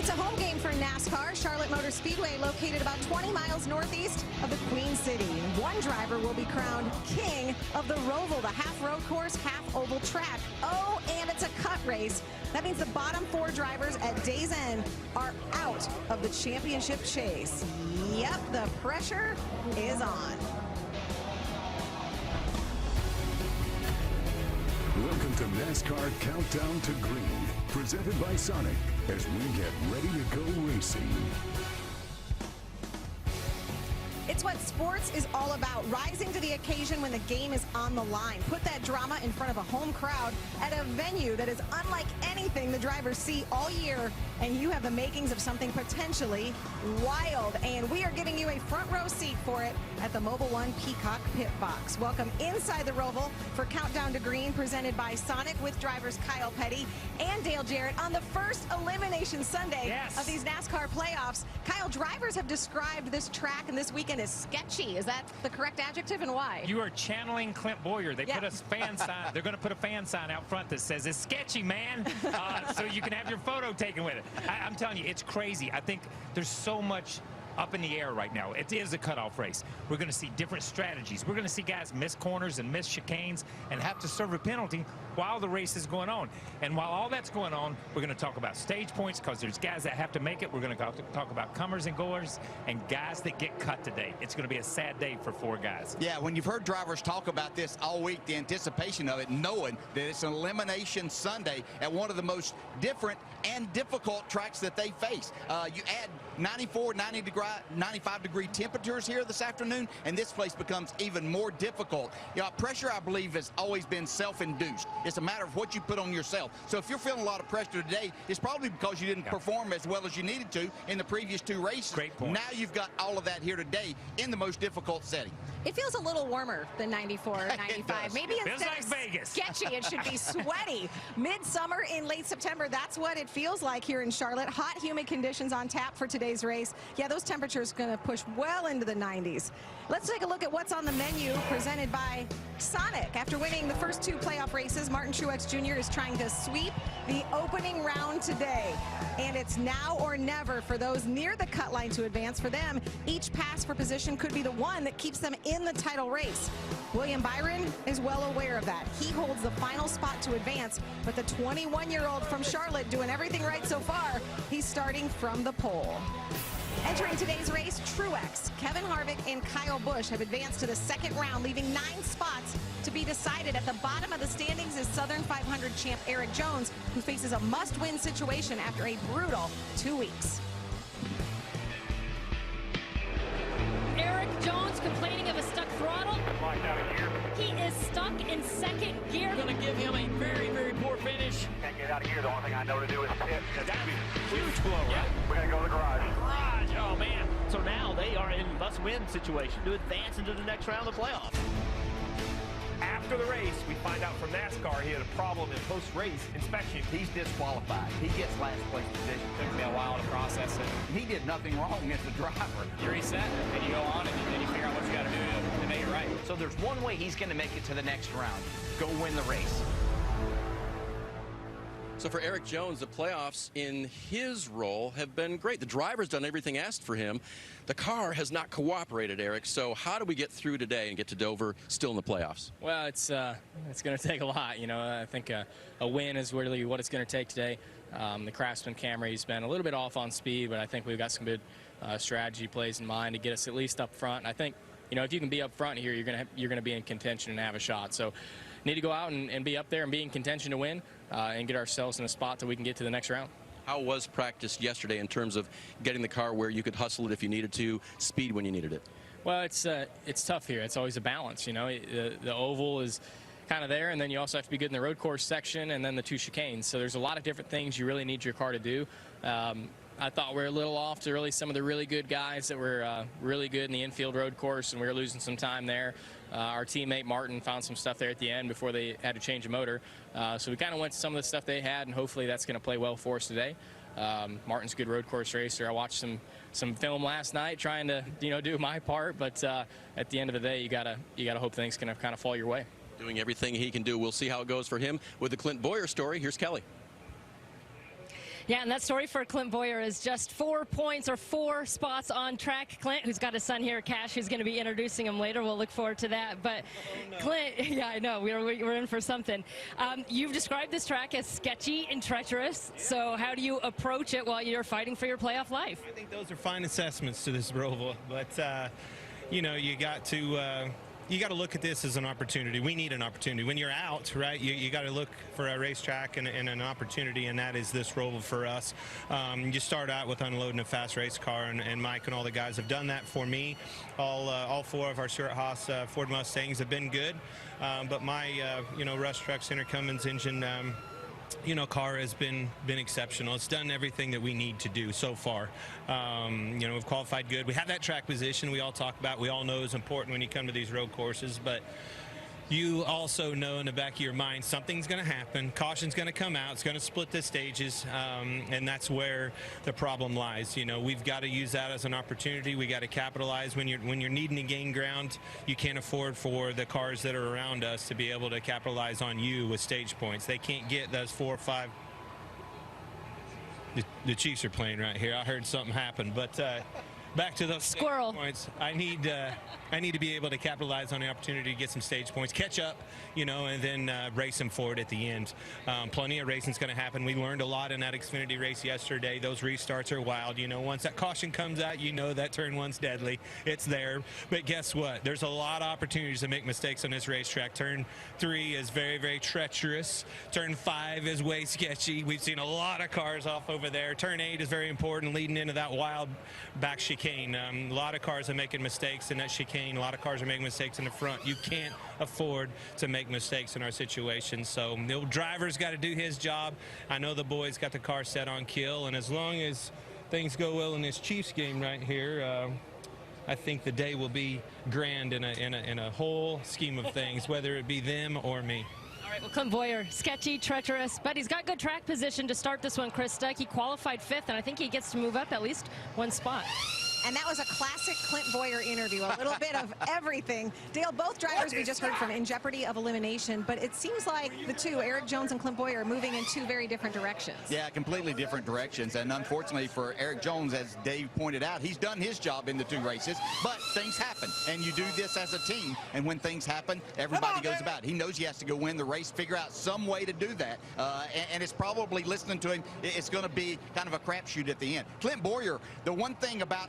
It's a home game for NASCAR. Charlotte Motor Speedway, located about 20 miles northeast of the Queen City. One driver will be crowned king of the Roval, the half road course, half oval track. Oh, and it's a cut race. That means the bottom 4 drivers at day's end are out of the championship chase. Yep, the pressure is on. Welcome to NASCAR Countdown to Green, presented by Sonic, as we get ready to go racing. It's what sports is all about, rising to the occasion when the game is on the line. Put that drama in front of a home crowd at a venue that is unlike anything the drivers see all year, and you have the makings of something potentially wild. And we are giving you a front row seat for it at the Mobil 1 Peacock Pit Box. Welcome inside the Roval for Countdown to Green, presented by Sonic, with drivers Kyle Petty and Dale Jarrett on the first Elimination Sunday of these NASCAR playoffs. Kyle, drivers have described this track and this weekend as sketchy. Is that the correct adjective, and why? You are channeling Clint Boyer. They put a fan sign. They're going to put a fan sign out front that says it's sketchy, man, so you can have your photo taken with it. I'm telling you, it's crazy. I think there's so much up in the air right now. It is a cutoff race. We're going to see different strategies. We're going to see guys miss corners and miss chicanes and have to serve a penalty while the race is going on. And while all that's going on, we're going to talk about stage points, because there's guys that have to make it. We're going to talk about comers and goers and guys that get cut today. It's going to be a sad day for 4 guys. Yeah, when you've heard drivers talk about this all week, the anticipation of it, knowing that it's an Elimination Sunday at one of the most different and difficult tracks that they face. You add 94, 95-degree temperatures here this afternoon, and this place becomes even more difficult. You know, pressure, I believe, has always been self-induced. It's a matter of what you put on yourself. So if you're feeling a lot of pressure today, it's probably because you didn't perform as well as you needed to in the previous 2 races. Great point. Now you've got all of that here today in the most difficult setting. It feels a little warmer than 94, 95. Maybe instead like of Vegas. Sketchy, it should be sweaty. Midsummer in late September, that's what it feels like here in Charlotte. Hot, humid conditions on tap for today's race. Yeah, those temperatures are going to push well into the 90s. Let's take a look at what's on the menu, presented by Sonic. After winning the first 2 playoff races, Martin Truex Jr. is trying to sweep the opening round today. And it's now or never for those near the cut line to advance. For them, each pass for position could be the one that keeps them in the title race. William Byron is well aware of that. He holds the final spot to advance, but the 21-year-old from Charlotte, doing everything right so far, he's starting from the pole. Entering today's race, Truex, Kevin Harvick, and Kyle Busch have advanced to the second round, leaving 9 spots to be decided. At the bottom of the standings is Southern 500 champ Erik Jones, who faces a must-win situation after a brutal 2 weeks. Erik Jones complaining of a stuck throttle. He is stuck in second gear. Going to give him a very, very poor finish. Can't get out of here. The only thing I know to do is pit. That'd be huge blow, right? We're going to go to the garage. Garage, oh man. So now they are in must-win situation to advance into the next round of the playoffs. After the race, we find out from NASCAR he had a problem in post-race inspection. He's disqualified. He gets last place position. Took me a while to process it. He did nothing wrong as a driver. You reset, and you go on, and then you figure out what you got to do to make it right. So there's one way he's going to make it to the next round. Go win the race. So for Erik Jones, the playoffs in his role have been great. The driver's done everything asked for him. The car has not cooperated, Eric. So how do we get through today and get to Dover still in the playoffs? Well, it's going to take a lot. You know, I think a win is really what it's going to take today. The Craftsman Camry's been a little bit off on speed, but I think we've got some good strategy plays in mind to get us at least up front. And I think, you know, if you can be up front here, you're going to be in contention and have a shot. So need to go out and be up there and be in contention to win and get ourselves in a spot that we can get to the next round. How was practice yesterday in terms of getting the car where you could hustle it if you needed to, speed when you needed it? Well, it's tough here. It's always a balance, you know. The oval is kind of there, and then you also have to be good in the road course section and then the 2 chicanes. So there's a lot of different things you really need your car to do. I thought we were a little off to really some of the really good guys that were really good in the infield road course, and we were losing some time there. Our teammate Martin found some stuff there at the end before they had to change a motor. So we kind of went to some of the stuff they had, and hopefully that's going to play well for us today. Martin's a good road course racer. I watched some film last night trying to do my part, but at the end of the day, you gotta hope things can kind of fall your way. Doing everything he can do. We'll see how it goes for him. With the Clint Boyer story, here's Kelly. Yeah, and that story for Clint Boyer is just 4 points or 4 spots on track. Clint, who's got his son here, Cash, who's going to be introducing him later. We'll look forward to that. But Clint, yeah, I know, we're in for something. You've described this track as sketchy and treacherous. So how do you approach it while you're fighting for your playoff life? I think those are fine assessments to this Roval, but you know, you got to look at this as an opportunity. We need an opportunity. When you're out, right, you got to look for a racetrack and an opportunity, and that is this Roval for us. You start out with unloading a fast race car, and Mike and all the guys have done that for me. All 4 of our Stewart-Haas Ford Mustangs have been good, but my you know, Rush Truck Center Cummins engine you know, car has been exceptional. It's done everything that we need to do so far. You know, we've qualified good. We have that track position we all talk about. We all know is important when you come to these road courses, but you also know in the back of your mind something's going to happen. Caution's going to come out. It's going to split the stages, and that's where the problem lies. You know, we've got to use that as an opportunity. We got to capitalize. When you're needing to gain ground, you can't afford for the cars that are around us to be able to capitalize on you with stage points. They can't get those 4 or 5. The Chiefs are playing right here. I heard something happen, but back to those squirrel points. I need to be able to capitalize on the opportunity to get some stage points, catch up, you know, and then race them forward at the end. Plenty of racing's going to happen. We learned a lot in that Xfinity race yesterday. Those restarts are wild. You know, once that caution comes out, you know that turn 1's deadly. It's there. But guess what? There's a lot of opportunities to make mistakes on this racetrack. Turn 3 is very, very treacherous. Turn 5 is way sketchy. We've seen a lot of cars off over there. Turn 8 is very important, leading into that wild back chicane. A lot of cars are making mistakes in that chicane. A lot of cars are making mistakes in the front. You can't afford to make mistakes in our situation. So the driver's got to do his job. I know the boys got the car set on kill, and as long as things go well in this Chiefs game right here, I think the day will be grand in a whole scheme of things, whether it be them or me. All right, well, Clint Boyer, sketchy, treacherous, but he's got good track position to start this one, Chris Stuck. He qualified 5th, and I think he gets to move up at least 1 spot. And that was a classic Clint Boyer interview, a little bit of everything. Dale, both drivers we just heard from in jeopardy of elimination, but it seems like the two, Eric Jones and Clint Boyer, are moving in 2 very different directions. Yeah, completely different directions. And unfortunately for Eric Jones, as Dave pointed out, he's done his job in the 2 races, but things happen. And you do this as a team, and when things happen, everybody goes about it. He knows he has to go win the race, figure out some way to do that. And it's probably, listening to him, it's going to be kind of a crapshoot at the end. Clint Boyer, the one thing about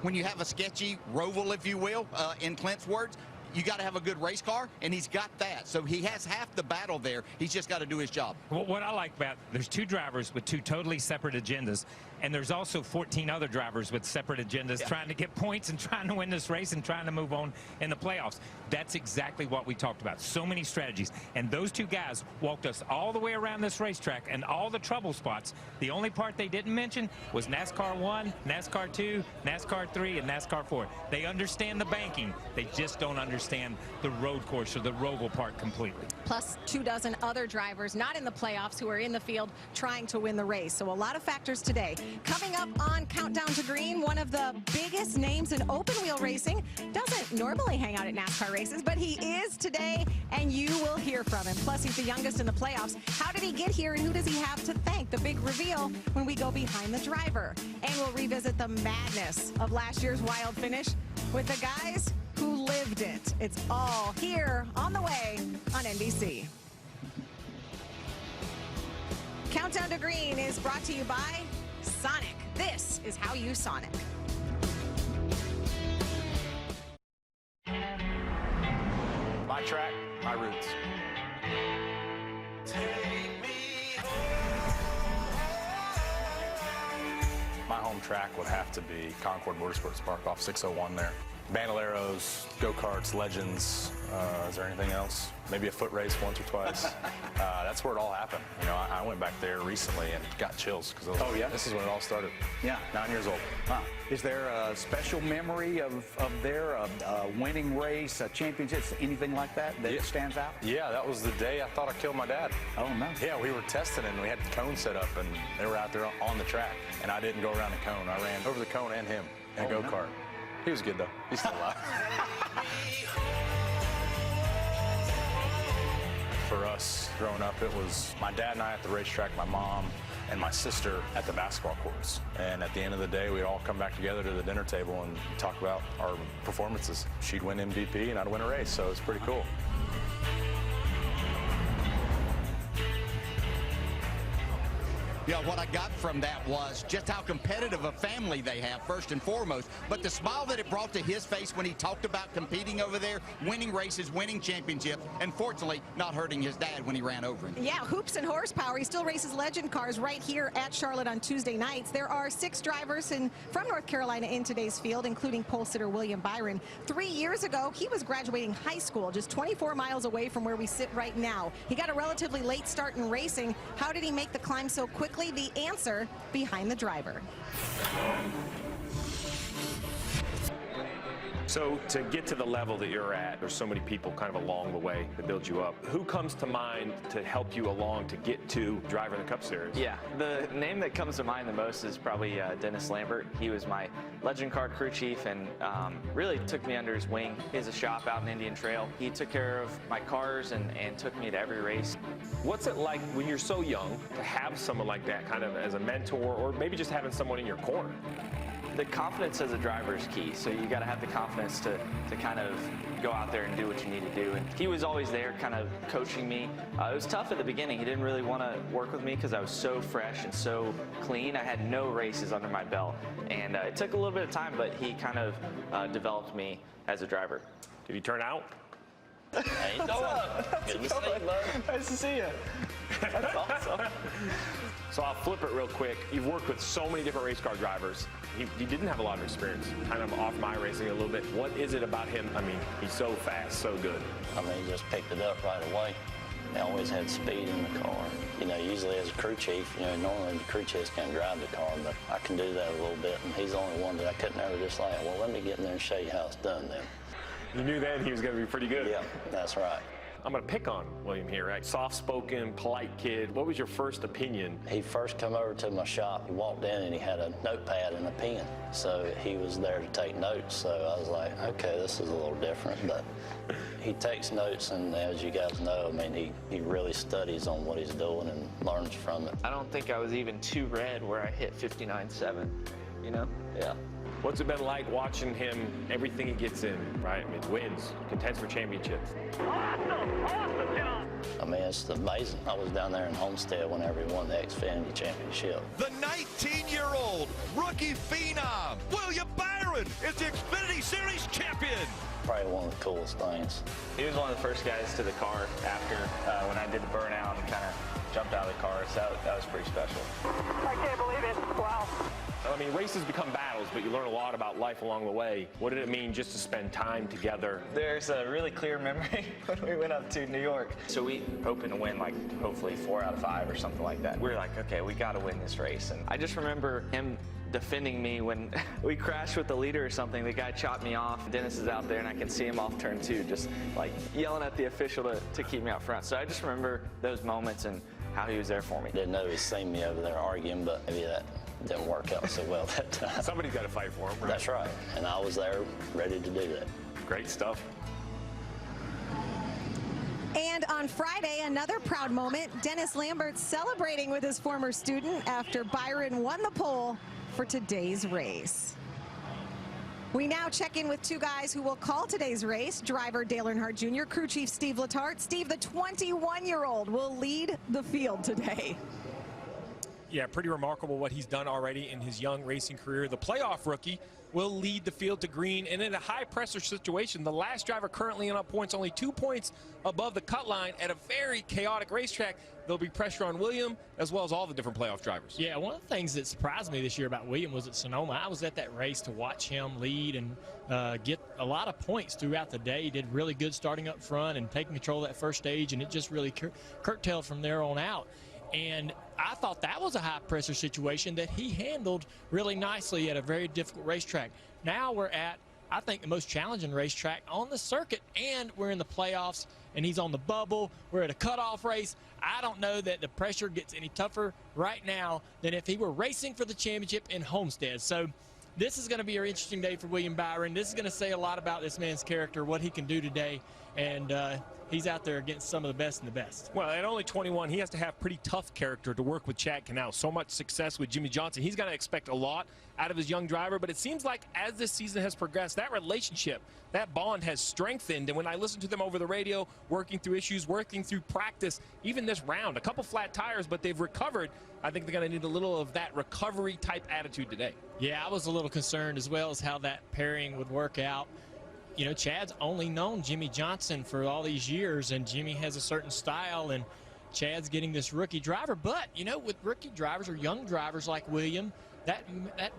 when you have a sketchy Roval, if you will, in Clint's words, you got to have a good race car, and he's got that. So he has half the battle there. He's just got to do his job. Well, what I like about, there's 2 drivers with 2 totally separate agendas, and there's also 14 other drivers with separate agendas trying to get points and trying to win this race and trying to move on in the playoffs. That's exactly what we talked about. So many strategies. And those 2 guys walked us all the way around this racetrack and all the trouble spots. The only part they didn't mention was NASCAR 1, NASCAR 2, NASCAR 3, and NASCAR 4. They understand the banking. They just don't understand the road course or the Roval part completely. Plus 24 other drivers not in the playoffs who are in the field trying to win the race. So a lot of factors today. Coming up on Countdown to Green, one of the biggest names in open wheel racing. Doesn't normally hang out at NASCAR races, but he is today, and you will hear from him. Plus, he's the youngest in the playoffs. How did he get here, and who does he have to thank? The big reveal when we go behind the driver. And we'll revisit the madness of last year's wild finish with the guys who lived it. It's all here on the way on NBC. Countdown to Green is brought to you by Sonic. This is how you Sonic. My track, my roots. My home track would have to be Concord Motorsports Park off 601 there. Bandoleros, go-karts, legends. Is there anything else? Maybe a foot race once or twice. That's where it all happened. You know, I went back there recently and got chills because this is when it all started. Yeah, 9 years old. Wow. Is there a special memory of their winning race, championships, anything like that stands out? Yeah, that was the day I thought I killed my dad. Oh no. Yeah, we were testing and we had the cone set up and they were out there on the track and I didn't go around the cone. I ran over the cone and him in a go-kart. No. He was good though. He's still alive. For us growing up, it was my dad and I at the racetrack, my mom, and my sister at the basketball courts. And at the end of the day, we'd all come back together to the dinner table and talk about our performances. She'd win MVP and I'd win a race, so it's pretty cool. Yeah, what I got from that was just how competitive a family they have, first and foremost. But the smile that it brought to his face when he talked about competing over there, winning races, winning championships, and fortunately not hurting his dad when he ran over him. Yeah, hoops and horsepower. He still races legend cars right here at Charlotte on Tuesday nights. There are 6 drivers from North Carolina in today's field, including pole sitter William Byron. 3 years ago, he was graduating high school, just 24 miles away from where we sit right now. He got a relatively late start in racing. How did he make the climb so quickly? The answer behind the driver. So to get to the level that you're at, there's so many people kind of along the way that build you up. Who comes to mind to help you along to get to driving the Cup Series? Yeah, the name that comes to mind the most is probably Dennis Lambert. He was my Legend Car crew chief and really took me under his wing. He has a shop out in Indian Trail. He took care of my cars and took me to every race. What's it like when you're so young to have someone like that kind of as a mentor, or maybe just having someone in your corner? The confidence as a driver is key, so you got to have the confidence to kind of go out there and do what you need to do. And he was always there kind of coaching me. It was tough at the beginning. He didn't really want to work with me because I was so fresh and so clean. I had no races under my belt, and it took a little bit of time, but he kind of developed me as a driver. Did he turn out? Hey, what's up? Good to see you, bud. Nice to see you. That's awesome. So I'll flip it real quick. You've worked with so many different race car drivers. He didn't have a lot of experience, kind of off my racing a little bit. What is it about him? I mean, he's so fast, so good. I mean, he just picked it up right away. He always had speed in the car. You know, usually as a crew chief, you know, normally the crew chiefs can't drive the car, but I can do that a little bit, and he's the only one that I couldn't ever just like, well, let me get in there and show you how it's done then. You knew then he was going to be pretty good. Yeah, that's right. I'm going to pick on William here, right? Soft-spoken, polite kid. What was your first opinion? He first come over to my shop. He walked in and he had a notepad and a pen. So he was there to take notes. So I was like, okay, this is a little different. But he takes notes, and as you guys know, I mean, he really studies on what he's doing and learns from it. I don't think I was even too red where I hit 59.7, you know? Yeah. What's it been like watching him, everything he gets in, right? I mean, wins, contends for championships. I mean, it's amazing. I was down there in Homestead whenever he won the Xfinity Championship. The 19-year-old rookie phenom, William Byron, is the Xfinity Series champion. Probably one of the coolest things. He was one of the first guys to the car after when I did the burnout and kind of jumped out of the car, so that was pretty special. I can't believe it. Wow. I mean, races become battles, but you learn a lot about life along the way. What did it mean just to spend time together? There's a really clear memory when we went up to New York. So we hoping to win, like, hopefully 4 out of 5 or something like that. We were like, okay, we got to win this race. And I just remember him defending me when we crashed with the leader or something. The guy chopped me off. Dennis is out there, and I can see him off turn 2, just like yelling at the official to keep me out front. So I just remember those moments and how he was there for me. Didn't know he'd seen me over there arguing, but maybe that didn't work out so well that time. Somebody's got to fight for him, right? That's right, and I was there ready to do that. Great stuff. And on Friday, another proud moment, Dennis Lambert celebrating with his former student after Byron won the pole for today's race. We now check in with 2 guys who will call today's race. Driver Dale Earnhardt Jr., crew chief Steve Letarte. Steve, the 21-year-old, will lead the field today. Yeah, pretty remarkable what he's done already in his young racing career. The playoff rookie will lead the field to green, and in a high-pressure situation, the last driver currently in up points, only 2 points above the cut line at a very chaotic racetrack. There'll be pressure on William as well as all the different playoff drivers. Yeah, one of the things that surprised me this year about William was at Sonoma. I was at that race to watch him lead and get a lot of points throughout the day. He did really good starting up front and taking control of that first stage, and it just really curtailed from there on out. And I thought that was a high-pressure situation that he handled really nicely at a very difficult racetrack. Now we're at, I think, the most challenging racetrack on the circuit, and we're in the playoffs, and he's on the bubble. We're at a cutoff race. I don't know that the pressure gets any tougher right now than if he were racing for the championship in Homestead. So this is going to be an interesting day for William Byron. This is going to say a lot about this man's character, what he can do today, and he's out there against some of the best and the best. Well, at only 21, he has to have pretty tough character to work with Chad Knaus. So much success with Jimmie Johnson. He's going to expect a lot out of his young driver, but it seems like as this season has progressed, that relationship, that bond has strengthened. And when I listen to them over the radio, working through issues, working through practice, even this round, a couple flat tires, but they've recovered. I think they're going to need a little of that recovery type attitude today. Yeah, I was a little concerned as well as how that pairing would work out. You know, Chad's only known Jimmie Johnson for all these years, and Jimmie has a certain style, and Chad's getting this rookie driver. But, you know, with rookie drivers or young drivers like William, that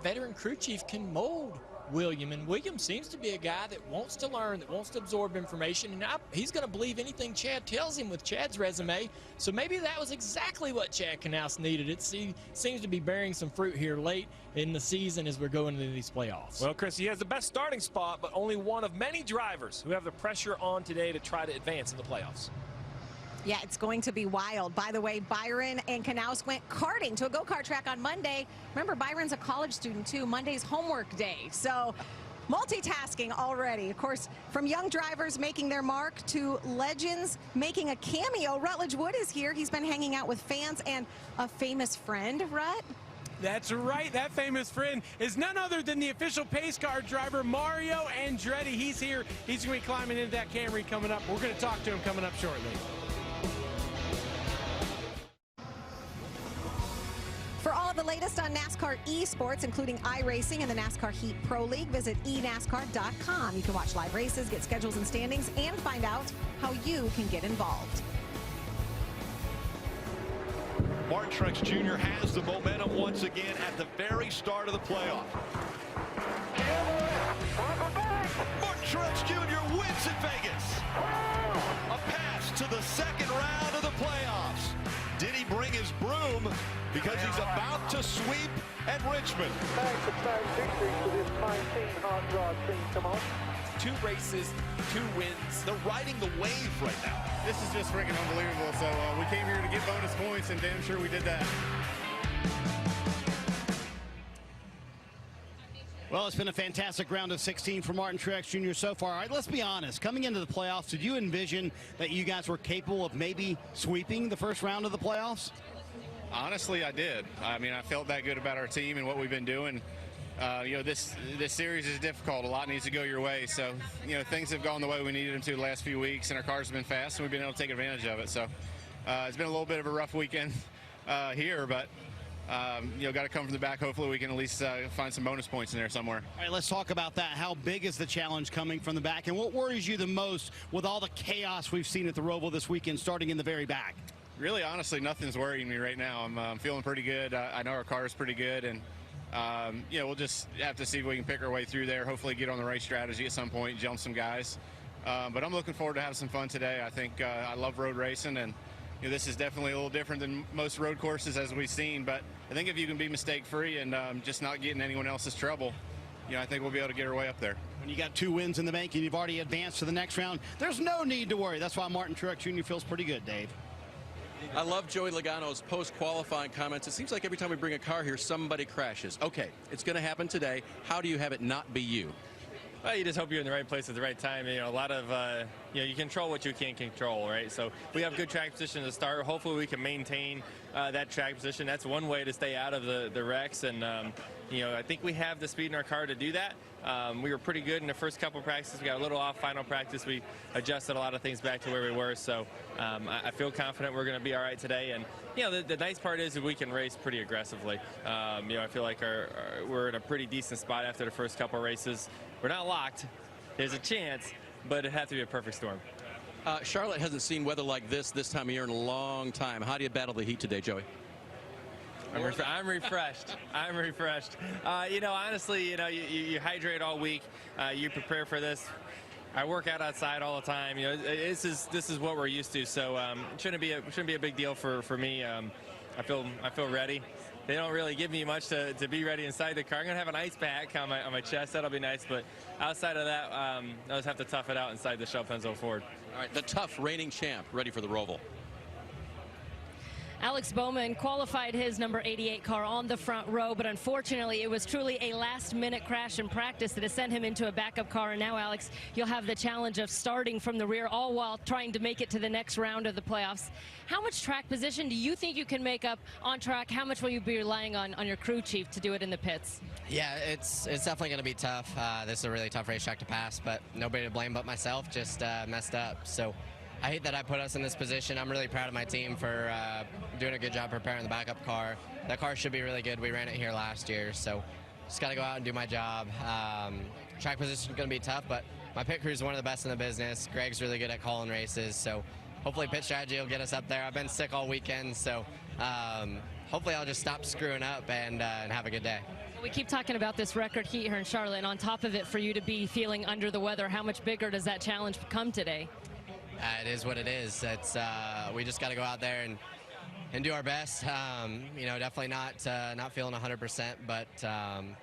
veteran crew chief can mold William, and William seems to be a guy that wants to learn, that wants to absorb information, and he's going to believe anything Chad tells him with Chad's resume. So maybe that was exactly what Chad Knaus needed. It seems to be bearing some fruit here late in the season as we're going into these playoffs. Well, Chris, he has the best starting spot, but only one of many drivers who have the pressure on today to try to advance in the playoffs. Yeah, it's going to be wild. By the way, Byron and Knaus went karting to a go-kart track on Monday. Remember, Byron's a college student, too. Monday's homework day. So multitasking already. Of course, from young drivers making their mark to legends making a cameo. Rutledge Wood is here. He's been hanging out with fans and a famous friend, Rut. That's right. That famous friend is none other than the official pace car driver, Mario Andretti. He's here. He's going to be climbing into that Camry coming up. We're going to talk to him coming up shortly. For all of the latest on NASCAR esports, including iRacing and the NASCAR Heat Pro League, visit enascar.com. You can watch live races, get schedules and standings, and find out how you can get involved. Martin Truex Jr. has the momentum once again at the very start of the playoff. Martin Truex Jr. wins in Vegas. A pass to the second round of the playoffs. Did he bring his broom? Because he's about to sweep at Richmond. Back-to-back victories for this fine team, hot rod team. Come on. 2 races, 2 wins. They're riding the wave right now. This is just freaking unbelievable. So we came here to get bonus points, and damn sure we did that. Well, it's been a fantastic round of 16 for Martin Truex Jr. so far. All right, let's be honest. Coming into the playoffs, did you envision that you guys were capable of maybe sweeping the first round of the playoffs? Honestly, I did. I mean, I felt that good about our team and what we've been doing. You know, this series is difficult. A lot needs to go your way. So, you know, things have gone the way we needed them to the last few weeks, and our cars have been fast, and we've been able to take advantage of it. So, it's been a little bit of a rough weekend here, but you know, got to come from the back. Hopefully we can at least find some bonus points in there somewhere. All right, let's talk about that. How big is the challenge coming from the back, and what worries you the most with all the chaos we've seen at the Roval this weekend, starting in the very back? Really, honestly, nothing's worrying me right now. I'm feeling pretty good. I know our car is pretty good, and you know, we'll just have to see if we can pick our way through there. Hopefully get on the right strategy at some point, jump some guys. But I'm looking forward to having some fun today. I think I love road racing, and you know, this is definitely a little different than most road courses as we've seen. But I think if you can be mistake-free and just not get in anyone else's trouble, you know, I think we'll be able to get our way up there. When you got 2 wins in the bank and you've already advanced to the next round, there's no need to worry. That's why Martin Truex Jr. feels pretty good, Dave. I love Joey Logano's post-qualifying comments. It seems like every time we bring a car here, somebody crashes. Okay, it's going to happen today. How do you have it not be you? Well, you just hope you're in the right place at the right time. You know, a lot of, you know, you control what you can't control, right? So we have good track position to start. Hopefully we can maintain that track position. That's one way to stay out of the wrecks. And, you know, I think we have the speed in our car to do that. We were pretty good in the first couple of practices. We got a little off final practice. We adjusted a lot of things back to where we were. So I feel confident we're going to be all right today. And, you know, the nice part is that we can race pretty aggressively. You know, I feel like we're in a pretty decent spot after the first couple of races. We're not locked. There's a chance, but it has to be a perfect storm. Charlotte hasn't seen weather like this time of year in a long time. How do you battle the heat today, Joey? I'm refreshed. I'm refreshed. You know, honestly, you know, you hydrate all week. You prepare for this. I work out outside all the time. You know, this is what we're used to. So it shouldn't be a big deal for me. I feel ready. They don't really give me much to be ready inside the car. I'm gonna have an ice pack on my chest. That'll be nice. But outside of that, I'll just have to tough it out inside the Shell Pennzoil Ford. All right, the tough reigning champ ready for the Roval. Alex Bowman qualified his number 88 car on the front row, but unfortunately it was truly a last-minute crash in practice that has sent him into a backup car. And now, Alex, you'll have the challenge of starting from the rear, all while trying to make it to the next round of the playoffs. How much track position do you think you can make up on track? How much will you be relying on your crew chief to do it in the pits? Yeah, it's definitely going to be tough. This is a really tough racetrack to pass, but nobody to blame but myself. Just messed up. So I hate that I put us in this position. I'm really proud of my team for doing a good job preparing the backup car. That car should be really good. We ran it here last year, so just got to go out and do my job. Track position is going to be tough, but my pit crew is one of the best in the business. Greg's really good at calling races, so hopefully pit strategy will get us up there. I've been sick all weekend, so hopefully I'll just stop screwing up and have a good day. We keep talking about this record heat here in Charlotte, and on top of it, for you to be feeling under the weather, how much bigger does that challenge become today? It is what it is. It's we just got to go out there and do our best. You know, definitely not feeling 100%, but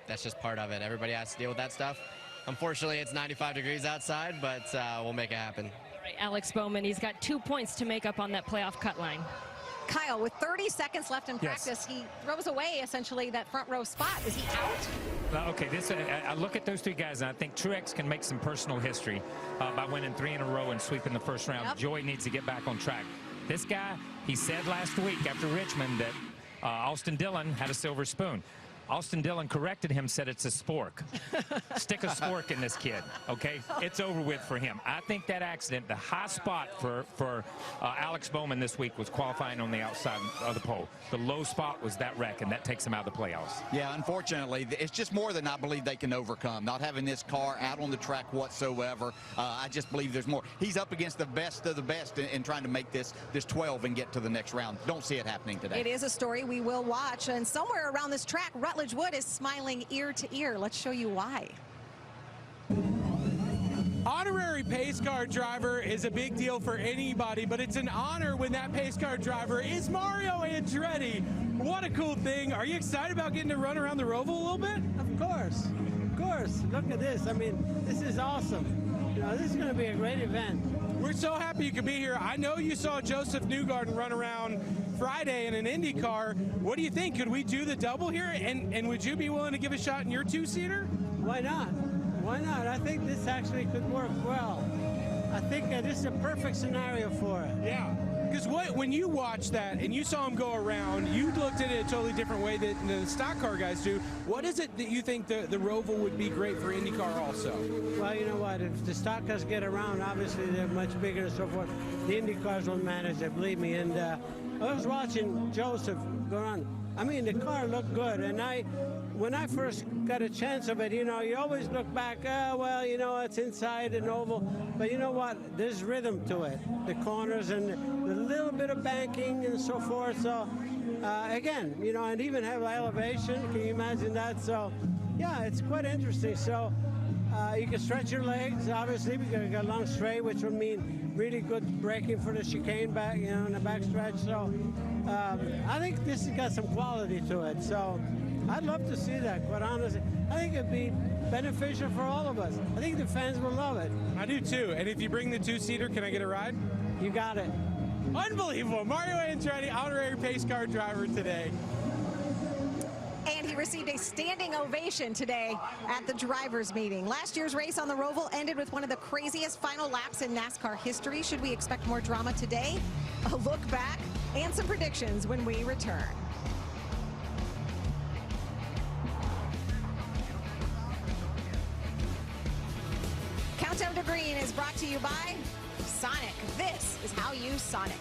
that's just part of it. Everybody has to deal with that stuff. Unfortunately, it's 95 degrees outside, but we'll make it happen. All right, Alex Bowman, he's got 2 points to make up on that playoff cut line. Kyle, with 30 seconds left in practice, he throws away essentially that front row spot. Is he out? Okay, I look at those three guys, and I think Truex can make some personal history by winning 3 in a row and sweeping the first round. Yep. Joey needs to get back on track. This guy, he said last week after Richmond that Austin Dillon had a silver spoon. Austin Dillon corrected him, said it's a spork. Stick a spork in this kid, okay? It's over with for him. I think that accident, the high spot for Alex Bowman this week was qualifying on the outside of the pole. The low spot was that wreck, and that takes him out of the playoffs. Yeah, unfortunately, it's just more than I believe they can overcome. Not having this car out on the track whatsoever, I just believe there's more. He's up against the best of the best in trying to make this 12 and get to the next round. Don't see it happening today. It is a story we will watch, and somewhere around this track, Rutledge Wood is smiling ear to ear. Let's show you why. Honorary pace car driver is a big deal for anybody, but it's an honor when that pace car driver is Mario Andretti. What a cool thing. Are you excited about getting to run around the Roval a little bit? Of course. Of course. Look at this. I mean, this is awesome. You know, this is going to be a great event. We're so happy you could be here. I know you saw Joseph Newgarden run around Friday in an Indy car. What do you think? Could we do the double here? And would you be willing to give a shot in your 2-seater? Why not? Why not? I think this actually could work well. I think this is a perfect scenario for it. Yeah. Because when you watched that and you saw him go around, you looked at it a totally different way than the stock car guys do. What is it that you think the Roval would be great for IndyCar also? Well, you know what? If the stock cars get around, obviously they're much bigger and so forth. The Indy cars will manage it, believe me. And I was watching Joseph go around. I mean, the car looked good. And when I first got a chance of it, you know, you always look back, well, you know, it's inside an oval. But you know what? There's rhythm to it. The corners and the little bit of banking and so forth. So, again, you know, and even have elevation. Can you imagine that? So, yeah, it's quite interesting. So, you can stretch your legs, obviously, because you got a long straight, which would mean really good braking for the chicane back, you know, in the back stretch. So, I think this has got some quality to it. So, I'd love to see that, quite honestly. I think it'd be beneficial for all of us. I think the fans will love it. I do too. And if you bring the 2-seater, can I get a ride? You got it. Unbelievable. Mario Andretti, honorary pace car driver today. And he received a standing ovation today at the drivers' meeting. Last year's race on the Roval ended with one of the craziest final laps in NASCAR history. Should we expect more drama today? A look back and some predictions when we return. Countdown to Green is brought to you by Sonic. This is how you Sonic.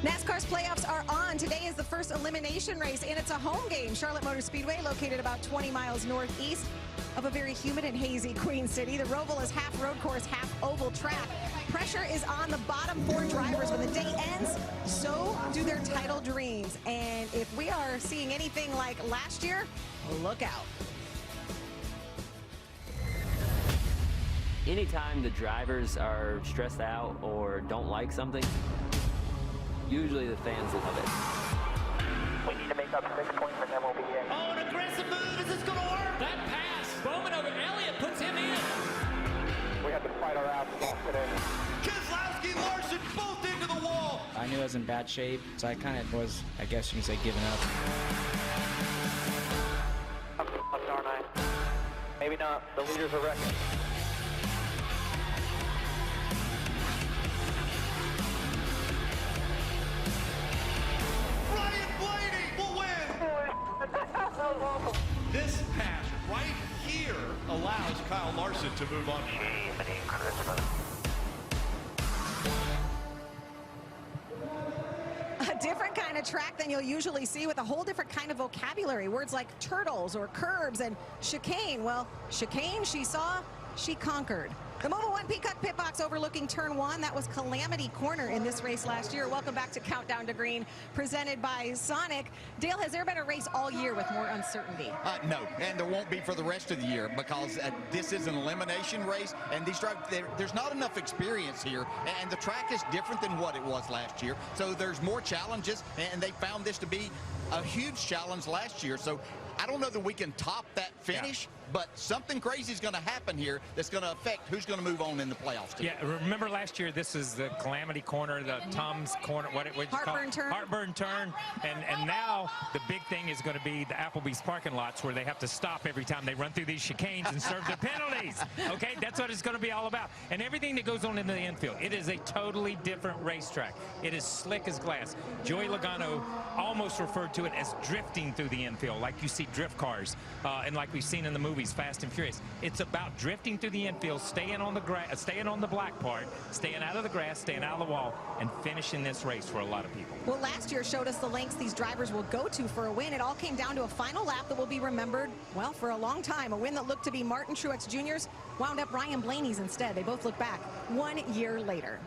NASCAR's playoffs are on. Today is the first elimination race, and it's a home game. Charlotte Motor Speedway, located about 20 miles northeast of a very humid and hazy Queen City. The Roval is half road course, half oval track. Pressure is on the bottom 4 drivers. When the day ends, so do their title dreams. And if we are seeing anything like last year, look out. Anytime the drivers are stressed out or don't like something, usually the fans love it. We need to make up 6 points and then we'll be in. Oh, an aggressive move. Is this going to work? That pass. Bowman over Elliott puts him in. We have to fight our asses off today. Keselowski Lucky, Larson, both into the wall. I knew I was in bad shape, so I kind of was, I guess you can say, giving up. Maybe not. The leaders are wrecking. Ryan Blaney will win. This pass right here allows Kyle Larson to move on. A different kind of track than you'll usually see, with a whole different kind of vocabulary. Words like turtles or curbs and chicane. Well, chicane she saw, she conquered. The Mobil 1 Peacock pit box overlooking turn 1. That was Calamity Corner in this race last year. Welcome back to Countdown to Green, presented by Sonic. Dale, has there been a race all year with more uncertainty? No, and there won't be for the rest of the year, because this is an elimination race, and these drivers, there's not enough experience here, and the track is different than what it was last year. So there's more challenges, and they found this to be a huge challenge last year. So I don't know that we can top that finish, but something crazy is going to happen here that's going to affect who's going to move on in the playoffs. Yeah, remember last year, this is the Calamity Corner, the Tom's Corner, what you call it? Turn. Heartburn Turn. And now the big thing is going to be the Applebee's parking lots, where they have to stop every time they run through these chicanes and serve the penalties. Okay, that's what it's going to be all about. And everything that goes on in the infield. It is a totally different racetrack. It is slick as glass. Joey Logano almost referred to it as drifting through the infield, like you see drift cars, and like we've seen in the movies Fast and Furious. It's about drifting through the infield, staying on the grass, staying on the black part, staying out of the grass, staying out of the wall, and finishing this race for a lot of people. Well, last year showed us the lengths these drivers will go to for a win. It all came down to a final lap that will be remembered, well, for a long time. A win that looked to be Martin Truex Jr.'s wound up Ryan Blaney's instead. They both look back 1 year later.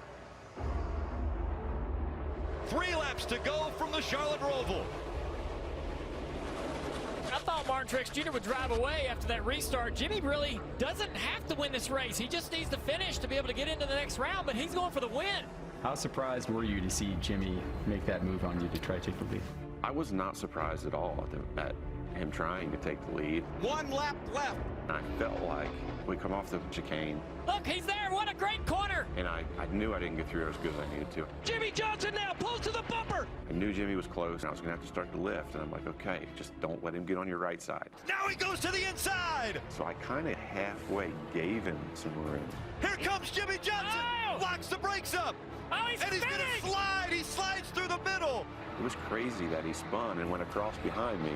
3 laps to go from the Charlotte Roval. I thought Martin Truex Jr. would drive away after that restart. Jimmy really doesn't have to win this race. He just needs to finish to be able to get into the next round, but he's going for the win. How surprised were you to see Jimmy make that move on you to try to take the lead? I was not surprised at all at him trying to take the lead. 1 lap left. I felt like we come off the chicane. Look, he's there. What a great corner. And I knew I didn't get through as good as I needed to. Jimmy Johnson now pulls to the bumper. I knew Jimmy was close, and I was going to have to start to lift. And I'm like, okay, just don't let him get on your right side. Now he goes to the inside. So I kind of halfway gave him some room. Here comes Jimmy Johnson. Oh! Locks the brakes up. Oh, he's and he's going to slide. He slides through the middle. It was crazy that he spun and went across behind me.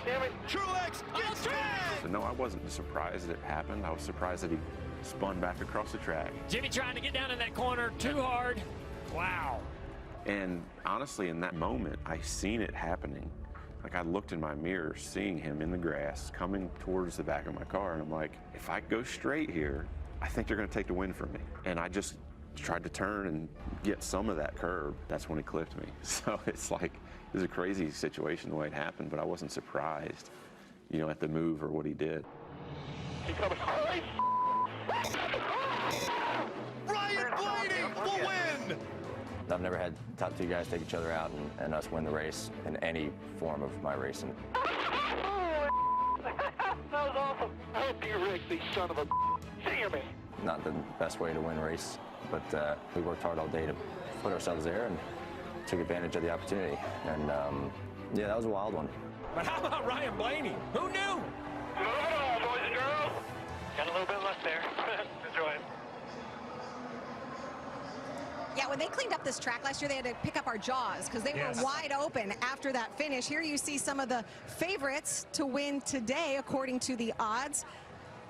Damn it. Truex gets tagged. So no, I wasn't surprised that it happened. I was surprised that he spun back across the track. Jimmy trying to get down in that corner too hard. Wow. And honestly, in that moment, I seen it happening. Like, I looked in my mirror, seeing him in the grass, coming towards the back of my car, and I'm like, if I go straight here, I think they're going to take the win from me. And I just tried to turn and get some of that curb. That's when he clipped me. So it's like, it was a crazy situation the way it happened, but I wasn't surprised, you know, at the move or what he did. Ryan Blaney will win. I've never had top 2 guys take each other out and us win the race in any form of my racing. That was awesome. I hope you rigged these son of a damn it. Not the best way to win a race, but we worked hard all day to put ourselves there and took advantage of the opportunity. And yeah, that was a wild one. But how about Ryan Blaney? Who knew? Moving on, boys and girls. Got a little bit left there. Enjoy it. Yeah, when they cleaned up this track last year, they had to pick up our jaws because they were wide open after that finish. Here you see some of the favorites to win today, according to the odds.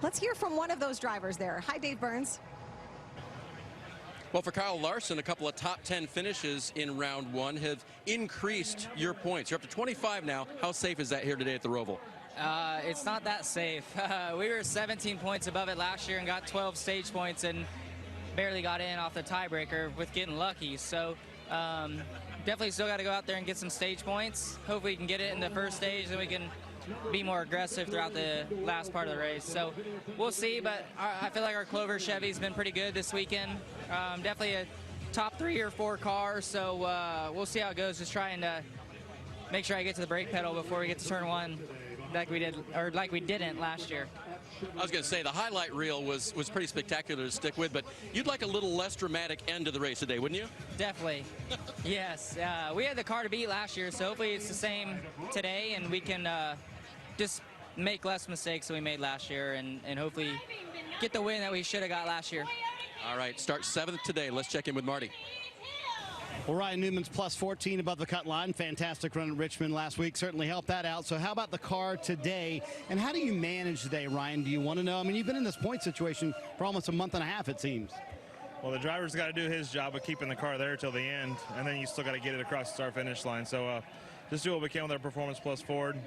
Let's hear from one of those drivers there. Hi, Dave Burns. Well, for Kyle Larson, a couple of top 10 finishes in round 1 have increased your points. You're up to 25 now. How safe is that here today at the Roval? It's not that safe. We were 17 points above it last year and got 12 stage points and barely got in off the tiebreaker with getting lucky. So definitely still got to go out there and get some stage points. Hopefully we can get it in the first stage and we can be more aggressive throughout the last part of the race. So we'll see, but I feel like our Clover Chevy's been pretty good this weekend. Definitely a top 3 or 4 car, so we'll see how it goes. Just trying to make sure I get to the brake pedal before we get to turn 1 like we did, or like we didn't last year. I was going to say the highlight reel was pretty spectacular to stick with, but you'd like a little less dramatic end to the race today, wouldn't you? Definitely. Yes. We had the car to beat last year, so hopefully it's the same today, and we can just make less mistakes than we made last year, and hopefully get the win that we should have got last year. All right, start 7th today. Let's check in with Marty. Well, Ryan Newman's plus 14 above the cut line. Fantastic run at Richmond last week. Certainly helped that out. So how about the car today? And how do you manage today, Ryan? Do you want to know? I mean, you've been in this point situation for almost a month and a half, it seems. Well, the driver's got to do his job of keeping the car there till the end, and then you still got to get it across the start-finish line. So just do what we can with our Performance Plus Ford.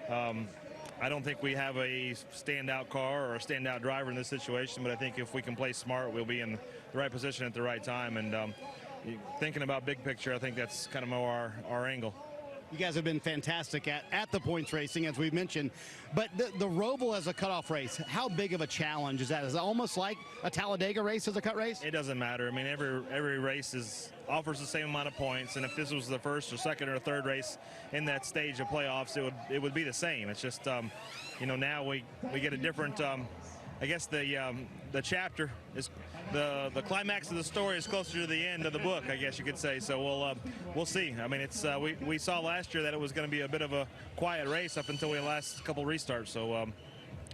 I don't think we have a standout car or a standout driver in this situation, but I think if we can play smart, we'll be in the right position at the right time. And thinking about big picture, I think that's kind of more our angle. You guys have been fantastic at the points racing, as we've mentioned. But the Roval as a cutoff race, how big of a challenge is that? Is it almost like a Talladega race as a cut race? It doesn't matter. I mean, every race offers the same amount of points, and if this was the first or second or third race in that stage of playoffs, it would be the same. It's just, now we get a different. I guess the chapter is the climax of the story is closer to the end of the book, I guess you could say. So we'll see. I mean, it's we saw last year that it was going to be a bit of a quiet race up until the last couple restarts. So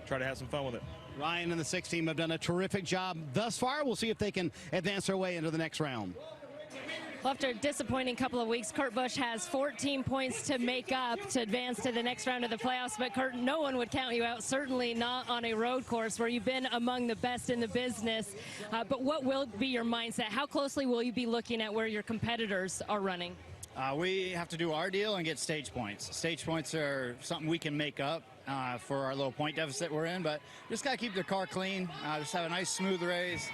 try to have some fun with it. Ryan and the 6 team have done a terrific job thus far. We'll see if they can advance their way into the next round. Well, after a disappointing couple of weeks, Kurt Busch has 14 points to make up to advance to the next round of the playoffs. But, Kurt, no one would count you out, certainly not on a road course where you've been among the best in the business. But what will be your mindset? How closely will you be looking at where your competitors are running? We have to do our deal and get stage points. Stage points are something we can make up for our little point deficit we're in. But just got to keep the car clean, just have a nice, smooth race.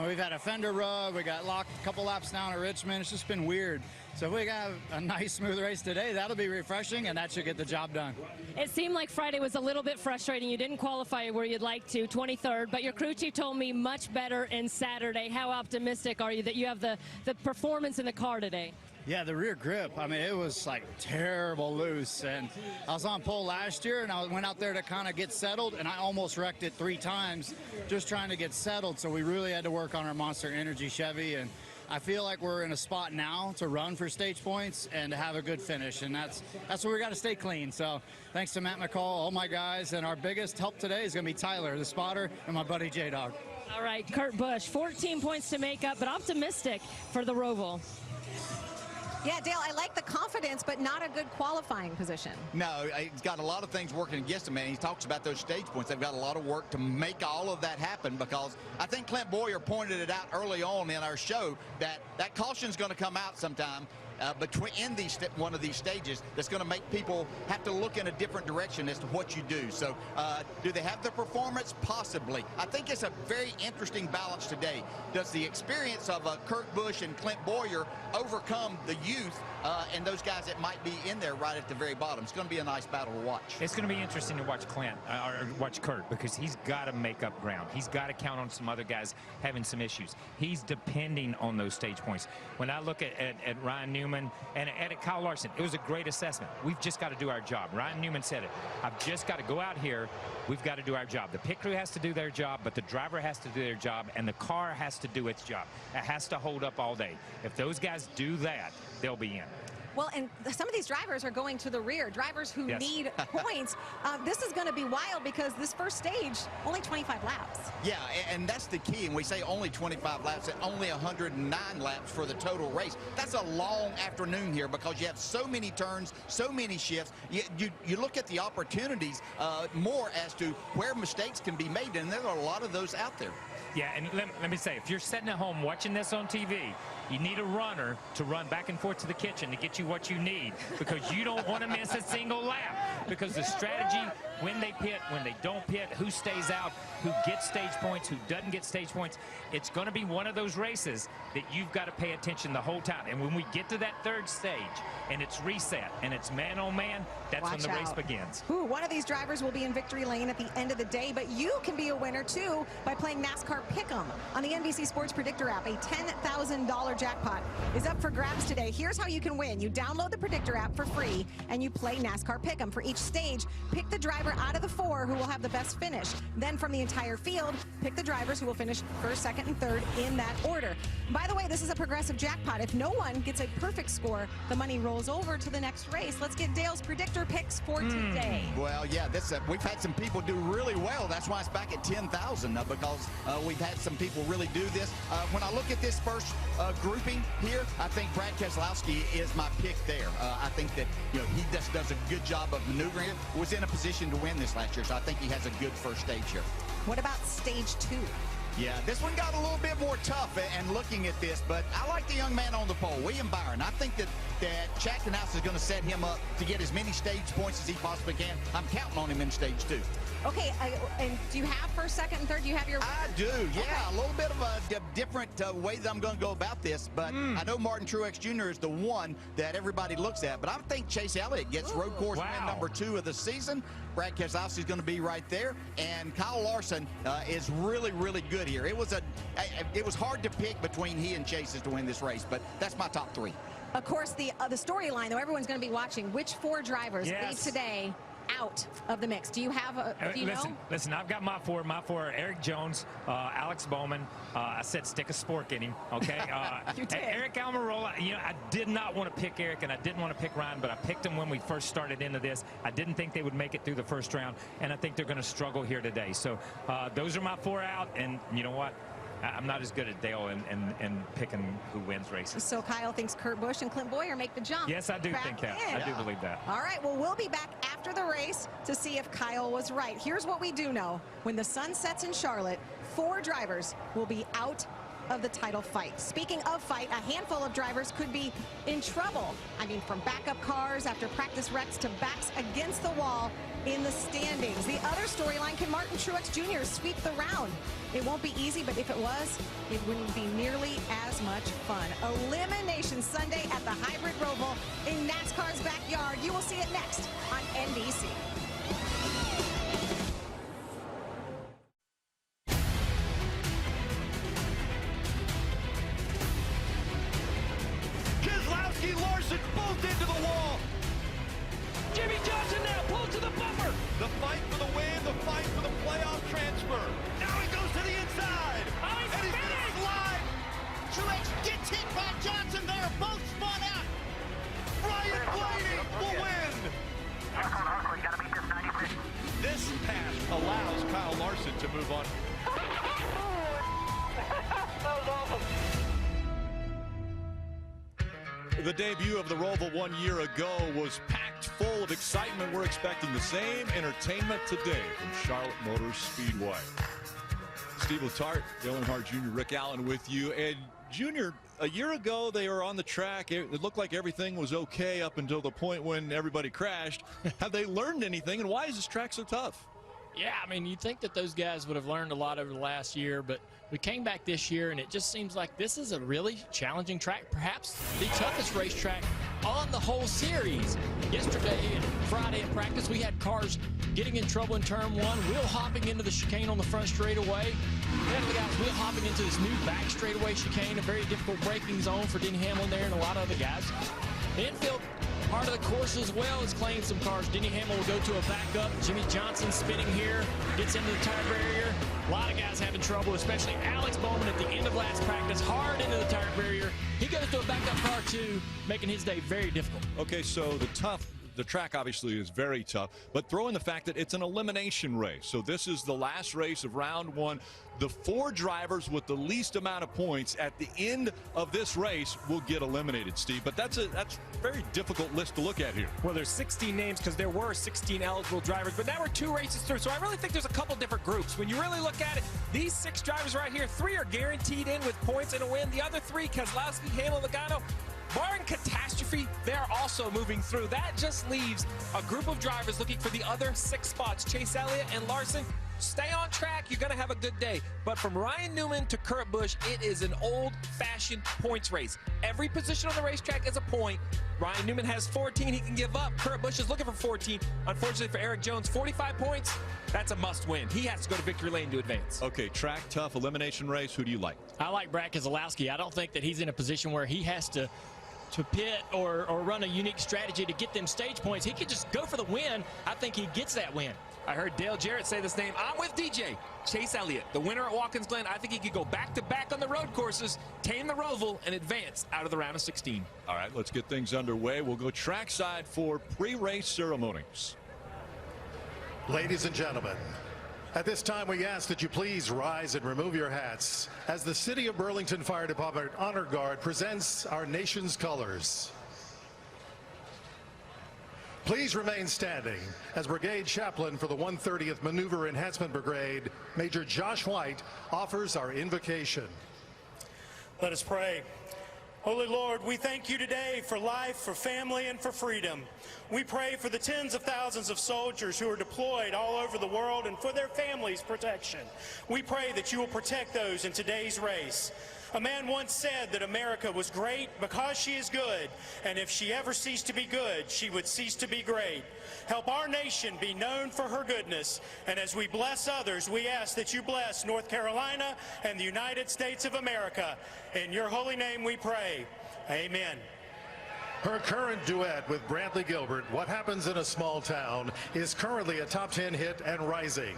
We've had a fender rub. We got locked a couple laps down at Richmond. It's just been weird. So if we got a nice, smooth race today, that'll be refreshing, and that should get the job done. It seemed like Friday was a little bit frustrating. You didn't qualify where you'd like to, 23rd, but your crew chief told me much better in Saturday. How optimistic are you that you have the performance in the car today? Yeah, the rear grip, I mean, it was like terrible loose. And I was on pole last year, and I went out there to kind of get settled, and I almost wrecked it 3 times just trying to get settled. So we really had to work on our Monster Energy Chevy. And I feel like we're in a spot now to run for stage points and to have a good finish. And that's where we got to stay clean. So thanks to Matt McCall, all my guys. And our biggest help today is going to be Tyler, the spotter, and my buddy J-Dog. All right, Kurt Busch, 14 points to make up, but optimistic for the Roval. Yeah, Dale, I like the confidence, but not a good qualifying position. No, he's got a lot of things working against him, and he talks about those stage points. They've got a lot of work to make all of that happen, because I think Clint Boyer pointed it out early on in our show that caution's going to come out sometime in one of these stages that's going to make people have to look in a different direction as to what you do. So do they have the performance? Possibly. I think it's a very interesting balance today. Does the experience of Kurt Busch and Clint Boyer overcome the youth and those guys that might be in there right at the very bottom? It's going to be a nice battle to watch. It's going to be interesting to watch or watch Kurt, because he's got to make up ground. He's got to count on some other guys having some issues. He's depending on those stage points. When I look at Ryan Newman and at Kyle Larson, it was a great assessment. We've just got to do our job. Ryan Newman said it. I've just got to go out here. We've got to do our job. The pit crew has to do their job, but the driver has to do their job, and the car has to do its job. It has to hold up all day. If those guys do that, they'll be in. Well, and some of these drivers are going to the rear, drivers who need points. This is going to be wild, because this first stage, only 25 laps. Yeah, and that's the key. And we say only 25 laps and only 109 laps for the total race. That's a long afternoon here, because you have so many turns, so many shifts. You look at the opportunities more as to where mistakes can be made, and there are a lot of those out there. Yeah, and let me say, if you're sitting at home watching this on TV, you need a runner to run back and forth to the kitchen to get you what you need, because you don't want to miss a single lap. Because the strategy, when they pit, when they don't pit, who stays out, who gets stage points, who doesn't get stage points, it's going to be one of those races that you've got to pay attention the whole time. And when we get to that third stage and it's reset and it's man on man, that's when the race begins. Ooh, one of these drivers will be in victory lane at the end of the day, but you can be a winner too by playing NASCAR Pick'em on the NBC Sports Predictor app. A $10,000 jackpot is up for grabs today. Here's how you can win. You download the Predictor app for free and you play NASCAR Pick'em. For each stage, pick the driver driver out of the 4 who will have the best finish. Then from the entire field, pick the drivers who will finish first, second, and third in that order. By the way, this is a progressive jackpot. If no one gets a perfect score, the money rolls over to the next race. Let's get Dale's predictor picks for today. Well, yeah, we've had some people do really well. That's why it's back at 10,000 because we've had some people really do this. When I look at this first grouping here, I think Brad Keselowski is my pick there. I think that he just does a good job of maneuvering here. Was in a position to win this last year, so I think he has a good first stage here. What about stage 2? Yeah, this one got a little bit more tough and looking at this, but I like the young man on the pole, William Byron. I think that Chackenhouse is going to set him up to get as many stage points as he possibly can. I'm counting on him in stage 2. Okay, and do you have first, second, and third? Do you have your... I do, yeah. Okay. A little bit of a different way that I'm going to go about this, but I know Martin Truex Jr. is the one that everybody looks at, but I think Chase Elliott gets road course win number 2 of the season. Brad Keselowski is going to be right there, and Kyle Larson is really, really good here. It was hard to pick between he and Chase to win this race, but that's my top 3. Of course, the storyline, though, everyone's going to be watching. Which 4 drivers lead today out of the mix? Do you have a... Listen, I've got my 4. My 4 are Eric Jones, Alex Bowman. I said stick a spork in him, okay? You did. Eric Almirola, I did not want to pick Eric, and I didn't want to pick Ryan, but I picked him when we first started into this. I didn't think they would make it through the first round, and I think they're going to struggle here today. So those are my 4 out, and you know what? I'm not as good as Dale in picking who wins races. So Kyle thinks Kurt Busch and Clint Boyer make the jump. Yes, I do think that. I do believe that. All right, well, we'll be back after the race to see if Kyle was right. Here's what we do know. When the sun sets in Charlotte, 4 drivers will be out of the title fight. Speaking of fight, a handful of drivers could be in trouble. I mean, from backup cars after practice wrecks to backs against the wall in the standings. The other storyline, can Martin Truex Jr. sweep the round? It won't be easy, but if it was, it wouldn't be nearly as much fun. Elimination Sunday at the Hybrid Roval in NASCAR's backyard. You will see it next on NBC. Keselowski, Larson, both into the wall. Jimmy Johnson now pulls to the bumper. The fight for the win, the fight for the playoff transfer. Now he goes to the inside. Oh, he's and he's going to slide. Truex gets hit by Johnson there. Both spun out. Ryan Blaney will win. This pass allows Kyle Larson to move on. That was awesome. The debut of the Roval 1 year ago was packed full of excitement. We're expecting the same entertainment today from Charlotte Motor Speedway. Steve Letarte, Dale Earnhardt Jr., Rick Allen with you. And Junior, a year ago they were on the track. It looked like everything was okay up until the point when everybody crashed. Have they learned anything, and why is this track so tough? Yeah, I mean, you'd think that those guys would have learned a lot over the last year, but we came back this year, and it just seems like this is a really challenging track, perhaps the toughest racetrack on the whole series. Yesterday and Friday in practice, we had cars getting in trouble in turn 1, wheel hopping into the chicane on the front straightaway. We had the guys wheel hopping into this new back straightaway chicane, a very difficult braking zone for Denny Hamlin there and a lot of other guys. The infield part of the course as well is claiming some cars. Denny Hamlin will go to a backup. Jimmy Johnson spinning here, gets into the tire barrier. A lot of guys having trouble, especially Alex Bowman at the end of last practice, hard into the tire barrier. He goes to a backup car too, making his day very difficult. Okay, so the track obviously is very tough, but throw in the fact that it's an elimination race. So this is the last race of round 1. The 4 drivers with the least amount of points at the end of this race will get eliminated, Steve. But that's a very difficult list to look at here. Well, there's 16 names because there were 16 eligible drivers, but now we're 2 races through. So I really think there's a couple different groups. When you really look at it, these 6 drivers right here, 3 are guaranteed in with points and a win. The other 3, Keselowski, Hamlin, Logano, barring catastrophe, they're also moving through. That just leaves a group of drivers looking for the other 6 spots. Chase Elliott and Larson, stay on track, you're going to have a good day. But from Ryan Newman to Kurt Busch, it is an old-fashioned points race. Every position on the racetrack is a point. Ryan Newman has 14 he can give up. Kurt Busch is looking for 14. Unfortunately for Eric Jones, 45 points, that's a must-win. He has to go to victory lane to advance. Okay, track, tough, elimination race. Who do you like? I like Brad Keselowski. I don't think that he's in a position where he has to to pit or run a unique strategy to get them stage points. He could just go for the win. I think he gets that win. I heard Dale Jarrett say this name. I'm with DJ. Chase Elliott, the winner at Watkins Glen. I think he could go back-to-back on the road courses, tame the Roval, and advance out of the round of 16. All right, let's get things underway. We'll go trackside for pre-race ceremonies. Ladies and gentlemen, at this time we ask that you please rise and remove your hats as the City of Burlington Fire Department Honor Guard presents our nation's colors. Please remain standing as Brigade Chaplain for the 130th Maneuver Enhancement Brigade, Major Josh White, offers our invocation. Let us pray. Holy Lord, we thank you today for life, for family, and for freedom. We pray for the tens of thousands of soldiers who are deployed all over the world and for their families' protection. We pray that you will protect those in today's race. A man once said that America was great because she is good, and if she ever ceased to be good, she would cease to be great. Help our nation be known for her goodness, and as we bless others, we ask that you bless North Carolina and the United States of America. In your holy name we pray. Amen. Her current duet with Brantley Gilbert, What Happens in a Small Town, is currently a top 10 hit and rising.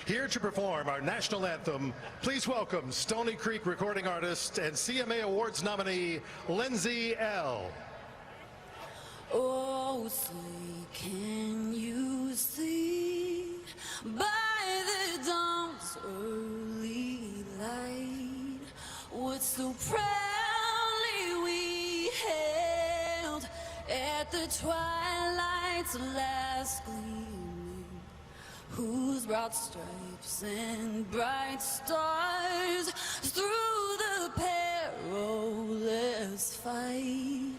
Here to perform our national anthem, please welcome Stony Creek recording artist and CMA Awards nominee, Lindsay L. Oh, say, can you see by the dawn's early light what so proudly we hailed at the twilight's last gleaming, whose broad stripes and bright stars through the perilous fight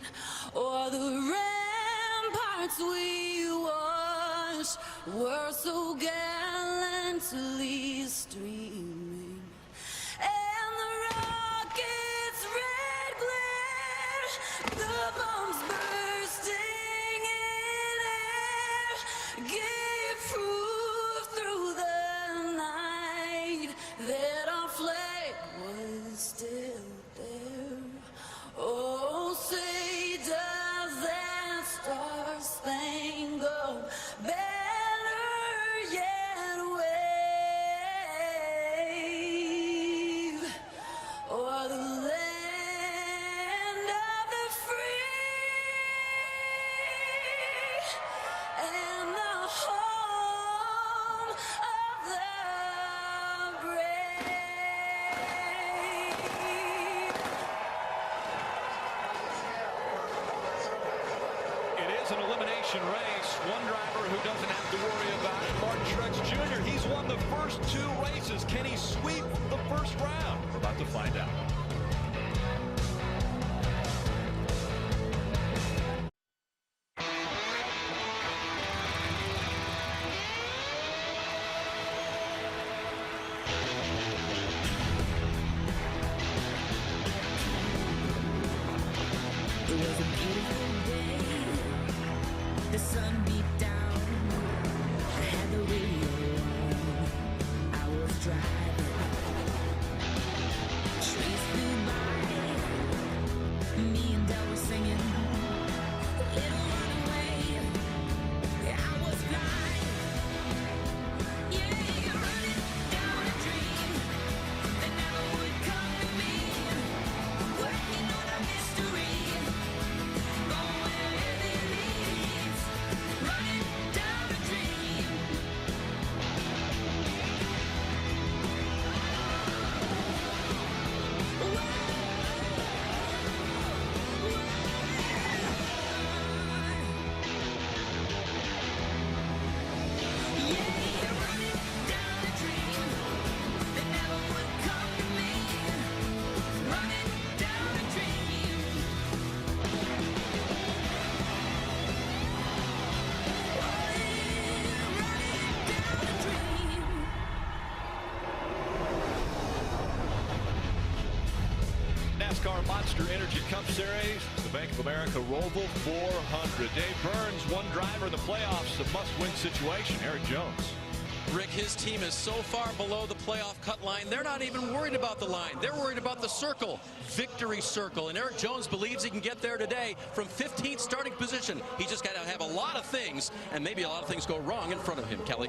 o'er the ramparts we watched were so gallantly streaming, and the rocket's red glare, the bombs bursting in air, gave proof through the night that our flag was still there. Oh, say does that star-spangled banner yet wave o'er the land of the free and the home of the brave? It is an elimination race. One driver who doesn't have to worry about it, Martin Truex Jr. He's won the first 2 races. Can he sweep the first round? We're about to find out. It was a beautiful day. The sun beat down. I had the radio on. I was driving. Trees flew by. Me and Del were singing. Little runaway. I was flying. Yeah, running down a dream that never would come to me. Working on a mystery. NASCAR Monster Energy Cup Series, the Bank of America Roval 400. Dave Burns, one driver in the playoffs, a must-win situation. Eric Jones. Rick, his team is so far below the playoff cut line, they're not even worried about the line. They're worried about the circle, victory circle. And Erik Jones believes he can get there today from 15th starting position. He just got to have a lot of things, and maybe a lot of things go wrong in front of him, Kelly.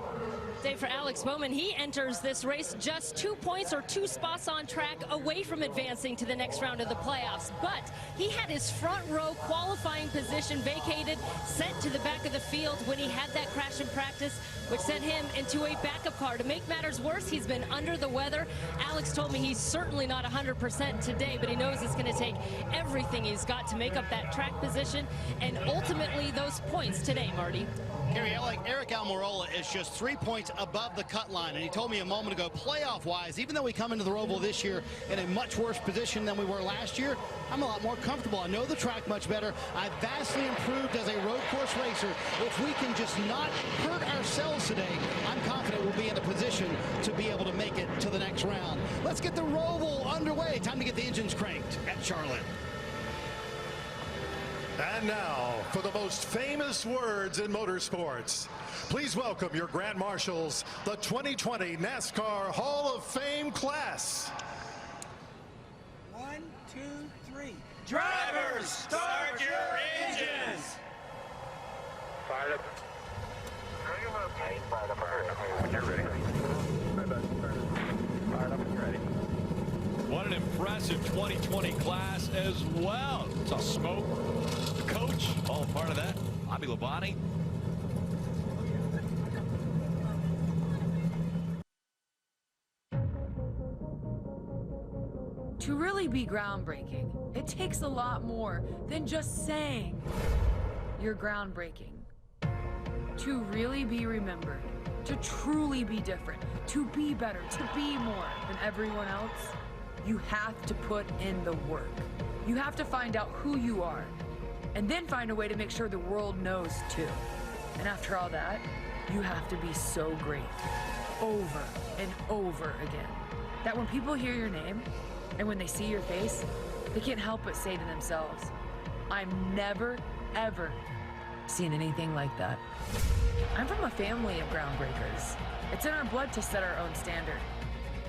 Dave, for Alex Bowman, he enters this race just 2 points or 2 spots on track away from advancing to the next round of the playoffs. But he had his front row qualifying position vacated, sent to the back of the field when he had that crash in practice, which sent him into a backup car. To make matters worse, he's been under the weather. Alex told me he's certainly not 100% today, but he knows it's going to take everything he's got to make up that track position and ultimately those points today, Marty. Gary, Eric Almirola is just 3 points above the cut line, and he told me a moment ago, playoff-wise, even though we come into the Roval this year in a much worse position than we were last year, I'm a lot more comfortable. I know the track much better. I've vastly improved as a road course racer. If we can just not hurt ourselves today, I'm confident we'll be in a position to be able to make it to the next round. Let's get the Roval underway. Time to get the engines cranked at Charlotte. And now, for the most famous words in motorsports, please welcome your Grand Marshals, the 2020 NASCAR Hall of Fame class. 1, 2, 3. Drivers, start your engines! Fired up. Fired up. When you're ready. Fired up and ready. What an impressive 2020 class as well. It's a smoke. The coach, all part of that. Bobby Labonte. To really be groundbreaking, it takes a lot more than just saying you're groundbreaking. To really be remembered, to truly be different, to be better, to be more than everyone else, you have to put in the work. You have to find out who you are, and then find a way to make sure the world knows too. And after all that, you have to be so great, over and over again, that when people hear your name, and when they see your face, they can't help but say to themselves, I've never, ever seen anything like that. I'm from a family of groundbreakers. It's in our blood to set our own standard.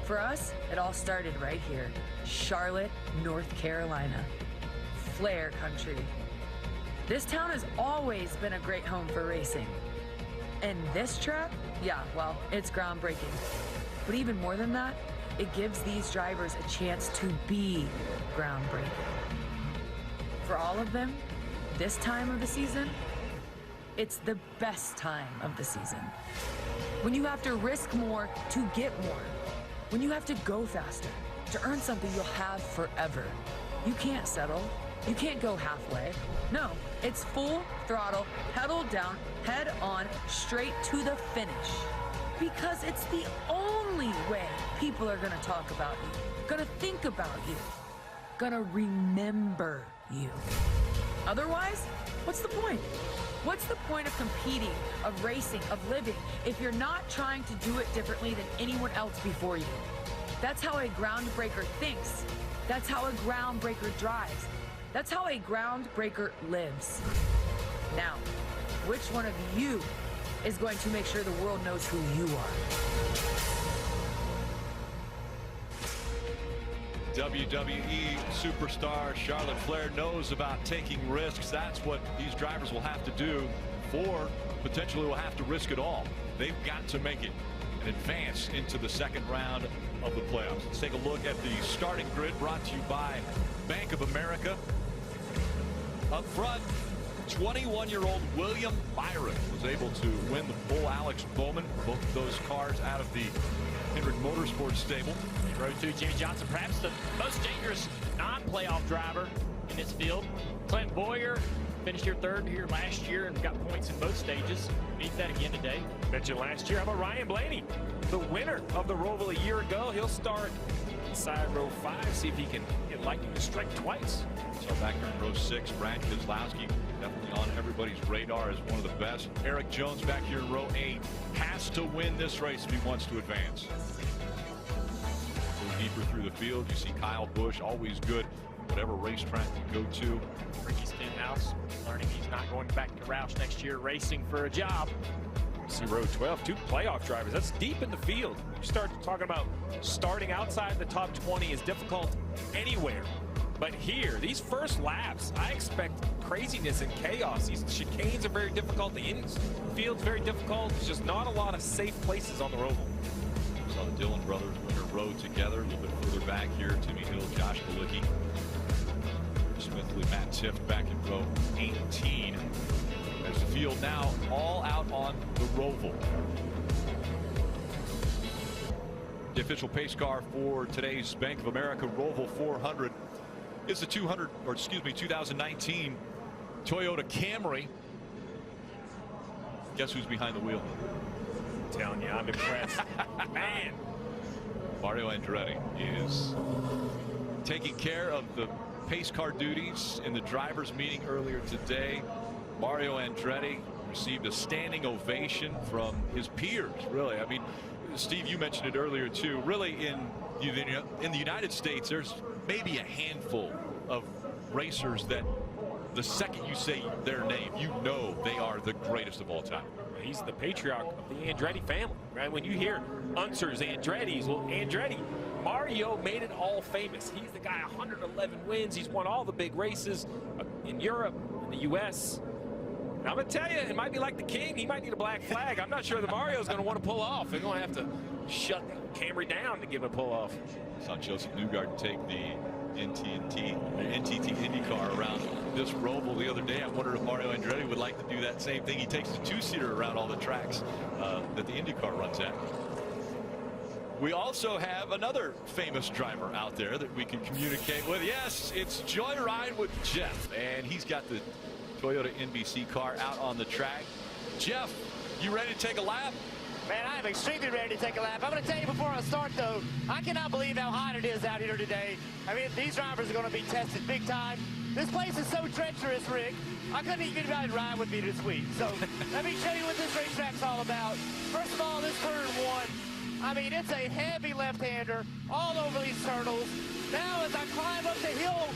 For us, it all started right here, Charlotte, North Carolina. Flair country. This town has always been a great home for racing. And this track, yeah, well, it's groundbreaking. But even more than that, it gives these drivers a chance to be groundbreaking. For all of them, this time of the season, it's the best time of the season. When you have to risk more to get more. When you have to go faster to earn something you'll have forever. You can't settle. You can't go halfway. No, it's full throttle, pedal down, head on, straight to the finish. Because it's the only way people are gonna talk about you, gonna think about you, gonna remember you. Otherwise, what's the point? What's the point of competing, of racing, of living, if you're not trying to do it differently than anyone else before you? That's how a groundbreaker thinks. That's how a groundbreaker drives. That's how a groundbreaker lives. Now, which one of you is going to make sure the world knows who you are? WWE superstar Charlotte Flair knows about taking risks. That's what these drivers will have to do, or potentially will have to risk it all. They've got to make it and advance into the second round of the playoffs. Let's take a look at the starting grid brought to you by Bank of America. Up front, 21-year-old William Byron was able to win the pole. Alex Bowman, both of those cars out of the Hendrick Motorsports stable. Row 2, Jimmy Johnson, perhaps the most dangerous non-playoff driver in this field. Clint Boyer finished here third here last year and got points in both stages. Need that again today. Mentioned last year, how about Ryan Blaney, the winner of the Roval a year ago? He'll start inside row 5, see if he can get lightning to strike twice. So back here in row 6, Brad Keselowski definitely on everybody's radar as one of the best. Erik Jones back here in row 8 has to win this race if he wants to advance. Go deeper through the field. You see Kyle Busch, always good whatever racetrack you go to. Ricky Stenhouse learning he's not going back to Roush next year, racing for a job. See row 12, 2 playoff drivers. That's deep in the field. You start talking about starting outside the top 20 is difficult anywhere. But here, these first laps, I expect craziness and chaos. These chicanes are very difficult. The infield's very difficult. There's just not a lot of safe places on the Roval. Saw the Dillon brothers win a row together. A little bit further back here, Timmy Hill, Josh Malicki. Smith, Matt Tiff back in row 18. As the field now all out on the Roval. The official pace car for today's Bank of America Roval 400 is the 2019 Toyota Camry. Guess who's behind the wheel? I'm telling you, I'm impressed. Man. Mario Andretti is taking care of the pace car duties in the drivers meeting earlier today. Mario Andretti received a standing ovation from his peers, really. I mean, Steve, you mentioned it earlier too. Really, in the United States, there's maybe a handful of racers that the second you say their name, you know they are the greatest of all time. He's the patriarch of the Andretti family, right? When you hear Unsers, Andretti's, well, Andretti, Mario made it all famous. He's the guy, 111 wins. He's won all the big races in Europe, in the U.S. Now, I'm going to tell you, it might be like the King. He might need a black flag. I'm not sure the Mario's going to want to pull off. They're going to have to shut Camry down to give him a pull off. Saw Joseph Newgarden take the NTT IndyCar around this Roval the other day. I wondered if Mario Andretti would like to do that same thing. He takes the two-seater around all the tracks that the IndyCar runs at. We also have another famous driver out there that we can communicate with. Yes, it's Joyride with Jeff, and he's got the Toyota NBC car out on the track. Jeff, you ready to take a lap? Man, I am extremely ready to take a lap. I'm going to tell you before I start, though, I cannot believe how hot it is out here today. I mean, these drivers are going to be tested big time. This place is so treacherous, Rick. I couldn't even get anybody to ride with me this week. So let me show you what this racetrack's all about. First of all, this turn one, I mean, it's a heavy left-hander all over these turtles. Now, as I climb up the hill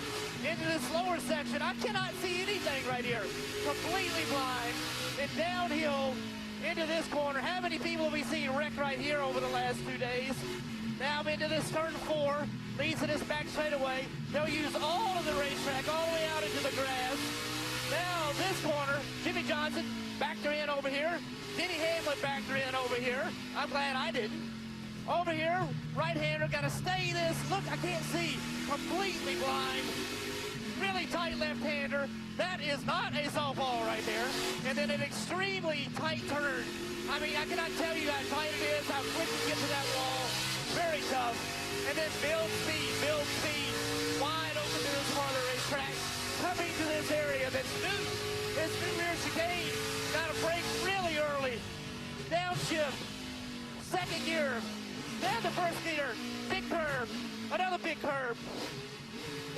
into this lower section, I cannot see anything right here. Completely blind. And downhill into this corner. How many people have we seen wreck right here over the last 2 days? Now I'm into this turn 4, leads to this back straightaway. They'll use all of the racetrack all the way out into the grass. Now this corner, Jimmy Johnson backed her in over here. Denny Hamlin backed her in over here. I'm glad I didn't. Over here, right-hander, got to stay this. Look, I can't see. Completely blind. Really tight left-hander. That is not a softball right there. And then an extremely tight turn. I mean, I cannot tell you how tight it is, how quick you get to that wall. Very tough. And then build speed. Wide open to this part of the racetrack. Coming to this area that's new. This new rear chicane. Got to brake really early. Downshift. Second gear. Down to first gear. Big curve. Another big curve.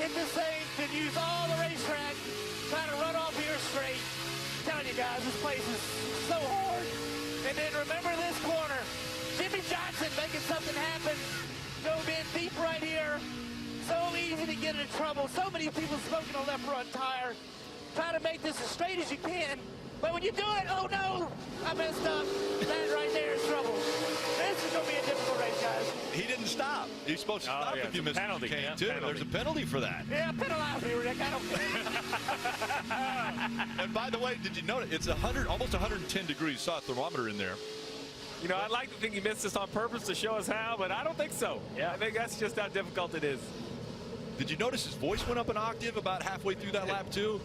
Hit this thing. Could use all the racetrack. Trying to run off here straight. I'm telling you guys, this place is so hard. And then remember this corner. Jimmy Johnson making something happen. Dove in deep right here. So easy to get into trouble. So many people smoking a left front tire. Try to make this as straight as you can. But when you do it, oh no, I messed up. That right there is trouble. This is going to be a difficult race, guys. He didn't stop. He's supposed to stop if you miss the chicane, too. Penalty. There's a penalty for that. Yeah, penalize me, Rick. I don't care. And by the way, did you notice it's almost 110 degrees? Saw a thermometer in there. You know, I'd like to think he missed this on purpose to show us how, but I don't think so. Yeah, I think that's just how difficult it is. Did you notice his voice went up an octave about halfway through that lap, too?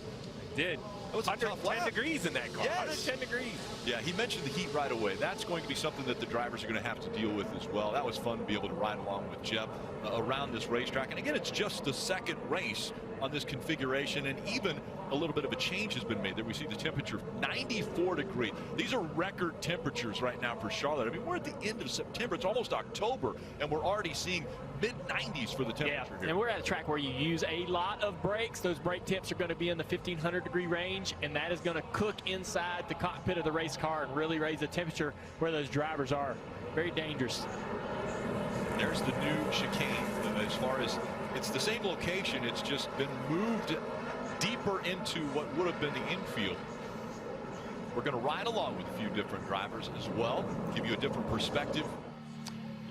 Did. It was 110 degrees in that car. Yes. 110 degrees. Yeah, he mentioned the heat right away. That's going to be something that the drivers are going to have to deal with as well. That was fun to be able to ride along with Jeff around this racetrack. And again, it's just the second race on this configuration, and even a little bit of a change has been made there. We see the temperature 94 degrees. These are record temperatures right now for Charlotte. I mean, we're at the end of September. It's almost October, and we're already seeing mid-90s for the temperature here. And we're at a track where you use a lot of brakes. Those brake temps are going to be in the 1500 degree range, and that is going to cook inside the cockpit of the race car and really raise the temperature where those drivers are. Very dangerous. There's the new chicane. As far as it's the same location, it's just been moved deeper into what would have been the infield. We're going to ride along with a few different drivers as well, give you a different perspective.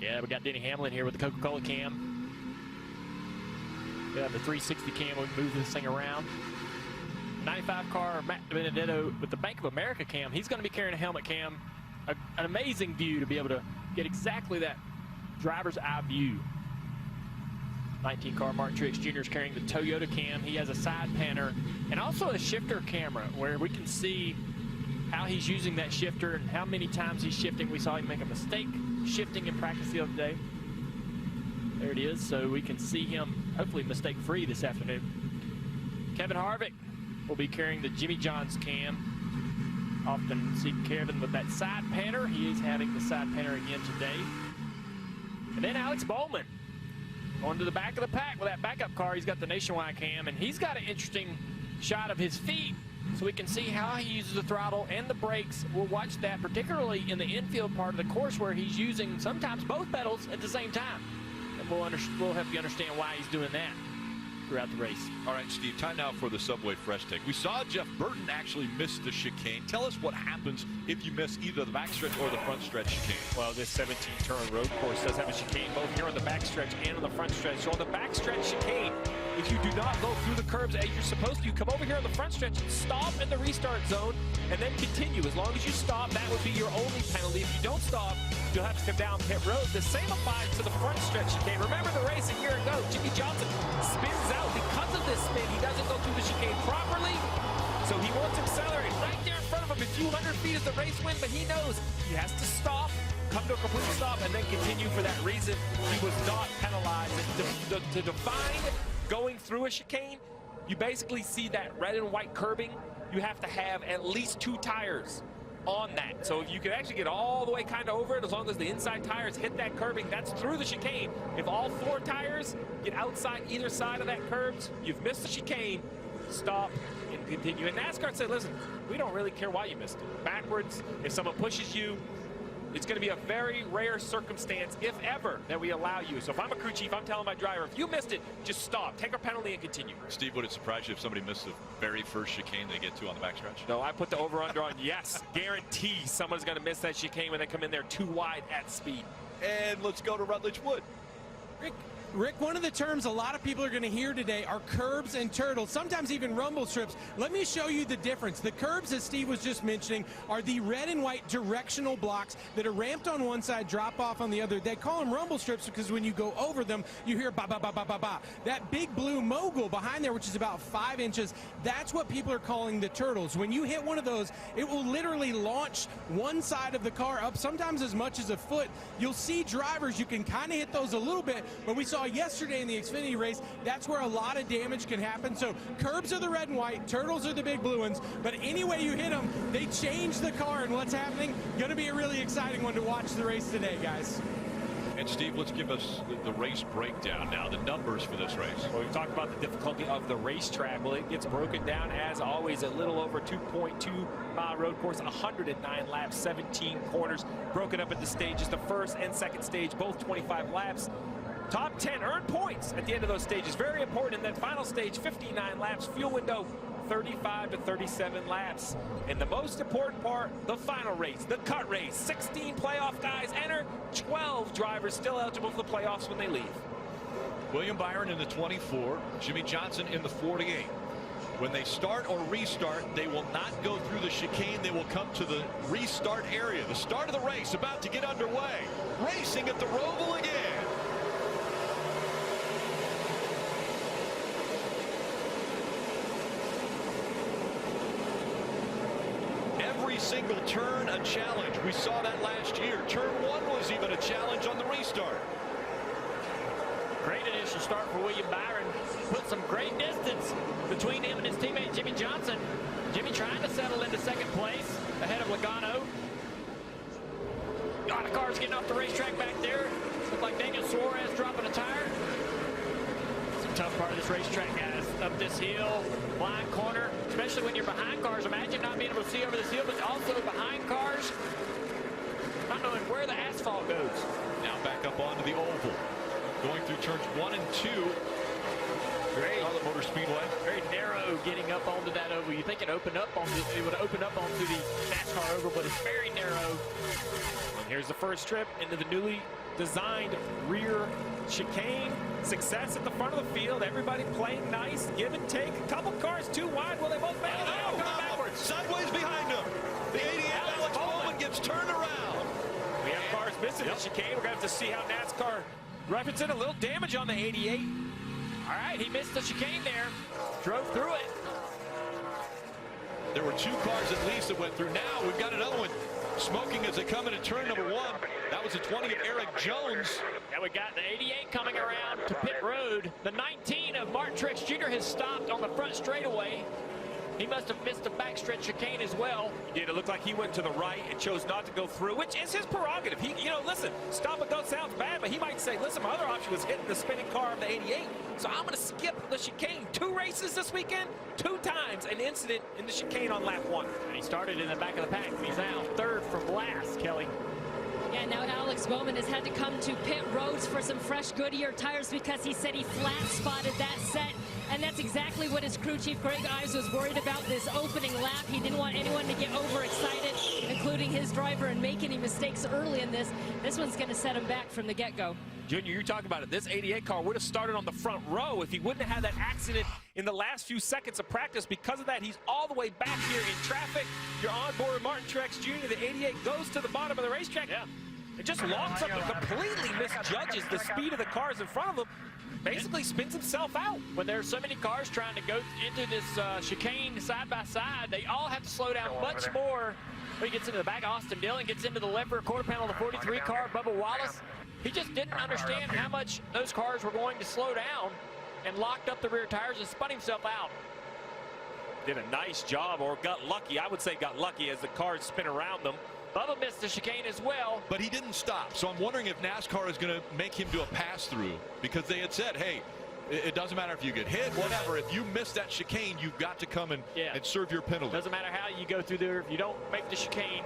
Yeah, we got Denny Hamlin here with the Coca-Cola cam. We have the 360 cam. We move this thing around. 95 car, Matt Benedetto with the Bank of America cam. He's going to be carrying a helmet cam. An amazing view to be able to get exactly that driver's eye view. 19 car Mark Truex Jr. is carrying the Toyota cam. He has a side panner and also a shifter camera where we can see how he's using that shifter and how many times he's shifting. We saw him make a mistake shifting in practice the other day. There it is, so we can see him hopefully mistake-free this afternoon. Kevin Harvick will be carrying the Jimmy John's cam. Often see Kevin with that side panner. He is having the side panner again today. And then Alex Bowman going to the back of the pack with that backup car. He's got the Nationwide cam, and he's got an interesting shot of his feet so we can see how he uses the throttle and the brakes. We'll watch that, particularly in the infield part of the course where he's using sometimes both pedals at the same time. And we'll help you understand why he's doing that throughout the race. All right, Steve, time now for the Subway Fresh Take. We saw Jeff Burton actually miss the chicane. Tell us what happens if you miss either the backstretch or the front stretch chicane. Well, this 17-turn road course does have a chicane both here on the backstretch and on the front stretch. So on the backstretch chicane, if you do not go through the curbs as you're supposed to, you come over here on the front stretch and stop in the restart zone and then continue. As long as you stop, that would be your only penalty. If you don't stop, you'll have to come down pit road. The same applies to the front stretch chicane. Remember the race a year ago, Jimmy Johnson spins out. Because of this spin, he doesn't go through the chicane properly, so he wants to accelerate right there in front of him a few hundred feet as the race win, but he knows he has to stop, come to a complete stop, and then continue. For that reason, he was not penalized. To define going through a chicane, you basically see that red and white curbing. You have to have at least 2 tires on that. So if you can actually get all the way kind of over it, as long as the inside tires hit that curbing, that's through the chicane. If all 4 tires get outside either side of that curbs, you've missed the chicane, stop and continue. And NASCAR said, listen, we don't really care why you missed it. Backwards, if someone pushes you, it's going to be a very rare circumstance, if ever, that we allow you. So if I'm a crew chief, I'm telling my driver, if you missed it, just stop, take a penalty and continue. Steve, would it surprise you if somebody missed the very first chicane they get to on the backstretch? No, I put the over-under on yes. Guarantee someone's going to miss that chicane when they come in there too wide at speed. And let's go to Rutledge Wood. Rick, one of the terms a lot of people are going to hear today are curbs and turtles, sometimes even rumble strips. Let me show you the difference. The curbs, as Steve was just mentioning, are the red and white directional blocks that are ramped on one side, drop off on the other. They call them rumble strips because when you go over them, you hear ba ba ba ba ba ba. That big blue mogul behind there, which is about 5 inches, that's what people are calling the turtles. When you hit one of those, it will literally launch one side of the car up, sometimes as much as a foot. You'll see drivers, you can kind of hit those a little bit, but we saw yesterday in the Xfinity race, that's where a lot of damage can happen. So curbs are the red and white, turtles are the big blue ones, but any way you hit them, they change the car, and what's happening, going to be a really exciting one to watch the race today, guys. And Steve, let's give us the race breakdown now, the numbers for this race. Well, we've talked about the difficulty of the racetrack. Well, it gets broken down, as always, a little over 2.2-mile road course, 109 laps, 17 corners, broken up into stages. The first and second stage, both 25 laps. Top 10 earned points at the end of those stages. Very important in that final stage, 59 laps, fuel window 35 to 37 laps. And the most important part, the final race, the cut race. 16 playoff guys enter, 12 drivers still eligible for the playoffs when they leave. William Byron in the 24, Jimmy Johnson in the 48. When they start or restart, they will not go through the chicane. They will come to the restart area. The start of the race about to get underway. Racing at the Roval again. Every single turn a challenge. We saw that last year. Turn 1 was even a challenge on the restart. Great initial start for William Byron. Put some great distance between him and his teammate Jimmy Johnson. Jimmy trying to settle into second place ahead of Logano. A lot of cars getting off the racetrack back there. Look like Daniel Suarez dropping a tire. It's a tough part of this racetrack, guys. Up this hill, blind corner, especially when you're behind cars. Imagine not being able to see over this hill, but also behind cars, not knowing where the asphalt goes. Now back up onto the oval. Going through turns 1 and 2. Great. Charlotte Motor Speedway. Very narrow getting up onto that oval. You think it would open up onto the NASCAR oval, but it's very narrow. And here's the first trip into the newly designed rear chicane. Success at the front of the field. Everybody playing nice, give and take. A couple cars too wide. Will they both make it? Oh, coming backwards. Sideways behind him. The 88 Alex Bowman gets turned around. We have cars missing the chicane. We're going to have to see how NASCAR referencing a little damage on the 88. All right, he missed the chicane there. Drove through it. There were 2 cars at least that went through. Now we've got another one smoking as they come into turn number 1. That was the 20 of Eric Jones. Yeah, we got the 88 coming around to pit road. The 19 of Martin Truex Jr. has stopped on the front straightaway. He must have missed a backstretch chicane as well. He did. It looked like he went to the right and chose not to go through, which is his prerogative. He, listen, stop and go sounds bad, but he might say, listen, my other option was hitting the spinning car of the 88, so I'm going to skip the chicane. 2 races this weekend, 2 times an incident in the chicane on lap 1. And he started in the back of the pack. He's now 3rd from last, Kelly. Yeah, now Alex Bowman has had to come to pit roads for some fresh Goodyear tires because he said he flat spotted that set. And that's exactly what his crew chief, Greg Ives, was worried about this opening lap. He didn't want anyone to get overexcited, including his driver, and make any mistakes early in this. This one's going to set him back from the get-go. Junior, you talked about it. This 88 car would have started on the front row if he wouldn't have had that accident in the last few seconds of practice. Because of that, he's all the way back here in traffic. You're on board Martin Truex Jr. The 88 goes to the bottom of the racetrack. Yeah. It just longs up and completely misjudges the speed of the cars in front of him. Basically spins himself out. When there's so many cars trying to go into this chicane side by side, they all have to slow down much more. He gets into the back, Austin Dillon gets into the left rear quarter panel of the 43 car, Bubba Wallace. He just didn't understand how much those cars were going to slow down and locked up the rear tires and spun himself out. Did a nice job, or got lucky. I would say got lucky as the cars spin around them. Bubba missed the chicane as well. But he didn't stop. So I'm wondering if NASCAR is going to make him do a pass-through, because they had said, hey, it doesn't matter if you get hit, whatever. If you miss that chicane, you've got to come and serve your penalty. Doesn't matter how you go through there if you don't make the chicane.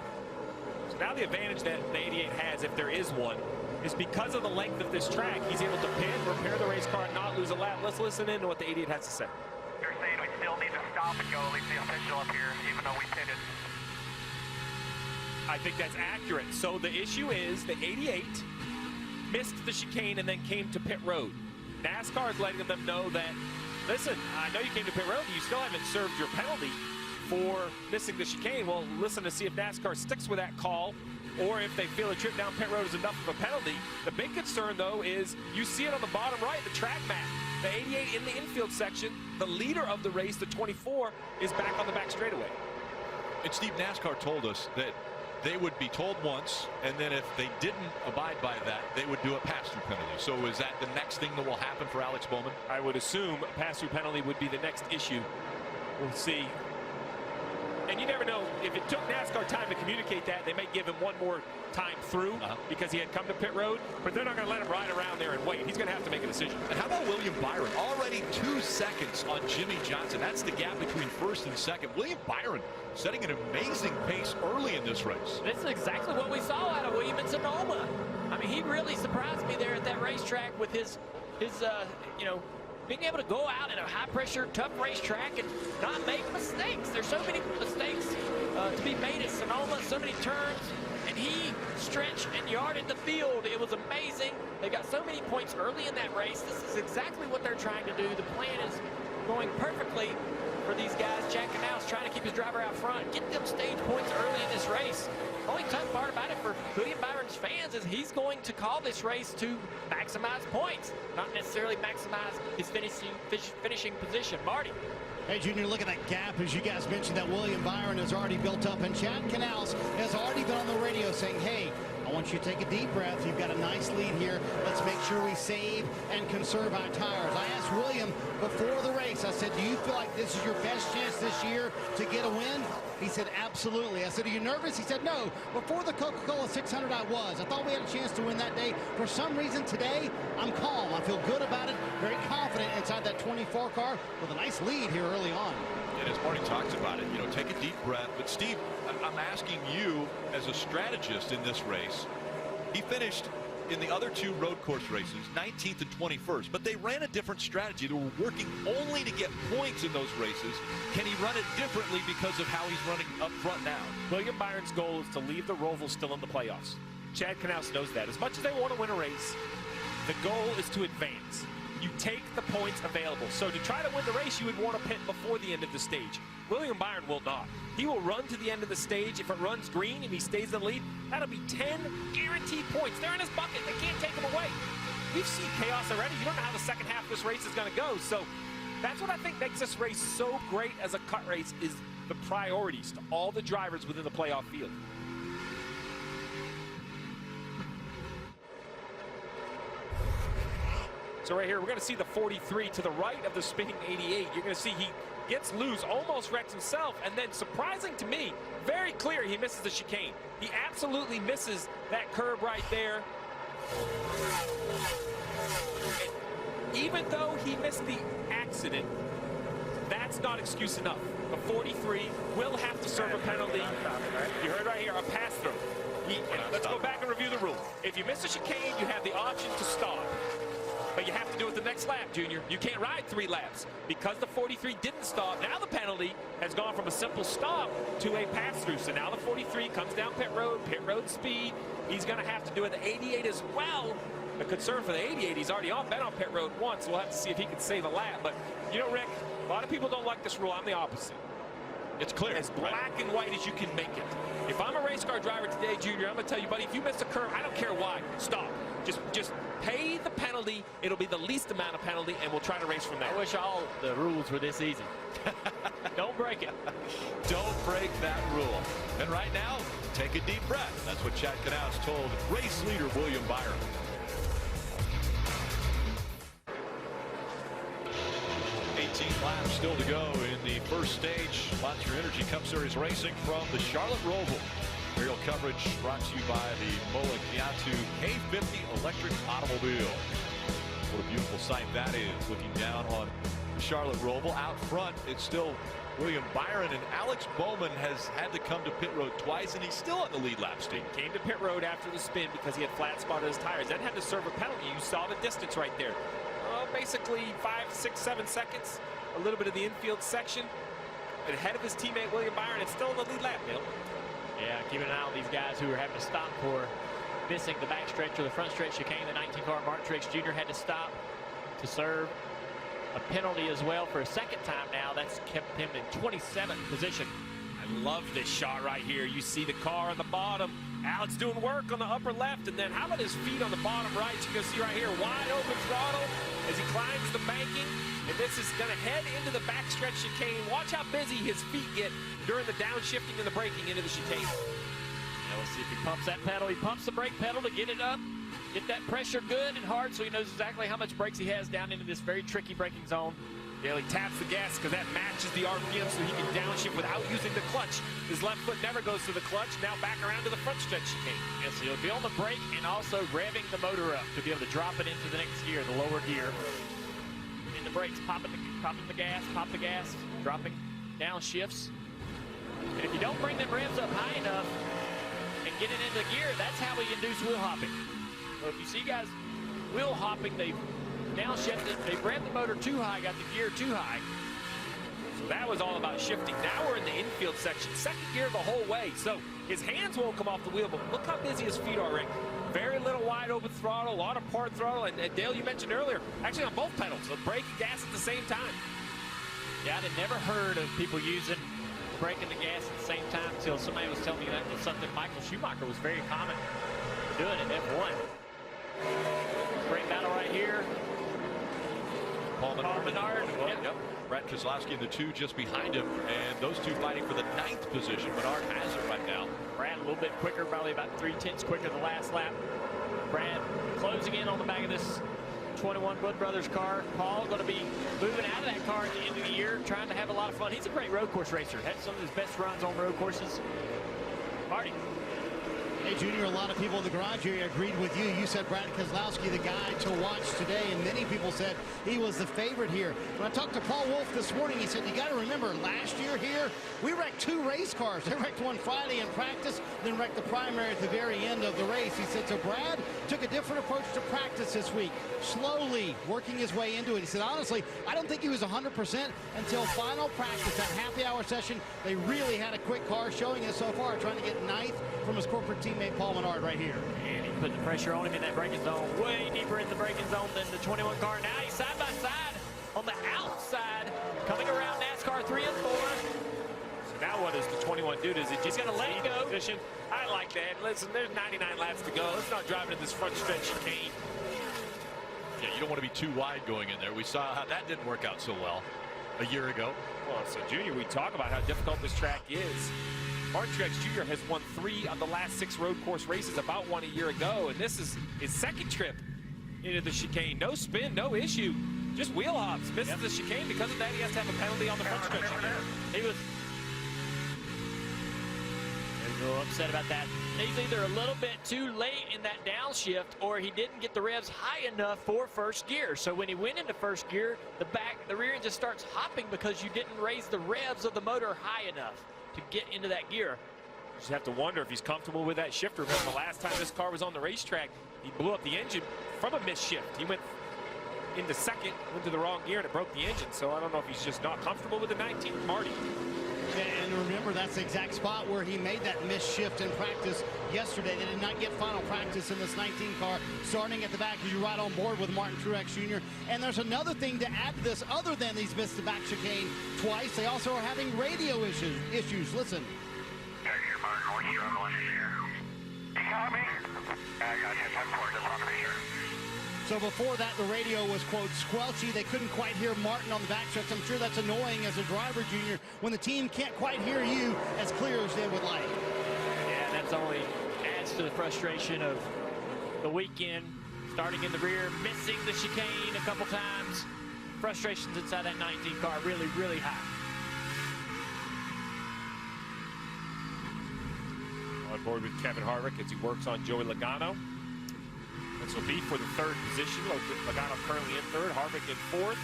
So now the advantage that the 88 has, if there is one, is because of the length of this track, he's able to pit, repair the race car, and not lose a lap. Let's listen in to what the 88 has to say. They're saying we still need to stop and go, leave the official up here, even though we pitted. I think that's accurate. So the issue is the 88 missed the chicane and then came to pit road. NASCAR is letting them know that, listen, I know you came to pit road, but you still haven't served your penalty for missing the chicane. Well, listen to see if NASCAR sticks with that call, or if they feel a trip down pit road is enough of a penalty. The big concern, though, is you see it on the bottom right, the track map. The 88 in the infield section, the leader of the race, the 24, is back on the back straightaway. And Steve, NASCAR told us that they would be told once, and then if they didn't abide by that, they would do a pass-through penalty. So is that the next thing that will happen for Alex Bowman? I would assume a pass-through penalty would be the next issue. We'll see. And you never know, if it took NASCAR time to communicate that, they may give him one more time through because he had come to pit road, but they're not going to let him ride around there and wait. He's going to have to make a decision. And how about William Byron? Already 2 seconds on Jimmy Johnson. That's the gap between first and second. William Byron setting an amazing pace early in this race. This is exactly what we saw out of William in Sonoma. I mean, he really surprised me there at that racetrack with his being able to go out in a high-pressure, tough racetrack and not make mistakes. There's so many mistakes to be made at Sonoma, so many turns, and he stretched and yarded the field. It was amazing. They got so many points early in that race. This is exactly what they're trying to do. The plan is going perfectly for these guys. Jack Canals trying to keep his driver out front, get them stage points early in this race. The only tough part about it for William Byron's fans is he's going to call this race to maximize points, not necessarily maximize his finishing position. Marty. Hey, Junior, look at that gap. As you guys mentioned, that William Byron has already built up, and Chad Canals has already been on the radio saying, hey, I want you to take a deep breath. You've got a nice lead here. Let's make sure we save and conserve our tires. I asked William before the race, I said, do you feel like this is your best chance this year to get a win? He said, absolutely. I said, are you nervous? He said, no. Before the Coca-Cola 600, I was. I thought we had a chance to win that day. For some reason today, I'm calm. I feel good about it. Very confident inside that 24 car with a nice lead here early on. And as Marty talks about it, take a deep breath. But Steve, I'm asking you as a strategist in this race, he finished in the other two road course races, 19th and 21st, but they ran a different strategy. They were working only to get points in those races. Can he run it differently because of how he's running up front now? William Byron's goal is to leave the Roval still in the playoffs. Chad Knaus knows that. As much as they want to win a race, the goal is to advance. You take the points available. So to try to win the race, you would want to pit before the end of the stage. William Byron will not. He will run to the end of the stage. If it runs green and he stays in the lead, that'll be 10 guaranteed points. They're in his bucket. They can't take them away. We've seen chaos already. You don't know how the second half of this race is going to go. So that's what I think makes this race so great as a cut race, is the priorities to all the drivers within the playoff field. So right here, we're going to see the 43 to the right of the spinning 88. You're going to see he gets loose, almost wrecks himself, and then surprising to me, very clear, he misses the chicane. He absolutely misses that curb right there. And even though he missed the accident, that's not excuse enough. The 43 will have to serve a penalty. You heard right here, a pass-through. Let's go back and review the rule. If you miss a chicane, you have the option to stop. But you have to do it the next lap, Junior. You can't ride 3 laps. Because the 43 didn't stop, now the penalty has gone from a simple stop to a pass-through. So now the 43 comes down pit road speed. He's going to have to do it the 88 as well. The concern for the 88, he's already been on pit road once. We'll have to see if he can save a lap. But, you know, Rick, a lot of people don't like this rule. I'm the opposite. It's clear. As black and white as you can make it. If I'm a race car driver today, Junior, I'm going to tell you, buddy, if you miss a curve, I don't care why. Stop. Just pay the penalty. It'll be the least amount of penalty, and we'll try to race from there. I wish all the rules were this easy. Don't break it. Don't break that rule. And right now, take a deep breath. That's what Chad Knaus told race leader William Byron. Laps still to go in the first stage. Monster Energy Cup Series racing from the Charlotte Roval. Aerial coverage brought to you by the Mola Kiatu K50 electric automobile. What a beautiful sight that is, looking down on the Charlotte Roval. Out front, it's still William Byron, and Alex Bowman has had to come to pit road twice, and he's still on the lead lap, Steve. Came to pit road after the spin because he had flat spotted his tires. Then had to serve a penalty. You saw the distance right there. Basically 5, 6, 7 seconds. A little bit of the infield section. Ahead of his teammate William Byron, and still in the lead lap, Bill. Yeah, keeping an eye on these guys who are having to stop for missing the back stretch or the front stretch chicane. The 19-car Mark Truex Jr. had to stop to serve a penalty as well for a second time now. That's kept him in 27th position. I love this shot right here. You see the car on the bottom. Alex doing work on the upper left, and then how about his feet on the bottom right? You can see right here, wide open throttle as he climbs the banking. And this is going to head into the backstretch chicane. Watch how busy his feet get during the downshifting and the braking into the chicane. Now we'll see if he pumps that pedal. He pumps the brake pedal to get it up, get that pressure good and hard so he knows exactly how much brakes he has down into this very tricky braking zone. Yeah, he taps the gas because that matches the RPM so he can downshift without using the clutch. His left foot never goes to the clutch. Now back around to the front stretch chicane. Yes, he'll be on the brake and also revving the motor up to be able to drop it into the next gear, the lower gear. In the brakes, popping the gas, pop the gas, dropping downshifts. And if you don't bring them revs up high enough and get it into gear, that's how we induce wheel hopping. So if you see guys wheel hopping, they downshifted, they revved the motor too high, got the gear too high. So that was all about shifting. Now we're in the infield section, second gear the whole way. So his hands won't come off the wheel, but look how busy his feet are, Rick. Very little wide open throttle, a lot of part throttle, and Dale, you mentioned earlier, actually on both pedals, so brake and gas at the same time. Yeah, I'd never heard of people using brake and the gas at the same time until somebody was telling me that was something Michael Schumacher was very common doing in F1. Great battle right here. Paul Menard. Yep. Brett Keselowski in the 2 just behind him, and those two fighting for the 9th position. Menard has it right now. Brad a little bit quicker, probably about 3/10 quicker the last lap. Brad closing in on the back of this 21 Wood Brothers car. Paul going to be moving out of that car at the end of the year, trying to have a lot of fun. He's a great road course racer. Had some of his best runs on road courses. Marty. Hey, Junior, a lot of people in the garage area agreed with you. You said Brad Keselowski, the guy to watch today, and many people said he was the favorite here. When I talked to Paul Wolf this morning, he said, you got to remember, last year here, we wrecked 2 race cars. They wrecked one Friday in practice, then wrecked the primary at the very end of the race. He said, so Brad took a different approach to practice this week, slowly working his way into it. He said, honestly, I don't think he was 100% until final practice, that happy hour session. They really had a quick car, showing us so far, trying to get 9th from his corporate teammate Paul Menard right here. And he put the pressure on him in that braking zone, way deeper in the braking zone than the 21 car. Now he's side by side on the outside, coming around NASCAR 3 and 4. So now what does the 21 do? Does it just gonna let it go? Position? I like that. Listen, there's 99 laps to go. Let's not drive into this front stretch chicane. Yeah, you don't want to be too wide going in there. We saw how that didn't work out so well a year ago. Well, so Junior, we talk about how difficult this track is. Martin Truex Jr. has won 3 of the last 6 road course races, about 1 a year ago, and this is his 2nd trip into the chicane. No spin, no issue, just wheel hops. Misses the chicane. Because of that, he has to have a penalty on the front stretch. He was a little upset about that. He's either a little bit too late in that downshift, or he didn't get the revs high enough for first gear. So when he went into first gear, the rear end just starts hopping because you didn't raise the revs of the motor high enough to get into that gear. You just have to wonder if he's comfortable with that shifter. Because the last time this car was on the racetrack, he blew up the engine from a missed shift. He went into second, went to the wrong gear, and it broke the engine. So I don't know if he's just not comfortable with the 19 Marty. And remember, that's the exact spot where he made that missed shift in practice yesterday. They did not get final practice in this 19 car. Starting at the back, as you ride on board with Martin Truex Jr. And there's another thing to add to this. Other than these missed the back chicane twice, they also are having radio issues. Listen. Martin, what are you struggling here? You got me? I got you. 10-4, just want to be sure. So before that, the radio was, quote, squelchy. They couldn't quite hear Martin on the backstretch. I'm sure that's annoying as a driver, Junior, when the team can't quite hear you as clear as they would like. Yeah, that's only adds to the frustration of the weekend. Starting in the rear, missing the chicane a couple times. Frustrations inside that 19 car really, really high. On board with Kevin Harvick as he works on Joey Logano. This will be for the 3rd position. Logano currently in 3rd, Harvick in 4th.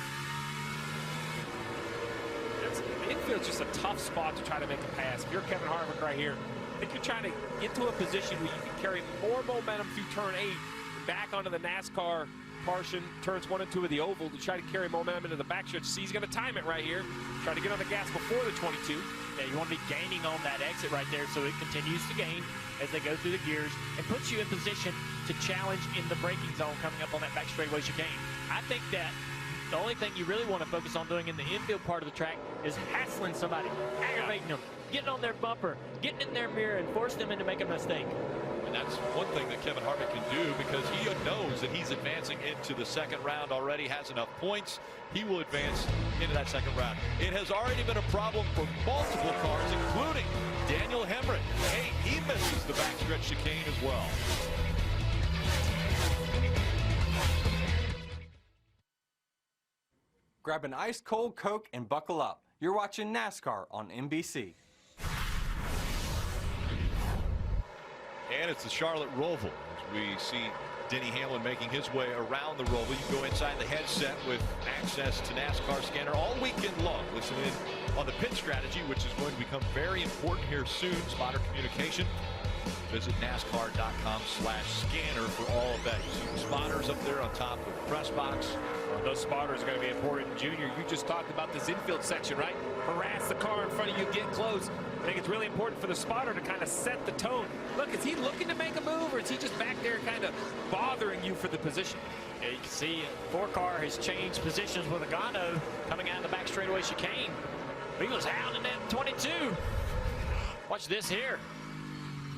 The infield's just a tough spot to try to make a pass. If you're Kevin Harvick right here, I think you're trying to get to a position where you can carry more momentum through turn 8, back onto the NASCAR portion, turns 1 and 2 of the oval, to try to carry momentum into the backstretch. See, he's going to time it right here. Try to get on the gas before the 22. Yeah, you want to be gaining on that exit right there so it continues to gain as they go through the gears and puts you in position to challenge in the braking zone coming up on that back straightaway chicane. I think that the only thing you really want to focus on doing in the infield part of the track is hassling somebody, aggravating them, getting on their bumper, getting in their mirror, and force them into making a mistake. And that's one thing that Kevin Harvick can do, because he knows that he's advancing into the 2nd round already, has enough points. He will advance into that 2nd round. It has already been a problem for multiple cars, including Daniel Hemrick. Hey, he misses the backstretch chicane as well. Grab an ice cold Coke and buckle up. You're watching NASCAR on NBC. And it's the Charlotte Roval as we see Denny Hamlin making his way around the Roval. You can go inside the headset with access to NASCAR scanner all weekend long. Listen in on the pit strategy, which is going to become very important here soon. Spotter communication. Visit NASCAR.com/scanner for all of that. You see the spotters up there on top of the press box. Well, those spotters are going to be important. Junior, you just talked about this infield section, right? Harass the car in front of you, get close. I think it's really important for the spotter to kind of set the tone. Look, is he looking to make a move, or is he just back there kind of bothering you for the position? Yeah, you can see 4 car has changed positions with Logano coming out of the back straightaway chicane. He was hounding that 22. Watch this here.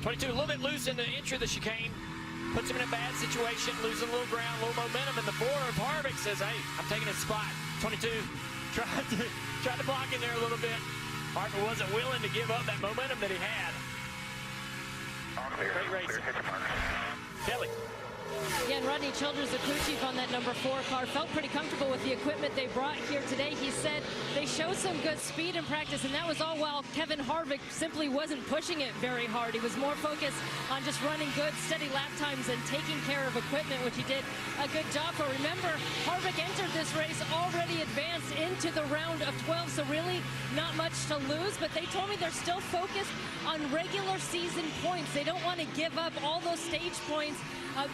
22 a little bit loose in the entry of the chicane. Puts him in a bad situation, losing a little ground, a little momentum. And the 4 of Harvick says, hey, I'm taking his spot. 22 tried to block in there a little bit. Harvick wasn't willing to give up that momentum that he had. Great racing. Kelly. Yeah, and Rodney Childers, the crew chief on that number 4 car, felt pretty comfortable with the equipment they brought here today. He said they showed some good speed in practice, and that was all while Kevin Harvick simply wasn't pushing it very hard. He was more focused on just running good, steady lap times and taking care of equipment, which he did a good job for. Remember, Harvick entered this race already advanced into the round of 12, so really not much to lose, but they told me they're still focused on regular season points. They don't want to give up all those stage points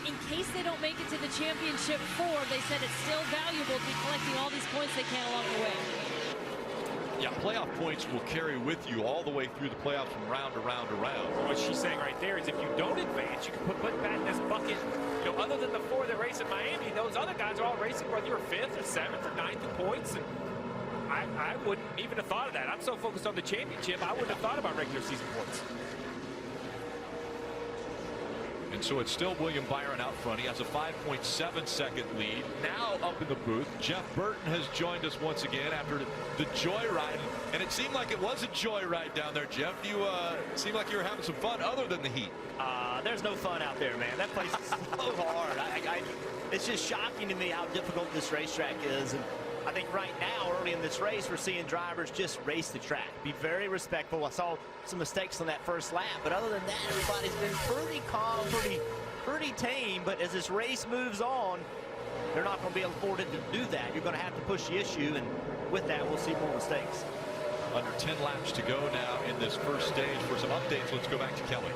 in case they don't make it to the championship 4. They said it's still valuable to be collecting all these points they can along the way. Yeah, playoff points will carry with you all the way through the playoffs from round to round to round. What she's saying right there is if you don't advance, you can put that in this bucket. You know, other than the 4 that race in Miami, those other guys are all racing whether you're 5th or 7th or 9th in points. And I wouldn't even have thought of that. I'm so focused on the championship, I wouldn't have thought about regular season points. And so it's still William Byron out front. He has a 5.7-second lead. Now up in the booth, Jeff Burton has joined us once again after the joyride. And it seemed like it was a joyride down there, Jeff. You seemed like you were having some fun other than the heat. There's no fun out there, man. That place is so hard. It's just shocking to me how difficult this racetrack is. And I think right now, early in this race, we're seeing drivers just race the track. Be very respectful. I saw some mistakes on that first lap, but other than that, everybody's been pretty calm, pretty tame. But as this race moves on, they're not going to be afforded to do that. You're going to have to push the issue, and with that, we'll see more mistakes. Under 10 laps to go now in this first stage. For some updates, let's go back to Kelly.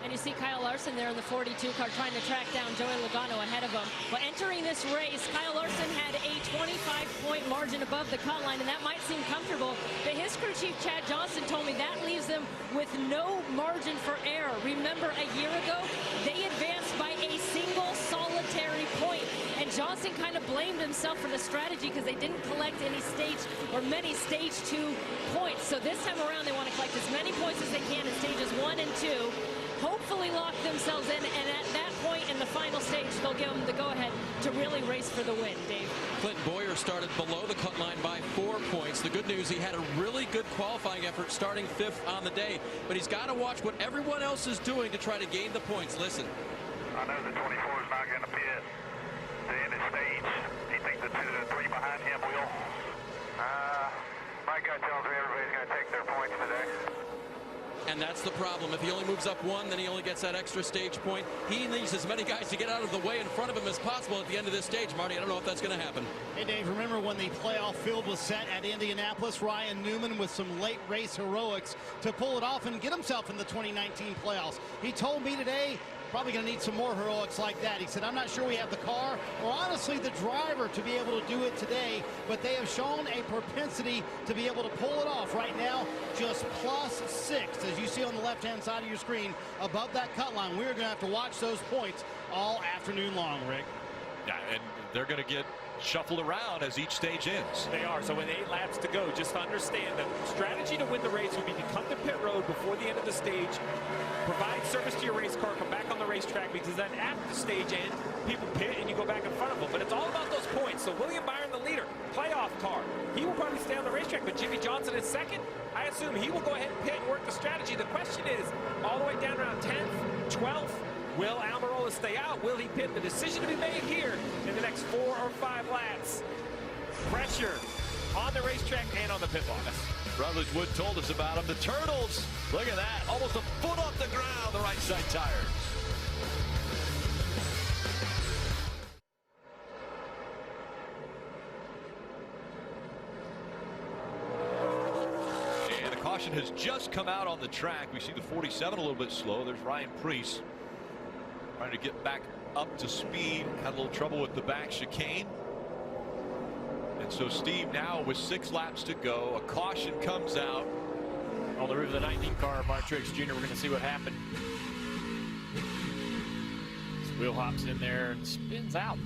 And you see Kyle Larson there in the 42 car trying to track down Joey Logano ahead of him. Well, entering this race, Kyle Larson had a 25-point margin above the cut line, and that might seem comfortable, but his crew chief, Chad Johnson, told me that leaves them with no margin for error. Remember, a year ago, they advanced by a single solitary point, and Johnson kind of blamed himself for the strategy because they didn't collect any many stage 2 points. So this time around, they want to collect as many points as they can in stages 1 and 2. Hopefully lock themselves in, and at that point in the final stage, they'll give them the go-ahead to really race for the win, Dave. Clinton Boyer started below the cut line by 4 points. The good news, he had a really good qualifying effort starting 5th on the day, but he's got to watch what everyone else is doing to try to gain the points. Listen. I know the 24 is not going to pit the end of stage. Do you think the 2 to 3 behind him will? My gut tells me everybody's going to take their points today. And that's the problem. If he only moves up 1, then he only gets that extra stage point. He needs as many guys to get out of the way in front of him as possible at the end of this stage. Marty, I don't know if that's going to happen. Hey, Dave, remember when the playoff field was set at Indianapolis? Ryan Newman with some late race heroics to pull it off and get himself in the 2019 playoffs. He told me today, probably going to need some more heroics like that. He said, I'm not sure we have the car or honestly the driver to be able to do it today, but they have shown a propensity to be able to pull it off. Right now, just +6, as you see on the left-hand side of your screen, above that cut line. We're going to have to watch those points all afternoon long, Rick. Yeah, and they're going to get shuffled around as each stage ends. They are. So with 8 laps to go, just understand the strategy to win the race would be to cut the pit road before the end of the stage, provide service to your race car, come back on the racetrack, because then after the stage end, people pit and you go back in front of them. But it's all about those points. So William Byron, the leader, playoff car, he will probably stay on the racetrack, but Jimmy Johnson is second. I assume he will go ahead and pit and work the strategy. The question is, all the way down around 10th, 12th, will Almirola stay out? Will he pit? The decision to be made here in the next 4 or 5 laps. Pressure on the racetrack and on the pit wall. Rutledge Wood told us about them. The Turtles, look at that, almost a foot off the ground, the right side tires. And the caution has just come out on the track. We see the 47 a little bit slow. There's Ryan Preece trying to get back up to speed. Had a little trouble with the back chicane. And so Steve now with 6 laps to go. A caution comes out. On the roof of the 19 car, Mark Truex Jr., we're going to see what happened. This wheel hops in there and spins out.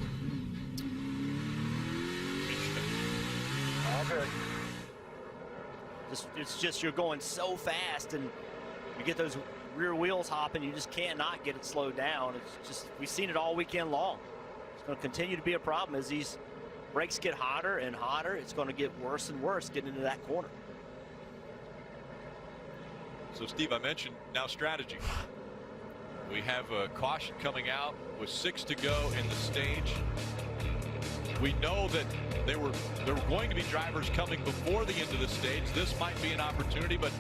All good. It's just you're going so fast, and you get those rear wheels hopping, you just cannot get it slowed down. It's just, we've seen it all weekend long. It's going to continue to be a problem as these brakes get hotter and hotter. It's going to get worse and worse getting into that corner. So Steve, I mentioned now strategy. We have a caution coming out with 6 to go in the stage. We know that there were going to be drivers coming before the end of the stage. This might be an opportunity, but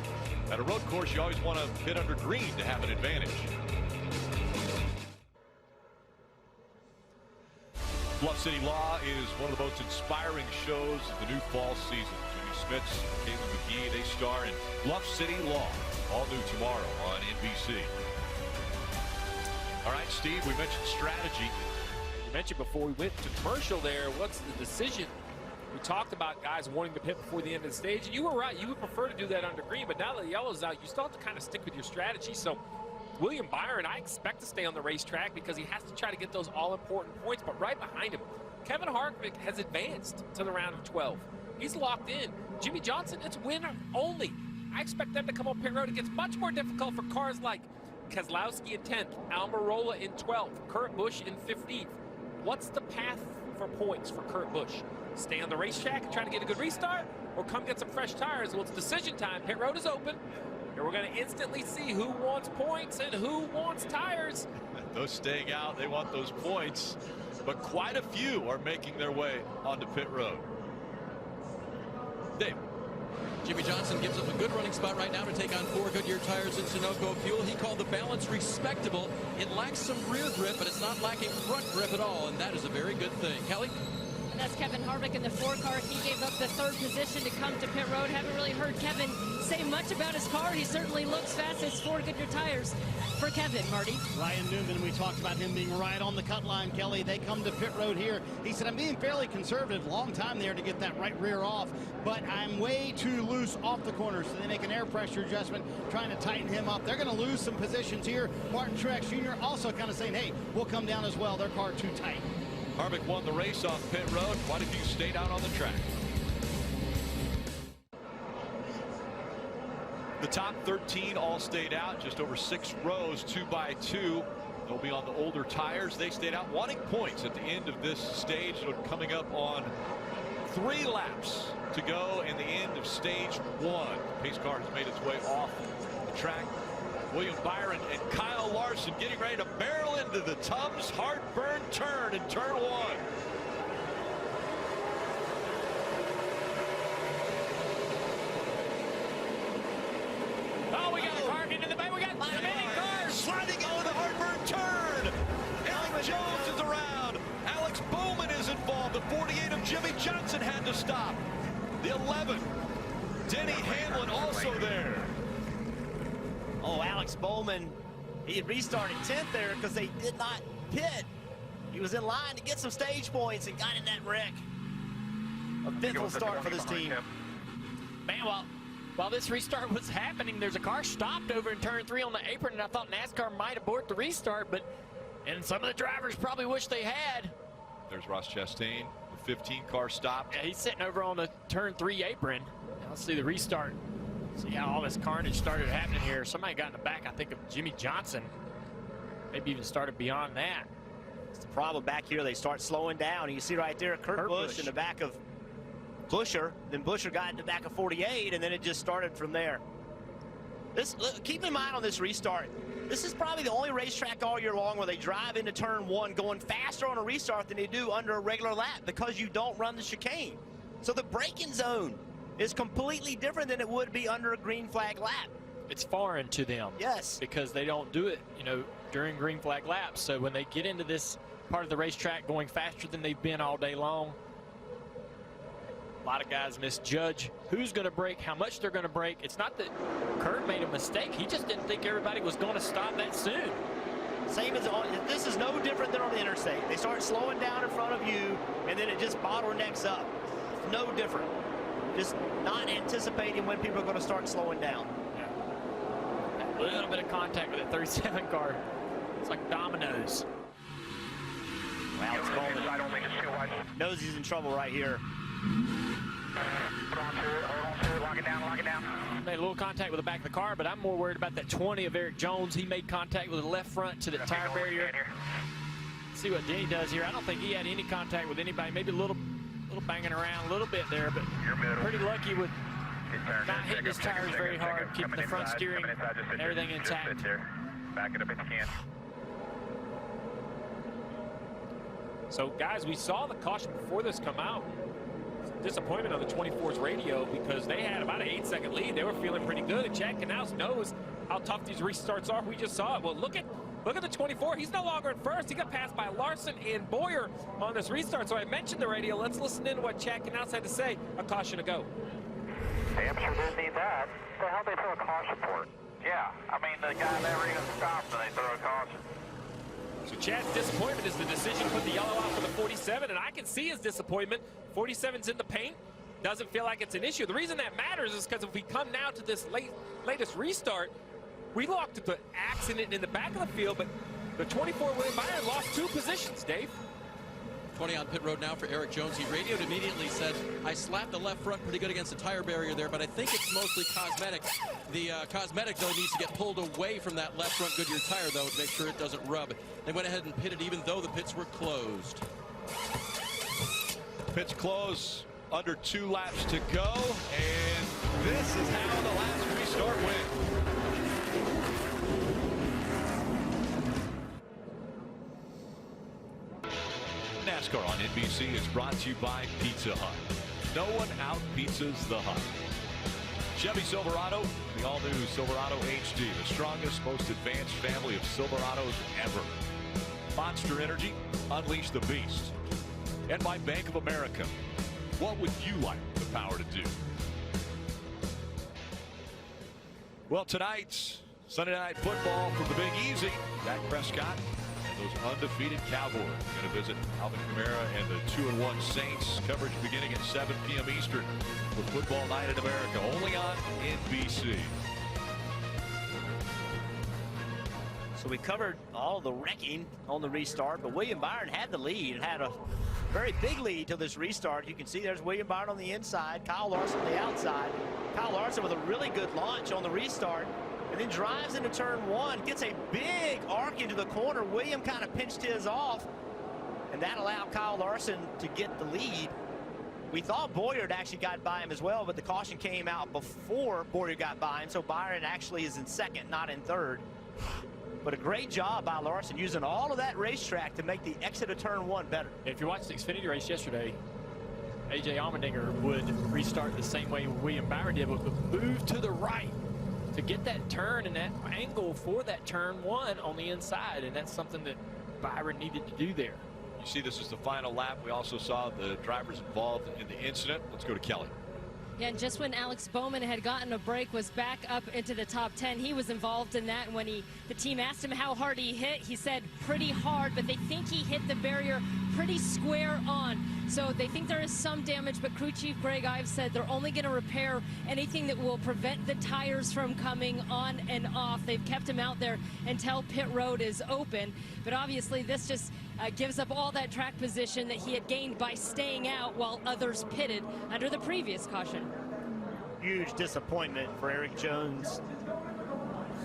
at a road course, you always want to hit under green to have an advantage. Bluff City Law is one of the most inspiring shows of the new fall season. Jimmy Smits, Caleb McGee, they star in Bluff City Law, all new tomorrow on NBC. All right, Steve, we mentioned strategy. You mentioned before we went to commercial there, what's the decision? We talked about guys wanting to pit before the end of the stage, and you were right. You would prefer to do that under green, but now that the yellow's out, you still have to kind of stick with your strategy. So William Byron, I expect to stay on the racetrack because he has to try to get those all-important points, but right behind him, Kevin Harvick has advanced to the round of 12. He's locked in. Jimmy Johnson, it's winner only. I expect them to come on pit road. It gets much more difficult for cars like Keselowski in 10th, Almirola in 12th, Kurt Busch in 15th. What's the path for points for Kurt Busch? Stay on the racetrack and try to get a good restart, or come get some fresh tires? Well, it's decision time. Pit road is open. And we're going to instantly see who wants points and who wants tires. Those staying out, they want those points, but quite a few are making their way onto pit road. Dave. Jimmy Johnson gives up a good running spot right now to take on 4 Goodyear tires in Sunoco fuel. He called the balance respectable. It lacks some rear grip, but it's not lacking front grip at all, and that is a very good thing. Kelly? And that's Kevin Harvick in the 4 car. He gave up the 3rd position to come to pit road. Haven't really heard Kevin say much about his car. He certainly looks fast. It's 4 Goodyear tires for Kevin, Marty. Ryan Newman, we talked about him being right on the cut line, Kelly. They come to pit road here. He said, I'm being fairly conservative. Long time there to get that right rear off, but I'm way too loose off the corner. So they make an air pressure adjustment, trying to tighten him up. They're going to lose some positions here. Martin Truex Jr. also kind of saying, hey, we'll come down as well. Their car too tight. Harvick won the race on pit road. Quite a few stayed out on the track. The top 13 all stayed out, just over 6 rows, 2 by 2. They'll be on the older tires. They stayed out, wanting points at the end of this stage. Coming up on 3 laps to go in the end of stage 1. The pace car has made its way off the track. William Byron and Kyle Larson getting ready to barrel into the Tums Heartburn turn in turn 1. Oh, we got a car getting in the bay. We got many cars sliding into the Heartburn turn. Eric Jones is around. Alex Bowman is involved. The 48 of Jimmy Johnson had to stop. The 11, Denny Hamlin also there. Oh, Alex Bowman, he had restarted 10th there because they did not pit. He was in line to get some stage points and got in that wreck. A pivotal start for this team. Man, while this restart was happening, there's a car stopped over in turn 3 on the apron, and I thought NASCAR might abort the restart, and some of the drivers probably wish they had. There's Ross Chastain, the 15 car stopped. Yeah, he's sitting over on the turn 3 apron. Now let's see the restart. See how all this carnage started happening here. Somebody got in the back, I think, of Jimmy Johnson. Maybe even started beyond that. It's the problem back here. They start slowing down. You see right there, Kurt Busch in the back of Buscher. Then Buscher got in the back of 48, and then it just started from there. Keep in mind on this restart, this is probably the only racetrack all year long where they drive into turn 1 going faster on a restart than they do under a regular lap because you don't run the chicane. So the braking zone is completely different than it would be under a green flag lap. It's foreign to them. Yes. Because they don't do it, during green flag laps. So when they get into this part of the racetrack going faster than they've been all day long, a lot of guys misjudge who's going to brake, how much they're going to brake. It's not that Kurt made a mistake. He just didn't think everybody was going to stop that soon. Same as this is no different than on the interstate. They start slowing down in front of you, and then it just bottlenecks up. It's no different. Just not anticipating when people are going to start slowing down. Yeah. A little bit of contact with that 37 car. It's like dominoes. Alex Bowman knows he's in trouble right here. Hold on to it, lock it down. Made a little contact with the back of the car, but I'm more worried about that 20 of Eric Jones. He made contact with the left front to the tire barrier. See what Denny does here. I don't think he had any contact with anybody. Maybe a little banging around a little bit there, but pretty lucky with not hitting his tires very hard, keeping the front steering and everything intact. Back it up if you can. So, guys, we saw the caution before this come out. Disappointment on the 24's radio because they had about an 8-second lead. They were feeling pretty good. And Chad Knaus knows how tough these restarts are. We just saw it. Well, look at the 24. He's no longer in first. He got passed by Larson and Boyer on this restart. So I mentioned the radio. Let's listen in to what Chad Knaus had to say. A caution to go. Damn sure didn't need that. The hell they throw a caution for it? Yeah, I mean, the guy never even stopped and they throw a caution. So Chad's disappointment is the decision to put the yellow out for the 47, and I can see his disappointment. 47's in the paint. Doesn't feel like it's an issue. The reason that matters is because if we come now to this latest restart, we locked the accident in the back of the field, but the 24 William Byron lost 2 positions, Dave. 20 on pit road now for Eric Jones. He radioed immediately, said, I slapped the left front pretty good against the tire barrier there, but I think it's mostly cosmetic. The cosmetic, though, needs to get pulled away from that left front Goodyear tire, though, to make sure it doesn't rub. They went ahead and pitted even though the pits were closed. Pits close, under 2 laps to go, and this is how the last restart went. NASCAR on NBC is brought to you by Pizza Hut. No one out pizzas the Hut. Chevy Silverado, the all-new Silverado HD, the strongest, most advanced family of Silverados ever. Monster Energy, unleash the beast. And by Bank of America. What would you like the power to do? Well, tonight, Sunday Night Football from the Big Easy. Dak Prescott and those undefeated Cowboys going to visit Alvin Kamara and the 2-1 Saints. Coverage beginning at 7 p.m. Eastern with Football Night in America, only on NBC. So we covered all the wrecking on the restart, but William Byron had the lead and had a very big lead to this restart. You can see there's William Byron on the inside, Kyle Larson on the outside. Kyle Larson with a really good launch on the restart, and then drives into turn 1, gets a big arc into the corner. William kind of pinched his off, and that allowed Kyle Larson to get the lead. We thought Boyer had actually got by him as well, but the caution came out before Boyer got by him, so Byron actually is in second, not in third. But a great job by Larson using all of that racetrack to make the exit of turn 1 better. If you watched the Xfinity race yesterday, A.J. Allmendinger would restart the same way William Byron did, but move to the right to get that turn and that angle for that turn 1 on the inside, and that's something that Byron needed to do there. You see this is the final lap. We also saw the drivers involved in the incident. Let's go to Kelly. Yeah, and just when Alex Bowman had gotten a break, was back up into the top 10, he was involved in that. And when the team asked him how hard he hit, he said pretty hard, but they think he hit the barrier pretty square on. So they think there is some damage, but crew chief Greg Ives said they're only going to repair anything that will prevent the tires from coming on and off. They've kept him out there until pit road is open. But obviously this just gives up all that track position that he had gained by staying out while others pitted under the previous caution. Huge disappointment for Eric Jones,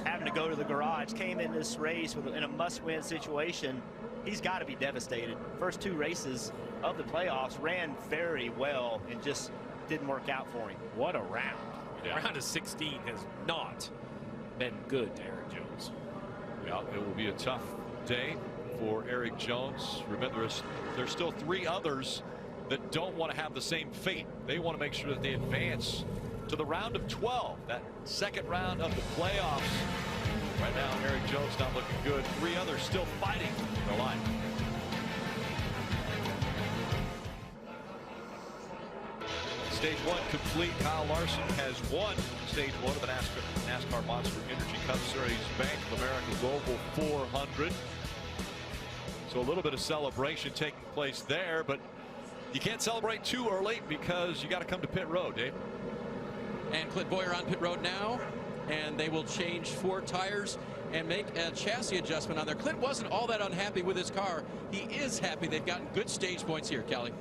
having to go to the garage. Came in this race in a must-win situation. He's got to be devastated. First 2 races of the playoffs ran very well and just didn't work out for him. What a round. Yeah. Round of 16 has not been good to Eric Jones. Well, it will be a tough day for Eric Jones. Remember, there's still 3 others that don't want to have the same fate. They want to make sure that they advance to the round of 12, that second round of the playoffs. Right now, Eric Jones not looking good. 3 others still fighting for their life. Stage 1 complete. Kyle Larson has won Stage 1 of the NASCAR Monster Energy Cup Series Bank of America Global 400. So a little bit of celebration taking place there, but you can't celebrate too early because you got to come to pit road, Dave. And Clint Boyer on pit road now, and they will change 4 tires and make a chassis adjustment on there. Clint wasn't all that unhappy with his car. He is happy they've gotten good stage points here, Kelly.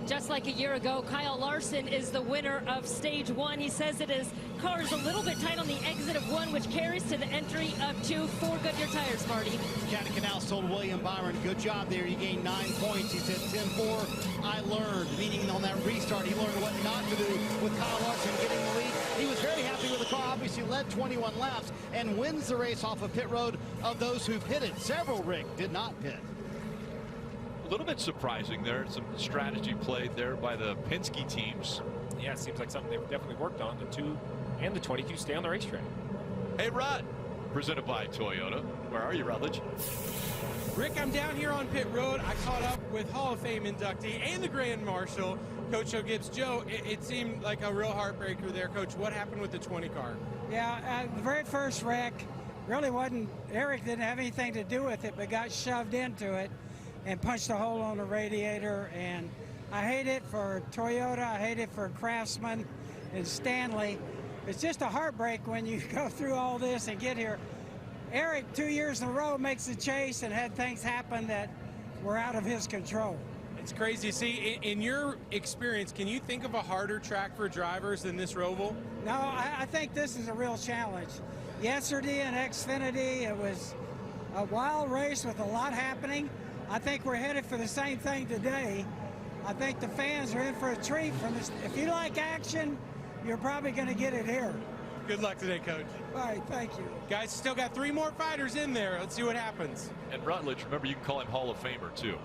Just like a year ago, Kyle Larson is the winner of stage 1. He says that his car is a little bit tight on the exit of 1, which carries to the entry of 2 for Goodyear tires, Marty. Chad Knaus told William Byron, good job there. You gained 9 points. He said 10-4, I learned. Meaning on that restart, he learned what not to do with Kyle Larson getting the lead. He was very happy with the car. Obviously led 21 laps and wins the race off of pit road of those who pitted. Several, Rick, did not pit. little bit surprising there. Some strategy played there by the Penske teams. Yeah, it seems like something they've definitely worked on. The 2 and the 22 stay on the racetrack. Hey, Rod, presented by Toyota. Where are you, Rutledge? Rick, I'm down here on pit road. I caught up with Hall of Fame inductee and the Grand Marshal, Coach Joe Gibbs. Joe, it seemed like a real heartbreaker there, Coach. What happened with the 20 car? Yeah, the very first wreck really wasn't, Eric didn't have anything to do with it, but got shoved into it and punched a hole on the radiator. And I hate it for Toyota. I hate it for Craftsman and Stanley. It's just a heartbreak when you go through all this and get here. Eric, 2 years in a row, makes the chase and had things happen that were out of his control. It's crazy to see. In your experience, can you think of a harder track for drivers than this Roval? No, I think this is a real challenge. Yesterday in Xfinity, it was a wild race with a lot happening. I think we're headed for the same thing today. I think the fans are in for a treat from this. If you like action, you're probably going to get it here. Good luck today, Coach. All right, thank you. Guys, still got 3 more fighters in there. Let's see what happens. And Rutledge, remember, you can call him Hall of Famer, too.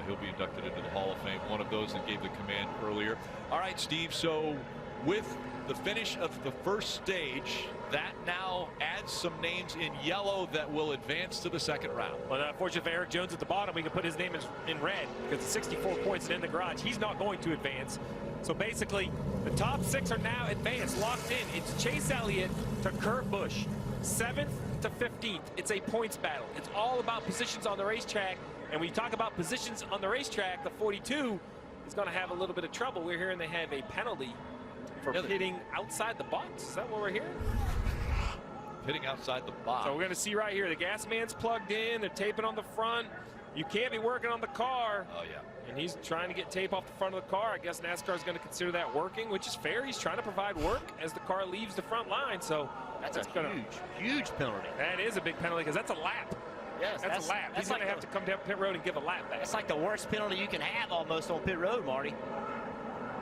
He'll be inducted into the Hall of Fame, one of those that gave the command earlier. All right, Steve, so with the finish of the first stage, that now adds some names in yellow that will advance to the second round. Well, unfortunately for Eric Jones at the bottom, we can put his name in red because the 64 points and in the garage. He's not going to advance. So basically, the top 6 are now advanced, locked in. It's Chase Elliott to Kurt Busch, 7th to 15th. It's a points battle. It's all about positions on the racetrack. And when you talk about positions on the racetrack, the 42 is going to have a little bit of trouble. We're hearing they have a penalty for pitting outside the box. Is that what we're hearing? Pitting outside the box. So we're going to see right here, the gas man's plugged in. They're taping on the front. You can't be working on the car. Oh, yeah. And he's trying to get tape off the front of the car. I guess NASCAR is going to consider that working, which is fair. He's trying to provide work as the car leaves the front line. So that's a huge penalty. That is a big penalty because that's a lap. Yes, that's a lap. He's going to have to come down pit road and give a lap back. That's like the worst penalty you can have almost on pit road, Marty.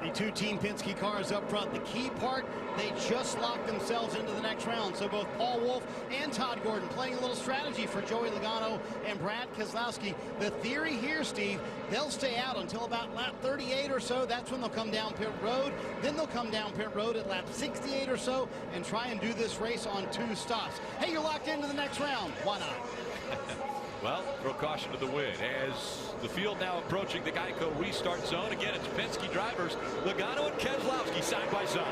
The 2 Team Penske cars up front. The key part, they just locked themselves into the next round. So both Paul Wolfe and Todd Gordon playing a little strategy for Joey Logano and Brad Keselowski. The theory here, Steve, they'll stay out until about lap 38 or so. That's when they'll come down pit road. Then they'll come down pit road at lap 68 or so and try and do this race on 2 stops. Hey, you're locked into the next round. Why not? Well, throw caution to the wind as the field now approaching the Geico restart zone. Again, it's Penske drivers, Logano and Keselowski side by side.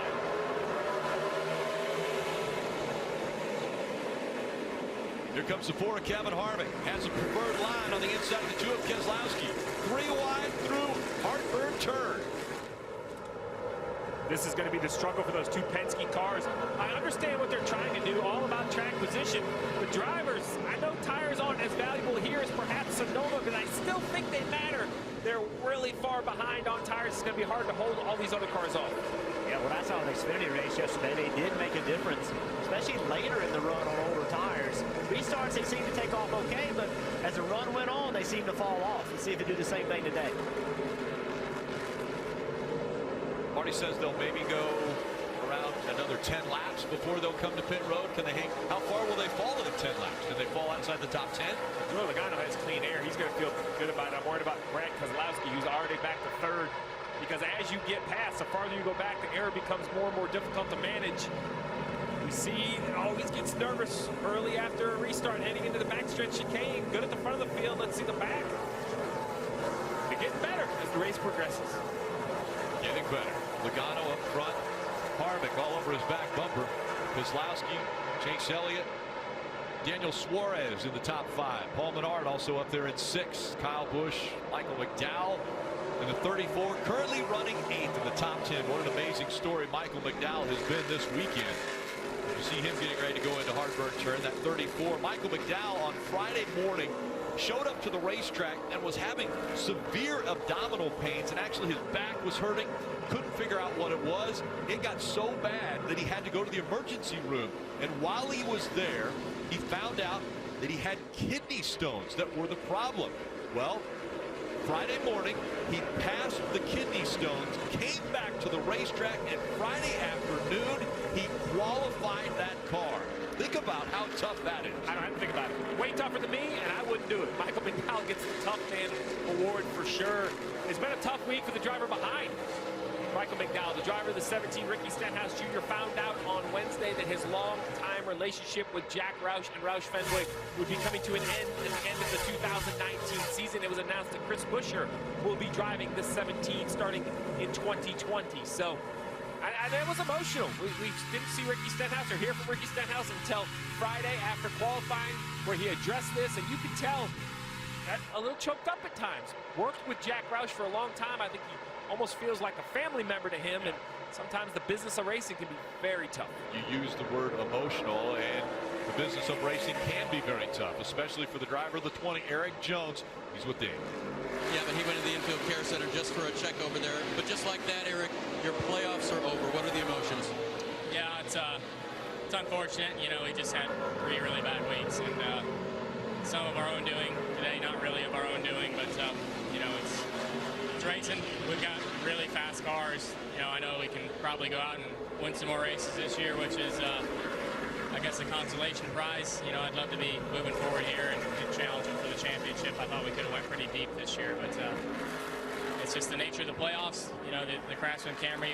Here comes the 4 of Kevin Harvick. Has a preferred line on the inside of the 2 of Keselowski. 3 wide through Hartburn turn. This is going to be the struggle for those 2 Penske cars. I understand what they're trying to do, all about track position. The drivers, I know tires aren't as valuable here as perhaps Sonoma, but I still think they matter. They're really far behind on tires. It's going to be hard to hold all these other cars off. Yeah, what I saw in the Xfinity race yesterday, they did make a difference, especially later in the run on older tires. Restarts, they seemed to take off okay, but as the run went on, they seemed to fall off. Let's see if they do the same thing today. Marty says they'll maybe go around another 10 laps before they'll come to pit road. Can they hang? How far will they fall in the 10 laps? Can they fall outside the top 10? Well, Logano has clean air. He's going to feel good about it. I'm worried about Brad Keselowski, who's already back to 3rd. Because as you get past, the farther you go back, the air becomes more and more difficult to manage. We see it always gets nervous early after a restart, heading into the backstretch chicane. Good at the front of the field. Let's see the back. It gets better as the race progresses. Getting better. Logano up front. Harvick all over his back bumper. Keselowski, Chase Elliott, Daniel Suarez in the top 5. Paul Menard also up there in 6. Kyle Busch, Michael McDowell in the 34. Currently running 8th in the top 10. What an amazing story Michael McDowell has been this weekend. You see him getting ready to go into Hartburn turn, that 34. Michael McDowell on Friday morning showed up to the racetrack and was having severe abdominal pains, and actually his back was hurting. Couldn't figure out what it was. It got so bad that he had to go to the emergency room. And while he was there, he found out that he had kidney stones that were the problem. Well, Friday morning, he passed the kidney stones, came back to the racetrack, and Friday afternoon, he qualified that car. Think about how tough that is. I don't have to think about it. Way tougher than me, and I wouldn't do it. Michael McDowell gets the Tough Man award for sure. It's been a tough week for the driver behind Michael McDowell. The driver of the 17, Ricky Stenhouse Jr., found out on Wednesday that his long-time relationship with Jack Roush and Roush Fenway would be coming to an end at the end of the 2019 season. It was announced that Chris Buescher will be driving the 17 starting in 2020. So it was emotional. We didn't see Ricky Stenhouse or hear from Ricky Stenhouse until Friday after qualifying, where he addressed this, and you could tell a little choked up at times. Worked with Jack Roush for a long time. I think he almost feels like a family member to him, and sometimes the business of racing can be very tough. You use the word emotional, and the business of racing can be very tough, especially for the driver of the 20, Eric Jones. He's with Dave. Yeah, but he went to the infield care center just for a check over there. But just like that, Eric, your playoffs are over. What are the emotions? Yeah, it's unfortunate. You know, we just had 3 really bad weeks, and some of our own doing today, not really of our own doing, but you know, it's racing. We've got really fast cars. You know, I know we can probably go out and win some more races this year, which is I guess a consolation prize. You know, I'd love to be moving forward here and challenging for the championship. I thought we could have went pretty deep this year, but it's just the nature of the playoffs. You know, the Craftsman Camry,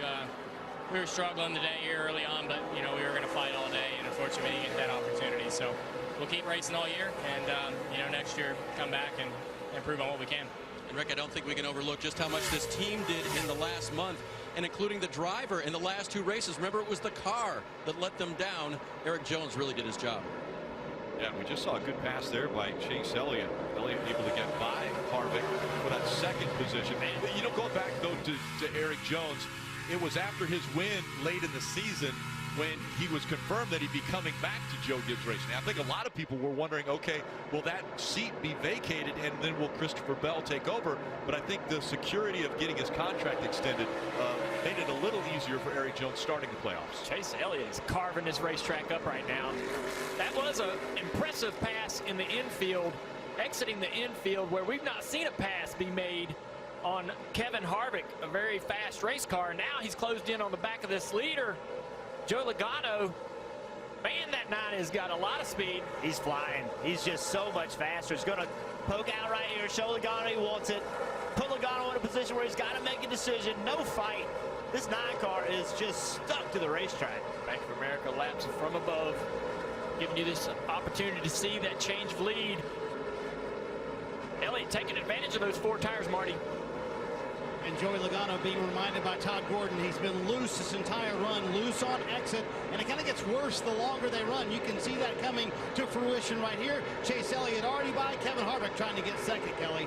we were struggling today here early on, but you know, we were going to fight all day, and unfortunately we didn't get that opportunity. So we'll keep racing all year, and you know, next year come back and improve on what we can. And Rick, I don't think we can overlook just how much this team did in the last month, and including the driver in the last 2 races. Remember, it was the car that let them down. Eric Jones really did his job. Yeah, we just saw a good pass there by Chase Elliott. Elliott able to get by Harvick for that second position. And, you know, going back, though, to Eric Jones, it was after his win late in the season when he was confirmed that he'd be coming back to Joe Gibbs Racing. I think a lot of people were wondering, okay, will that seat be vacated and then will Christopher Bell take over? But I think the security of getting his contract extended made it a little easier for Eric Jones starting the playoffs. Chase Elliott is carving this racetrack up right now. That was an impressive pass in the infield, exiting the infield, where we've not seen a pass be made on Kevin Harvick, a very fast race car. Now he's closed in on the back of this leader, Joe Logano. Man, that 9 has got a lot of speed. He's flying. He's just so much faster. He's going to poke out right here, show Logano he wants it, put Logano in a position where he's got to make a decision. No fight. This 9 car is just stuck to the racetrack. Bank of America laps from above, giving you this opportunity to see that change of lead. Elliott taking advantage of those 4 tires, Marty. And Joey Logano being reminded by Todd Gordon, he's been loose this entire run, loose on exit, and it kind of gets worse the longer they run. You can see that coming to fruition right here. Chase Elliott already by, Kevin Harvick trying to get second, Kelly.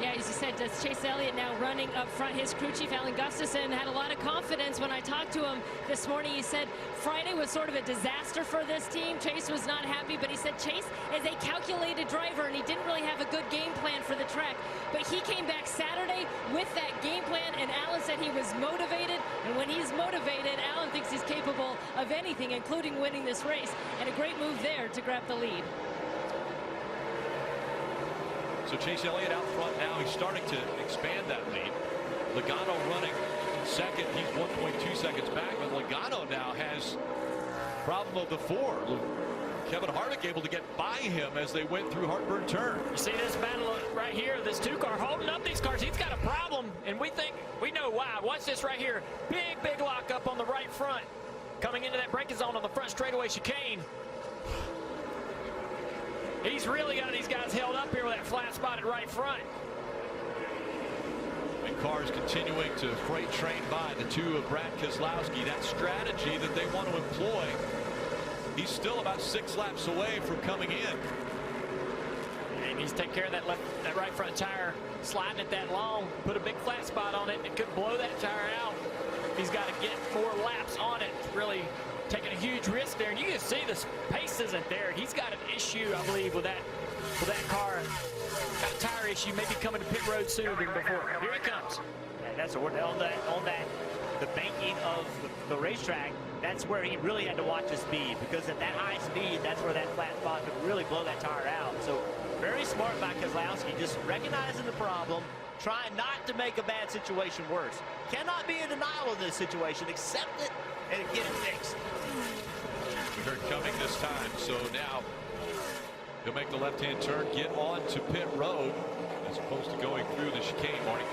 Yeah, as you said, does Chase Elliott now running up front. His crew chief, Alan Gustafson, had a lot of confidence when I talked to him this morning. He said Friday was sort of a disaster for this team. Chase was not happy, but he said Chase is a calculated driver, and he didn't really have a good game plan for the track. But he came back Saturday with that game plan, and Alan said he was motivated. And when he's motivated, Alan thinks he's capable of anything, including winning this race. And a great move there to grab the lead. So Chase Elliott out front now. He's starting to expand that lead. Logano running second. He's 1.2 seconds back, but Logano now has problem of the 4. Kevin Harvick able to get by him as they went through Heartburn Turn. You see this battle right here, this 2 car holding up these cars. He's got a problem, and we know why. Watch this right here. Big lock up on the right front. Coming into that braking zone on the front straightaway chicane. He's really got these guys held up here with that flat spot at right front. And cars continuing to freight train by the 2 of Brad Keselowski. That strategy that they want to employ. He's still about 6 laps away from coming in. And he's taking care of that right front tire, sliding it that long, put a big flat spot on it, and could blow that tire out. He's got to get more laps on it, really taking a huge risk there. And you can see the pace isn't there. He's got an issue, I believe, with that car. Got a tire issue, maybe coming to pit road sooner than before. Here he comes. And that's on the banking of the racetrack. That's where he really had to watch his speed, because at that high speed, that's where that flat spot could really blow that tire out. So very smart by Keselowski, just recognizing the problem, trying not to make a bad situation worse. Cannot be in denial of this situation, accept it and get it fixed. Heard coming this time. So now he'll make the left-hand turn, get on to pit road as opposed to going through the chicane, Marty.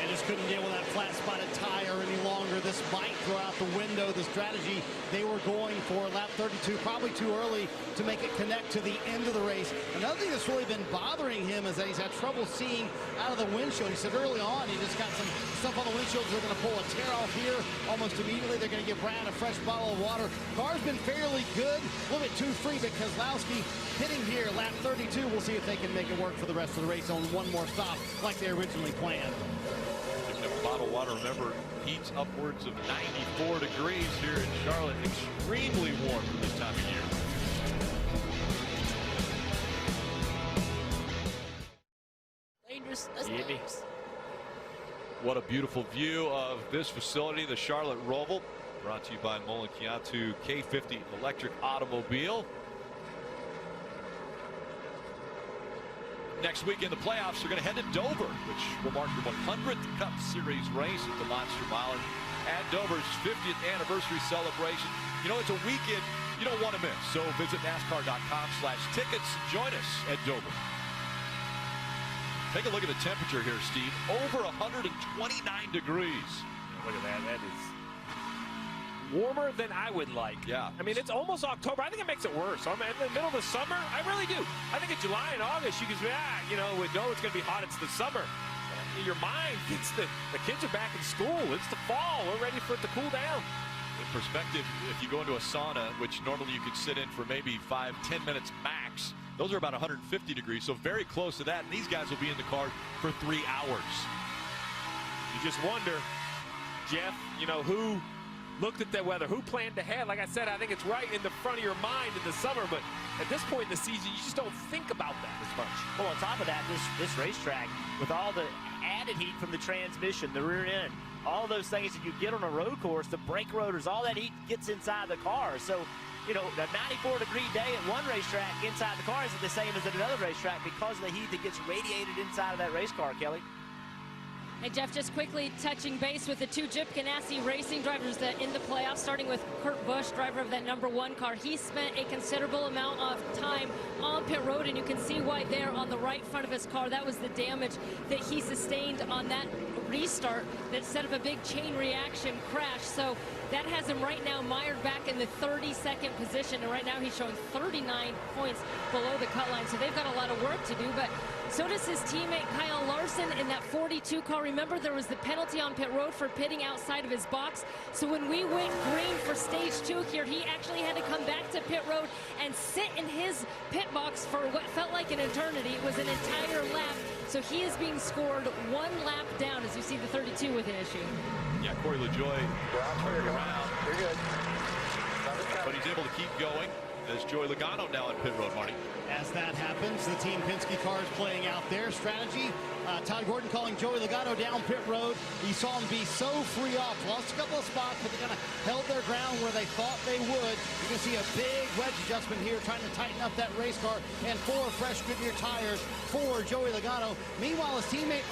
And just couldn't deal with that flat spotted tire any longer. This might throw out the window the strategy they were going for. Lap 32, probably too early to make it connect to the end of the race. Another thing that's really been bothering him is that he's had trouble seeing out of the windshield. He said early on he just got some stuff on the windshield. They're going to pull a tear off here almost immediately. They're going to give Brad a fresh bottle of water. Car's been fairly good, a little bit too free, but Keselowski hitting here lap 32. We'll see if they can make it work for the rest of the race on one more stop like they originally planned. Bottled water, remember, heats upwards of 94 degrees here in Charlotte. Extremely warm for this time of year. Dangerous. That's dangerous. What a beautiful view of this facility, the Charlotte Roval, brought to you by Mullen Kiatu K50 electric automobile. Next week in the playoffs, they're going to head to Dover, which will mark the 100th Cup Series race at the Monster Mile. And at Dover's 50th anniversary celebration, you know, it's a weekend you don't want to miss. So visit NASCAR.com/tickets. Join us at Dover. Take a look at the temperature here, Steve. Over 129 degrees. Look at that. That is warmer than I would like. Yeah. I mean, it's almost October. I think it makes it worse. I'm in the middle of the summer. I really do. I think in July and August, you can say, you know, we know it's going to be hot. It's the summer. Your mind thinks that the kids are back in school. It's the fall. We're ready for it to cool down. In perspective, if you go into a sauna, which normally you could sit in for maybe 5-10 minutes max, those are about 150 degrees, so very close to that. And these guys will be in the car for 3 hours. You just wonder, Jeff, you know, who looked at the weather, who planned ahead. Like I said, I think it's right in the front of your mind in the summer, but at this point in the season, you just don't think about that as much. Well, on top of that, this racetrack, with all the added heat from the transmission, the rear end, all those things that you get on a road course, the brake rotors, all that heat gets inside the car. So, you know, a 94-degree day at one racetrack inside the car isn't the same as at another racetrack because of the heat that gets radiated inside of that race car, Kelly. Hey, Jeff, just quickly touching base with the two Chip Ganassi racing drivers that in the playoffs, starting with Kurt Busch, driver of that #1 car. He spent a considerable amount of time on pit road, and you can see why there on the right front of his car. That was the damage that he sustained on that restart that set up a big chain reaction crash. So that has him right now mired back in the 32nd position, and right now he's showing 39 points below the cut line. So they've got a lot of work to do, but so does his teammate Kyle Larson in that 42 car. Remember, there was the penalty on pit road for pitting outside of his box. So when we went green for stage 2 here, he actually had to come back to pit road and sit in his pit box for what felt like an eternity. It was an entire lap. So he is being scored 1 lap down, as you see the 32 with an issue. Yeah, Corey LaJoy turned around. You're good. But he's able to keep going. There's Joey Logano now in pit road, Marty. As that happens, the Team Penske car is playing out their strategy. Todd Gordon calling Joey Logano down pit road. You saw him be so free off. Lost a couple of spots, but they kind of held their ground where they thought they would. You can see a big wedge adjustment here, trying to tighten up that race car, and 4 fresh Goodyear tires for Joey Logano. Meanwhile, his teammate,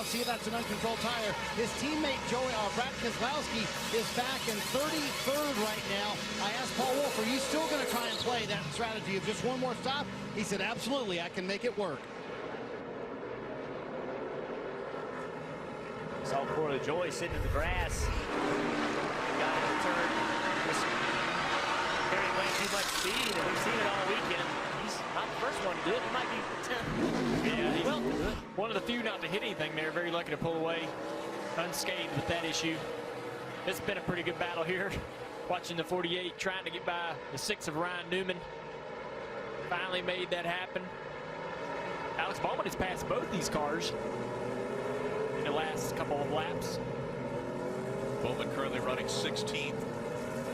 see, that's an uncontrolled tire. His teammate, Brad Keselowski, is back in 33rd right now. I asked Paul Wolf, are you still going to try and play that strategy of just one more stop? He said, absolutely, I can make it work. Saw Corey LaJoy sitting in the grass. Got in the turn. Just carrying way too much speed, and we've seen it all weekend. He's not the first one to do it. He might be 10th. Yeah, he's one of the few not to hit anything there. Very lucky to pull away unscathed with that issue. It's been a pretty good battle here. Watching the 48 trying to get by the 6 of Ryan Newman. Finally made that happen. Alex Bowman has passed both these cars in the last couple of laps. Bowman currently running 16th.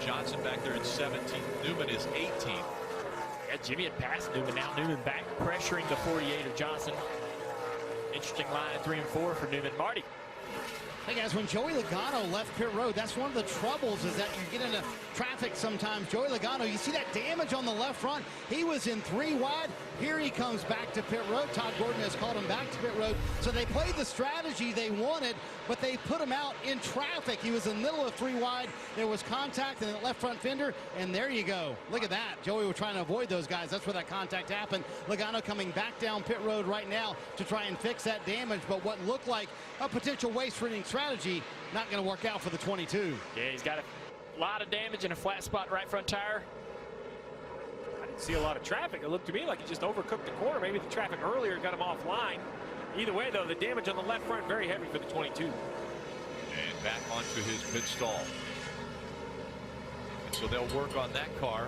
Johnson back there in 17th. Newman is 18th. Yeah, Jimmy had passed Newman. Now Newman back pressuring the 48 of Johnson. Interesting line at 3 and 4 for Newman. Marty. Hey guys, when Joey Logano left pit road, that's one of the troubles is that you get into traffic sometimes. Joey Logano, you see that damage on the left front. He was in 3 wide. Here he comes back to pit road. Todd Gordon has called him back to pit road. So they played the strategy they wanted, but they put him out in traffic. He was in the middle of 3 wide. There was contact in the left front fender, and there you go. Look at that. Joey was trying to avoid those guys. That's where that contact happened. Logano coming back down pit road right now to try and fix that damage, but what looked like a potential waste-riding strategy, not going to work out for the 22. Yeah, he's got a lot of damage in a flat spot right front tire. I didn't see a lot of traffic. It looked to me like he just overcooked the corner. Maybe the traffic earlier got him offline. Either way, though, the damage on the left front, very heavy for the 22. And back onto his pit stall. And so they'll work on that car.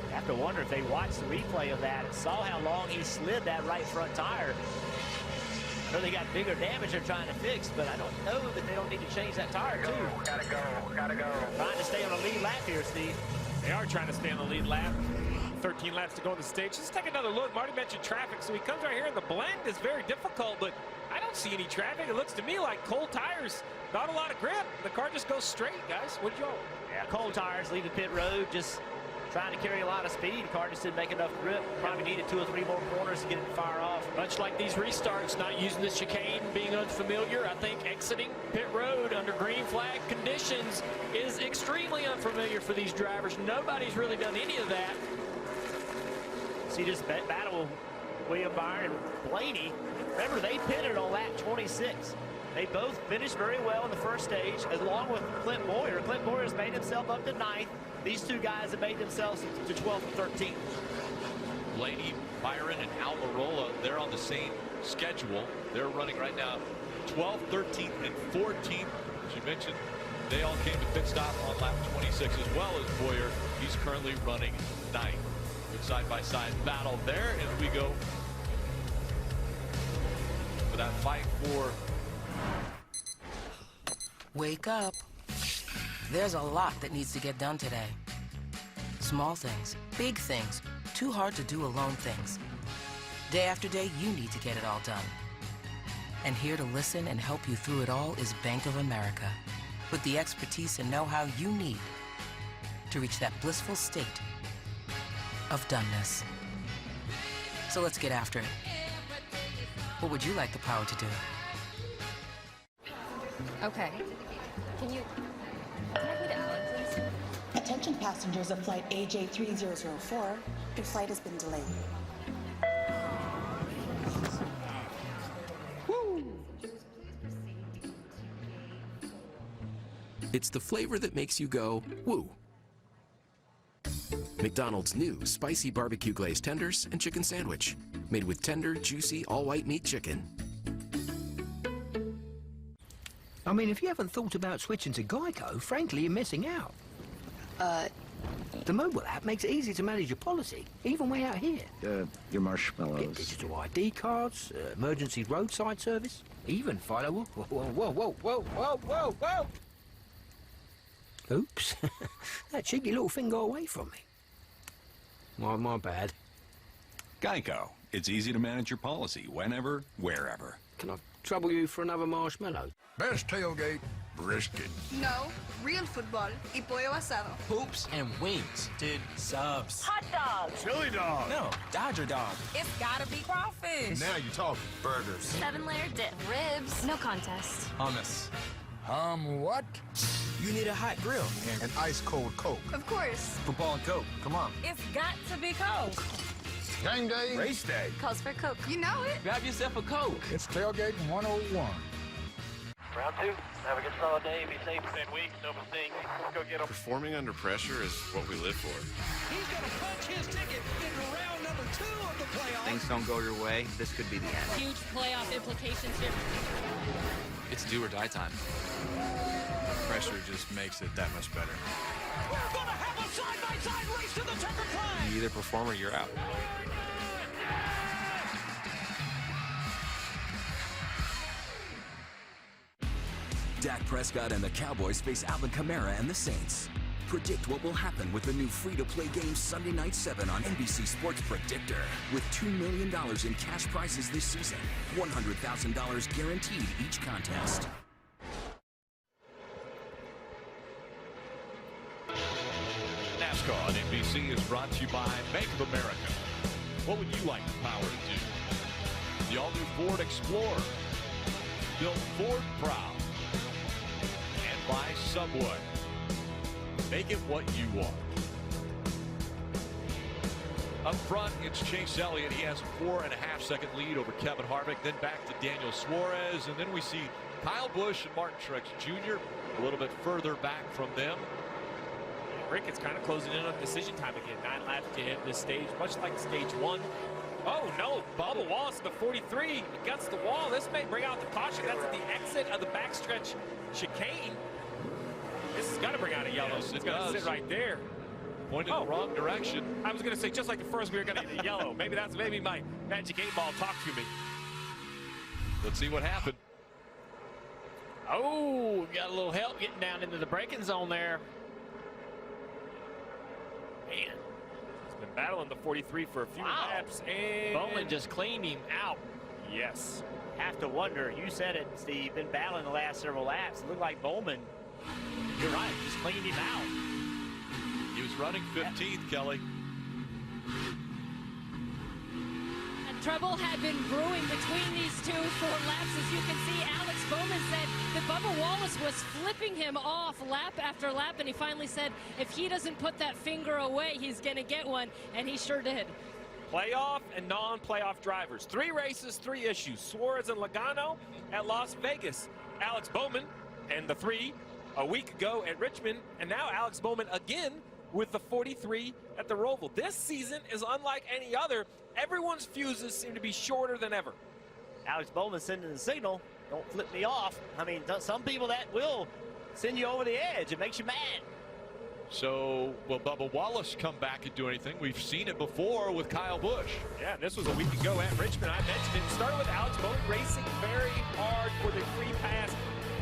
I have to wonder if they watched the replay of that and saw how long he slid that right front tire. I know they got bigger damage they're trying to fix, but I don't know that they don't need to change that tire, too. Gotta go. Trying to stay on the lead lap here, Steve. They are trying to stay on the lead lap. 13 laps to go on the stage. Let's take another look. Marty mentioned traffic, so he comes right here, and the blend is very difficult, but I don't see any traffic. It looks to me like cold tires, not a lot of grip. The car just goes straight, guys. What'd you all? Yeah, cold tires leaving pit road, just trying to carry a lot of speed. The car just didn't make enough grip. Probably needed 2 or 3 more corners to get it to fire off. Much like these restarts, not using the chicane, being unfamiliar, I think exiting pit road under green flag conditions is extremely unfamiliar for these drivers. Nobody's really done any of that. See this battle, William Byron and Blaney. Remember, they pitted on lap 26. They both finished very well in the first stage, along with Clint Boyer. Clint Boyer's made himself up to 9th. These 2 guys have made themselves to 12th and 13th. Blaney, Byron, and Almirola, they're on the same schedule. They're running right now 12th, 13th, and 14th. As you mentioned, they all came to pit stop on lap 26, as well as Boyer. He's currently running 9th. Good side-by-side battle there, and we go for that fight for... Wake up. There's a lot that needs to get done today. Small things, big things, too hard to do alone things. Day after day, you need to get it all done. And here to listen and help you through it all is Bank of America, with the expertise and know-how you need to reach that blissful state of doneness. So let's get after it. What would you like the power to do? Okay. Can you go to Alan, please? Attention passengers of flight AJ3004. Your flight has been delayed. It's the flavor that makes you go, woo. McDonald's new spicy barbecue glazed tenders and chicken sandwich. Made with tender, juicy, all-white meat chicken. I mean, if you haven't thought about switching to Geico, frankly, you're missing out. The mobile app makes it easy to manage your policy, even way out here. Your marshmallows. Get digital ID cards, emergency roadside service, even follow... Whoa. Oops. That cheeky little thing got away from me. My bad. Geico. It's easy to manage your policy whenever, wherever. Can I trouble you for another marshmallow? Best tailgate, brisket. No, real football y pollo asado. Hoops and wings. Dude, subs. Hot dogs. Chili dog. No, Dodger dog. It's gotta be crawfish. Now you're talking. Burgers. 7-layer dip. Ribs. No contest. Hummus. What? You need a hot grill. And ice cold Coke. Of course. Football and Coke. Come on. It's got to be Coke. Game day. Race day. Calls for Coke. You know it. Grab yourself a Coke. It's tailgate 101. Round 2. Have a good solid day. Be safe. 10 weeks. No mistakes. Let's go get them. Performing under pressure is what we live for. He's going to punch his ticket into round number 2 of the playoffs. Things don't go your way, this could be the end. Huge playoff implications here. It's do or die time. Pressure just makes it that much better. We're going to have a side-by-side race to the checkered flag. You either perform or you're out. Dak Prescott and the Cowboys face Alvin Kamara and the Saints. Predict what will happen with the new free-to-play game Sunday Night 7 on NBC Sports Predictor. With $2 million in cash prizes this season, $100,000 guaranteed each contest. NASCAR on NBC is brought to you by Bank of America. What would you like the power to do? The all-new Ford Explorer. Built Ford proud. And by Subway. Make it what you want. Up front, it's Chase Elliott. He has a 4.5-second lead over Kevin Harvick. Then back to Daniel Suarez. And then we see Kyle Busch and Martin Truex Jr. a little bit further back from them. Rick, it's kind of closing in on decision time again. 9 laps to hit this stage, much like stage 1. Oh, no. Bubba Wallace, the 43, against the wall. This may bring out the caution. That's at the exit of the backstretch chicane. This has got to bring out a yellow. Yes, it's going to sit right there. Pointed in the wrong direction. I was going to say, just like the first, we were going to get a yellow. Maybe my magic 8-ball talked to me. Let's see what happened. Oh, got a little help getting down into the braking zone there. Man, he's been battling the 43 for a few laps. And Bowman just cleaned him out. Yes. Have to wonder, you said it, Steve, been battling the last several laps. It looked like Bowman, you're right, just cleaned him out. He was running 15th, Kelly. And trouble had been brewing between these two for laps. As you can see, Alex Bowman said that Bubba Wallace was flipping him off lap after lap, and he finally said if he doesn't put that finger away, he's going to get one, and he sure did. Playoff and non-playoff drivers. 3 races, 3 issues. Suarez and Logano at Las Vegas. Alex Bowman and the 3 a week ago at Richmond, and now Alex Bowman again with the 43 at the Roval. This season is unlike any other. Everyone's fuses seem to be shorter than ever. Alex Bowman sending the signal, don't flip me off. I mean, some people that will send you over the edge. It makes you mad. So, will Bubba Wallace come back and do anything? We've seen it before with Kyle Busch. Yeah, this was a week ago at Richmond. I mentioned it. Started with Alex Bowman racing very hard for the free pass.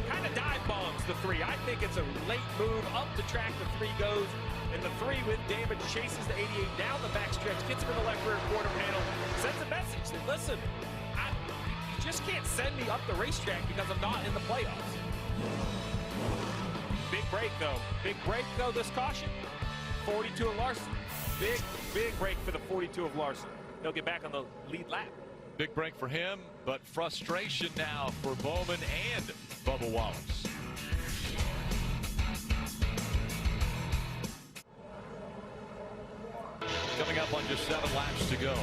Kind of dive bombs the 3. I think it's a late move. Up the track, the 3 goes. And the 3 with damage chases the 88 down the backstretch, gets him in the left rear quarter panel, sends a message that, listen, you just can't send me up the racetrack because I'm not in the playoffs. Big break, though. Big break, though, this caution. 42 of Larson. Big break for the 42 of Larson. He'll get back on the lead lap. Big break for him, but frustration now for Bowman and Bubba Wallace. Coming up on just 7 laps to go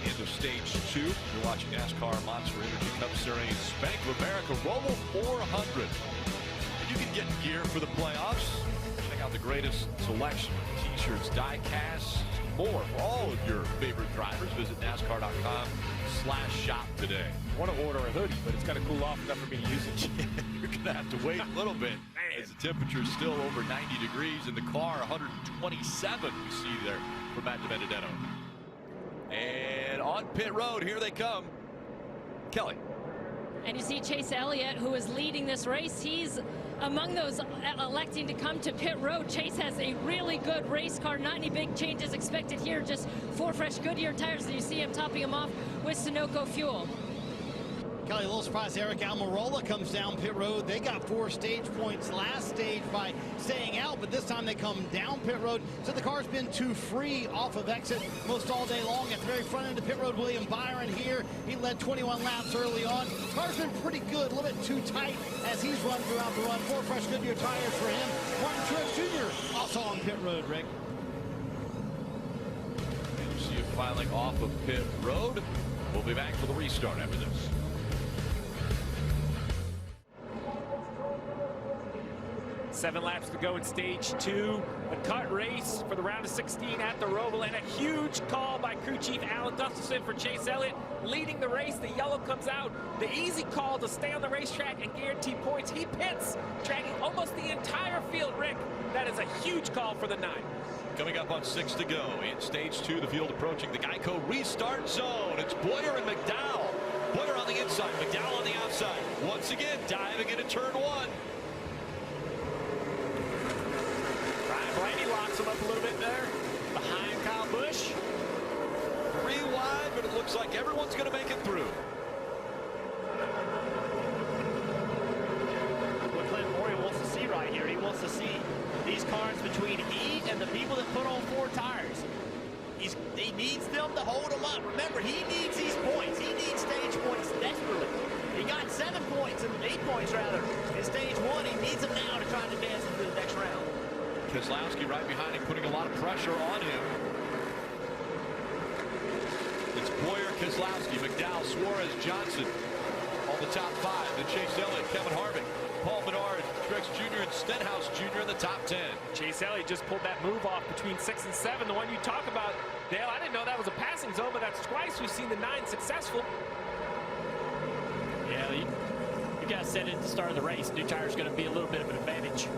into stage 2. You're watching NASCAR Monster Energy Cup Series Bank of America Roval 400. You can get gear for the playoffs. Check out the greatest selection of t-shirts, die casts, more for all of your favorite drivers. Visit NASCAR.com/shop today. I want to order a hoodie, but it's got to cool off enough for me to use it. You're going to have to wait a little bit as the temperature is still over 90 degrees in the car. 127 we see there for Matt DiBenedetto. And on pit road, here they come. Kelly. And you see Chase Elliott, who is leading this race. He's among those electing to come to pit road. Chase has a really good race car. Not any big changes expected here. Just 4 fresh Goodyear tires. And you see him topping him off with Sunoco fuel. Kelly, a little surprised Eric Almirola comes down pit road. They got 4 stage points last stage by staying out, but this time they come down pit road. So the car's been too free off of exit most all day long. At the very front end of pit road, William Byron here. He led 21 laps early on. Car's been pretty good, a little bit too tight as he's run throughout the run. 4 fresh Goodyear tires for him. Martin Truex Jr. also on pit road, Rick. And you see him filing off of pit road. We'll be back for the restart after this. Seven laps to go in stage 2. The cut race for the round of 16 at the Roval, and a huge call by crew chief Alan Gustafson for Chase Elliott leading the race. The yellow comes out. The easy call to stay on the racetrack and guarantee points. He pits, dragging almost the entire field, Rick. That is a huge call for the 9. Coming up on 6 to go in stage 2, the field approaching the Geico restart zone. It's Boyer and McDowell. Boyer on the inside, McDowell on the outside. Once again, diving into turn 1. Blaney locks him up a little bit there behind Kyle Busch. 3 wide, but it looks like everyone's going to make it through. What Clint Boyer wants to see right here, he wants to see these cars between he and the people that put on 4 tires. He needs them to hold him up. Remember, he needs these points. He needs stage points desperately. He got 7 points, and 8 points rather, in stage 1. He needs them now to try to dance into the next round. Keselowski right behind him, putting a lot of pressure on him. It's Boyer, Keselowski, McDowell, Suarez, Johnson. All the top 5. Then Chase Elliott, Kevin Harvick, Paul Menard, Truex Jr. and Stenhouse Jr. in the top 10. Chase Elliott just pulled that move off between 6 and 7. The one you talk about, Dale, I didn't know that was a passing zone, but that's twice we've seen the 9 successful. Yeah, you guys said it at the start of the race. New tire's going to be a little bit of an advantage.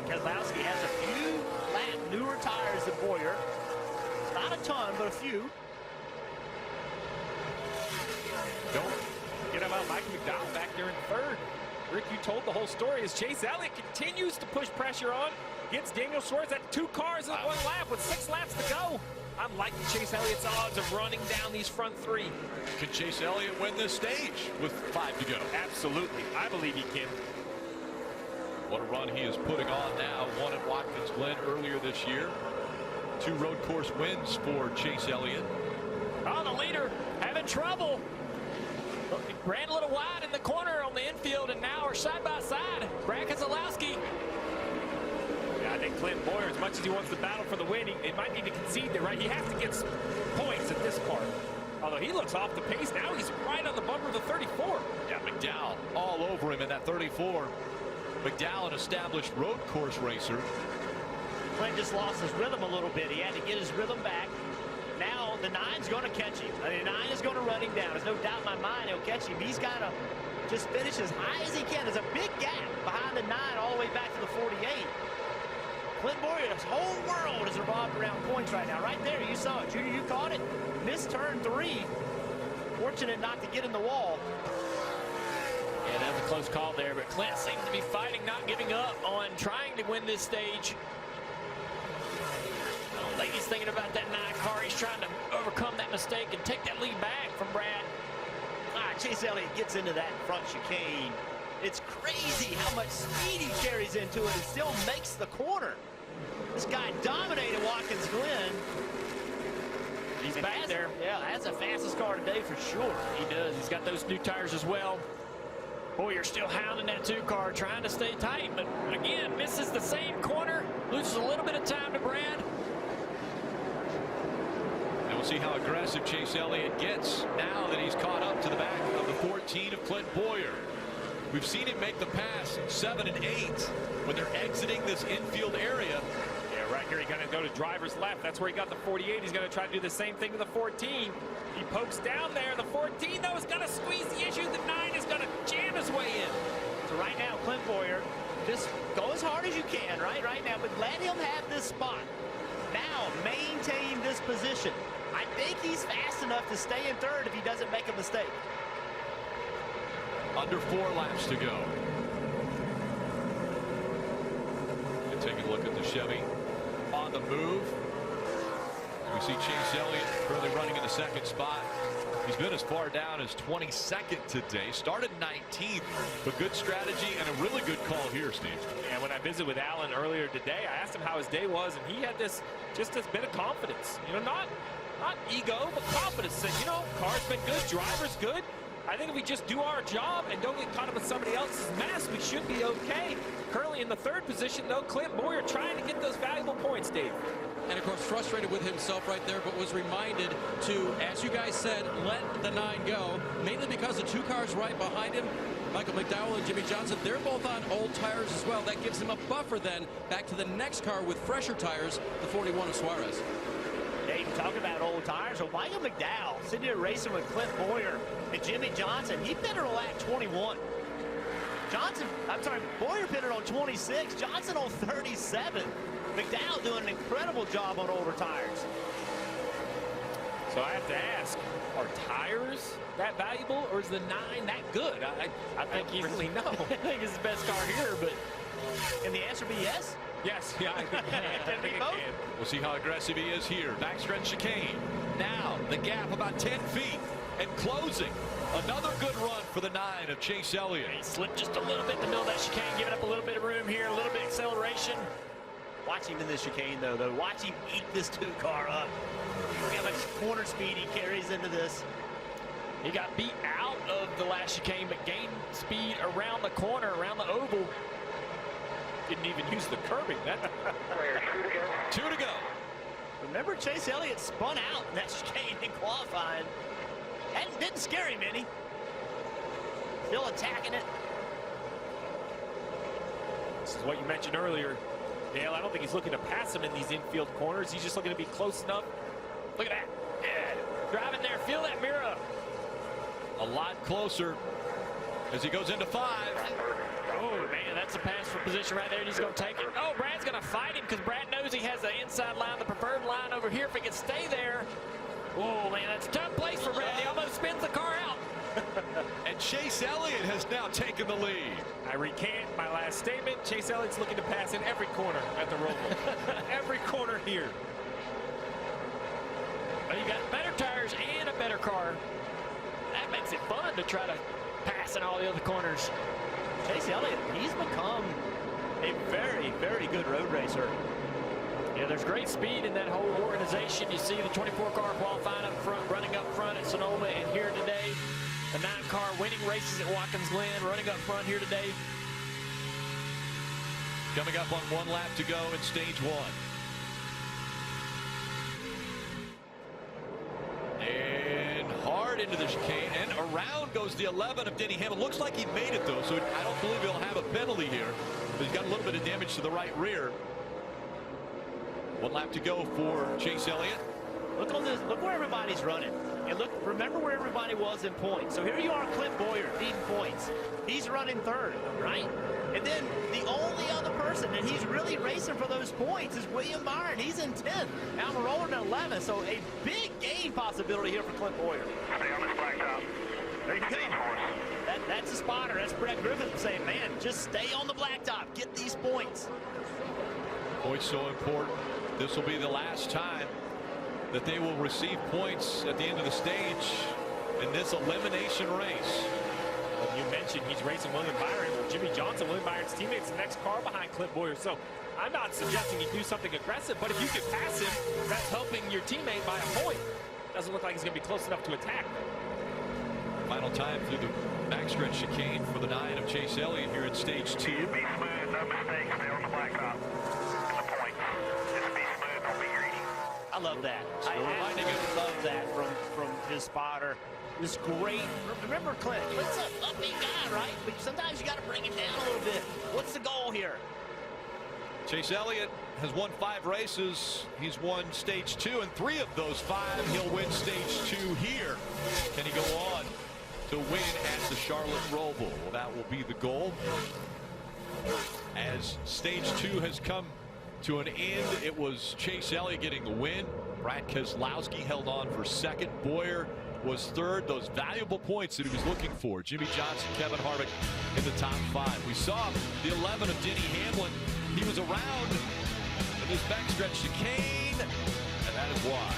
Keselowski has a few lap newer tires than Boyer. Not a ton, but a few. Don't forget about Mike McDowell back there in 3rd. Rick, you told the whole story as Chase Elliott continues to push pressure on. Gets Daniel Suarez at 2 cars in 1 lap with 6 laps to go. I'm liking Chase Elliott's odds of running down these front 3. Can Chase Elliott win this stage with 5 to go? Absolutely. I believe he can. What a run he is putting on now. Won at Watkins Glen earlier this year. 2 road course wins for Chase Elliott. Oh, the leader having trouble. Ran a little wide in the corner on the infield, and now we're side by side. Brad Keselowski. Yeah, I think Clint Boyer, as much as he wants to battle for the win, he might need to concede there, right? He has to get some points at this part. Although he looks off the pace now, he's right on the bumper of the 34. Yeah, McDowell all over him in that 34. McDowell, an established road course racer. Clint just lost his rhythm a little bit. He had to get his rhythm back. Now the 9's going to catch him. I mean, the 9 is going to run him down. There's no doubt in my mind he'll catch him. He's got to just finish as high as he can. There's a big gap behind the 9 all the way back to the 48. Clint Boyer's whole world is revolved around points right now. Right there, you saw it. Junior, you caught it. Missed turn 3. Fortunate not to get in the wall. Yeah, that was a close call there, but Clint seems to be fighting, not giving up on trying to win this stage. He's thinking about that 9 car. He's trying to overcome that mistake and take that lead back from Brad. Chase Elliott gets into that front chicane. It's crazy how much speed he carries into it and still makes the corner. This guy dominated Watkins Glen. He's back there. Yeah, that's the fastest car today for sure. He does. He's got those new tires as well. Boyer still hounding that 2 car, trying to stay tight, but again, misses the same corner, loses a little bit of time to Brad. And we'll see how aggressive Chase Elliott gets now that he's caught up to the back of the 14 of Clint Boyer. We've seen him make the pass 7 and 8 when they're exiting this infield area. Yeah, right here, he's going to go to driver's left. That's where he got the 48. He's going to try to do the same thing to the 14. He pokes down there. The 14, though, is going to squeeze the issue. The 9 is going to jam his way in. So right now, Clint Boyer, just go as hard as you can, right now, but let him have this spot. Now, maintain this position. I think he's fast enough to stay in 3rd if he doesn't make a mistake. Under 4 laps to go. And taking a look at the Chevy on the move. We see Chase Elliott currently running in the 2nd spot. He's been as far down as 22nd today. Started 19th, but good strategy and a really good call here, Steve. And when I visited with Alan earlier today, I asked him how his day was, and he had this bit of confidence. You know, not ego, but confidence. Said, you know, car's been good, driver's good. I think if we just do our job and don't get caught up with somebody else's mess, we should be okay. Currently in the 3rd position, though, Clint Boyer trying to get those valuable points, Dave. And, of course, frustrated with himself right there, but was reminded to, as you guys said, let the 9 go, mainly because the 2 cars right behind him, Michael McDowell and Jimmy Johnson, they're both on old tires as well. That gives him a buffer then back to the next car with fresher tires, the 41 of Suarez. Dave, talk about old tires. So Michael McDowell sitting here racing with Clint Boyer and Jimmy Johnson. He pitted on lap 21. Boyer pitted on 26. Johnson on 37. McDowell doing an incredible job on older tires. So I have to ask, are tires that valuable, or is the 9 that good? I think he's really know. I think it's the best car here, but can the answer be yes? Yes, yeah, I think it can. We'll see how aggressive he is here. Backstretch chicane. Now the gap about 10 feet. and closing. Another good run for the 9 of Chase Elliott. He slipped just a little bit in the middle of that chicane, giving up a little bit of room here, a little bit of acceleration. Watch him in this chicane, though. Watch him eat this 2-car up. Look how much corner speed he carries into this. He got beat out of the last chicane, but gained speed around the corner, around the oval. Didn't even use the curbing. Two to go. Remember, Chase Elliott spun out in that chicane in qualifying. That didn't scare him any. Still attacking it. This is what you mentioned earlier, Dale. I don't think he's looking to pass him in these infield corners. He's just looking to be close enough. Look at that. Yeah. Driving there. Feel that mirror. A lot closer as he goes into 5. Oh, man, that's a pass for position right there, and he's going to take it. Oh, Brad's going to fight him because Brad knows he has the inside line, the preferred line over here. If he can stay there. Oh, man, that's a tough place for Brad. He almost spins the car out. And Chase Elliott has now taken the lead. I recant my last statement. Chase Elliott's looking to pass in every corner at the Roval. Every corner here. But you got better tires and a better car. That makes it fun to try to pass in all the other corners. Chase Elliott, he's become a very, very good road racer. Yeah, there's great speed in that whole organization. You see the 24-car qualifying up front, running up front at Sonoma, and here today, the 9-car winning races at Watkins Glen, running up front here today. Coming up on 1 lap to go in stage 1. And hard into the chicane, and around goes the 11 of Denny Hamlin. Looks like he made it, though, so I don't believe he'll have a penalty here. But he's got a little bit of damage to the right rear. 1 lap to go for Chase Elliott. Look on this. Look where everybody's running. And look, remember where everybody was in points. So here you are, Clint Boyer, leading points. He's running 3rd, right? And then the only other person, and he's really racing for those points, is William Byron. He's in 10th. Almirola in 11th. So a big gain possibility here for Clint Boyer. Stay on this blacktop. There you go. That's a spotter. That's Brett Griffin saying, man, just stay on the blacktop. Get these points. Points so important. This will be the last time that they will receive points at the end of the stage in this elimination race. Well, you mentioned he's racing William Byron. Well, Jimmy Johnson, William Byron's teammate's the next car behind Clint Boyer. So I'm not suggesting he do something aggressive, but if you can pass him, that's helping your teammate by a point. Doesn't look like he's going to be close enough to attack. Final time through the backstretch chicane for the 9 of Chase Elliott here in stage 2. Be smooth, no mistakes. Stay on the blacktop. The points. Just be smooth, don't be greedy. I love that. I love that from his spotter. This great. Remember, Clint's an upbeat guy, right? But sometimes you got to bring him down a little bit. What's the goal here? Chase Elliott has won 5 races. He's won stage 2, and 3 of those 5 he'll win stage 2 here. Can he go on to win at the Charlotte Roval? Well, that will be the goal. As stage 2 has come to an end, it was Chase Elliott getting the win. Brad Keselowski held on for 2nd. Boyer was 3rd. Those valuable points that he was looking for. Jimmy Johnson, Kevin Harvick in the top 5. We saw the 11 of Denny Hamlin. He was around in this backstretch chicane, and that is why.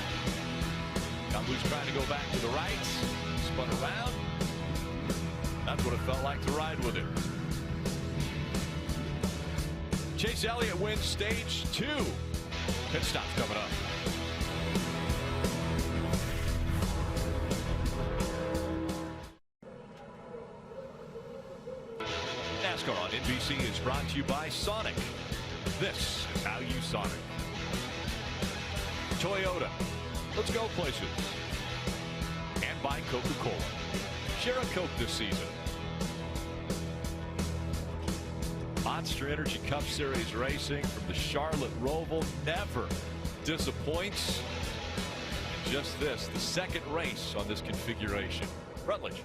Caboose trying to go back to the right, spun around. That's what it felt like to ride with him. Chase Elliott wins stage 2. Pit stop's coming up. NASCAR on NBC is brought to you by Sonic. This is how you Sonic. Toyota. Let's go places. And by Coca-Cola. Share a Coke this season. Monster Energy Cup Series racing from the Charlotte Roval never disappoints. And just this, the 2nd race on this configuration. Rutledge.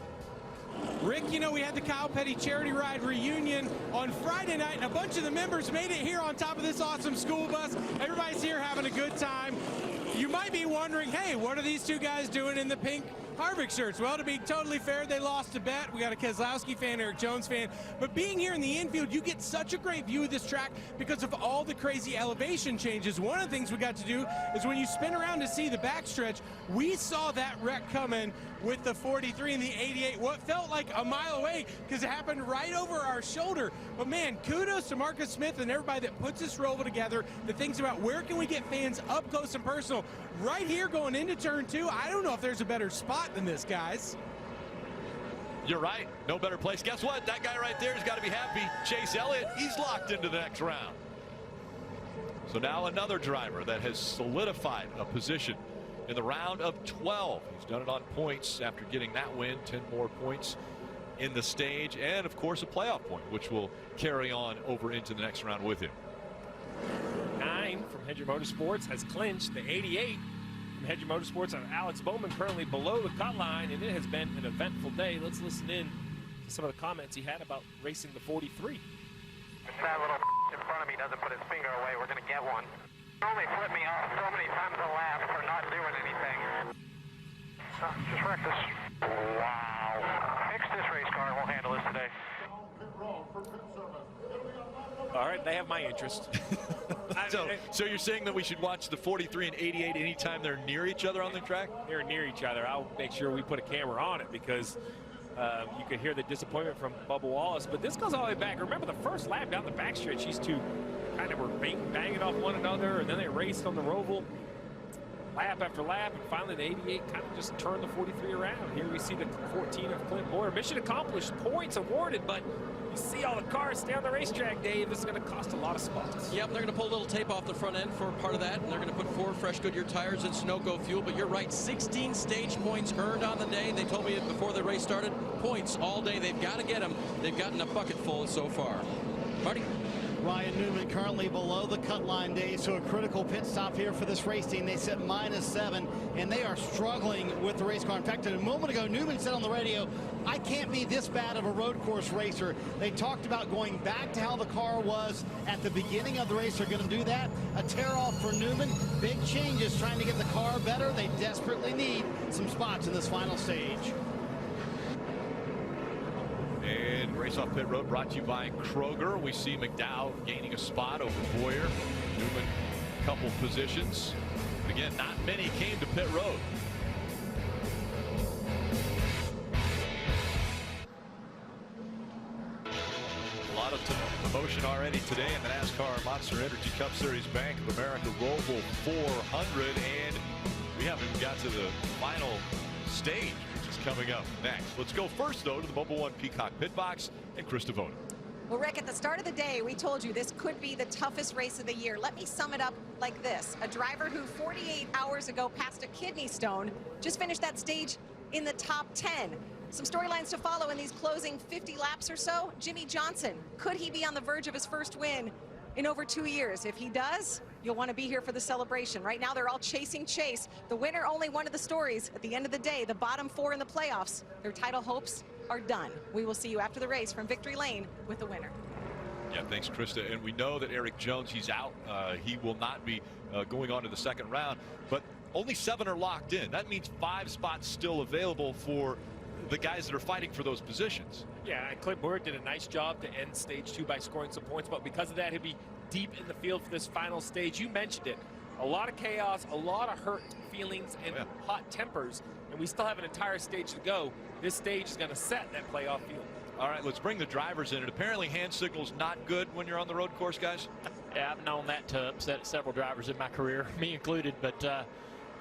Rick, you know, we had the Kyle Petty Charity Ride reunion on Friday night, and a bunch of the members made it here on top of this awesome school bus. Everybody's here having a good time. You might be wondering, hey, what are these 2 guys doing in the pink Harvick shirts. Well, to be totally fair, they lost a bet. We got a Keselowski fan, Eric Jones fan. But being here in the infield, you get such a great view of this track because of all the crazy elevation changes. One of the things we got to do is when you spin around to see the backstretch, we saw that wreck coming with the 43 and the 88, what felt like a mile away because it happened right over our shoulder. But man, kudos to Marcus Smith and everybody that puts this Roval together, that thinks about where can we get fans up close and personal. Right here going into turn 2, I don't know if there's a better spot than this, guys. You're right. No better place. Guess what? That guy right there has got to be happy. Chase Elliott, he's locked into the next round. So now another driver that has solidified a position in the round of 12. He's done it on points after getting that win, 10 more points in the stage, and of course a playoff point, which will carry on over into the next round with him. 9 from Hedger Motorsports has clinched the 88 from Hedger Motorsports on Alex Bowman, currently below the cut line, and it has been an eventful day. Let's listen in to some of the comments he had about racing the 43. If that little in front of me doesn't put his finger away, we're going to get one. He only flipped me off so many times a lap for not doing anything. Just wrecked this. Wow. Fix this race car and we'll handle this today. All right, they have my interest. So you're saying that we should watch the 43 and 88 anytime they're near each other on the track? They're near each other. I'll make sure we put a camera on it because you could hear the disappointment from Bubba Wallace. But this goes all the way back. Remember the first lap down the backstretch, these two kind of were banging off one another, and then they raced on the Roval lap after lap, and finally the 88 kind of just turned the 43 around. Here we see the 14 of Clint Boyer. Mission accomplished, points awarded, but you see all the cars stay on the racetrack, Dave. This is going to cost a lot of spots. Yep, they're going to pull a little tape off the front end for part of that, and they're going to put 4 fresh Goodyear tires and Sunoco fuel. But you're right, 16 stage points earned on the day. They told me before the race started, points all day. They've got to get them. They've gotten a bucket full so far. Marty? Ryan Newman currently below the cut line, Dave, so a critical pit stop here for this race team. They set -7, and they are struggling with the race car. In fact, a moment ago, Newman said on the radio, I can't be this bad of a road course racer. They talked about going back to how the car was at the beginning of the race. They're going to do that. A tear-off for Newman. Big changes trying to get the car better. They desperately need some spots in this final stage. And race off pit road brought to you by Kroger. We see McDowell gaining a spot over Boyer. Newman a couple positions. Again, not many came to pit road. A lot of emotion already today in the NASCAR Monster Energy Cup Series Bank of America Roval 400, and we haven't even got to the final stage, which is coming up next. Let's go first, though, to the Mobil 1 Peacock Pit Box and Chris Devona. Well, Rick, at the start of the day, we told you this could be the toughest race of the year. Let me sum it up like this. A driver who 48 hours ago passed a kidney stone just finished that stage in the top 10. Some storylines to follow in these closing 50 laps or so. Jimmie Johnson, could he be on the verge of his first win in over 2 years? If he does, you'll want to be here for the celebration. Right now, they're all chasing Chase. The winner, only one of the stories. At the end of the day, the bottom 4 in the playoffs, their title hopes are done. We will see you after the race from Victory Lane with the winner. Yeah, thanks, Krista. And we know that Eric Jones, he's out. He will not be going on to the second round, but only 7 are locked in. That means 5 spots still available for the guys that are fighting for those positions. Yeah, and Clint Boyer did a nice job to end stage 2 by scoring some points, but because of that, he'll be deep in the field for this final stage. You mentioned it. A lot of chaos, a lot of hurt feelings and hot tempers, and we still have an entire stage to go. This stage is going to set that playoff field. All right, let's bring the drivers in. And apparently hand signal's not good when you're on the road course, guys. Yeah, I've known that to upset several drivers in my career, me included. But,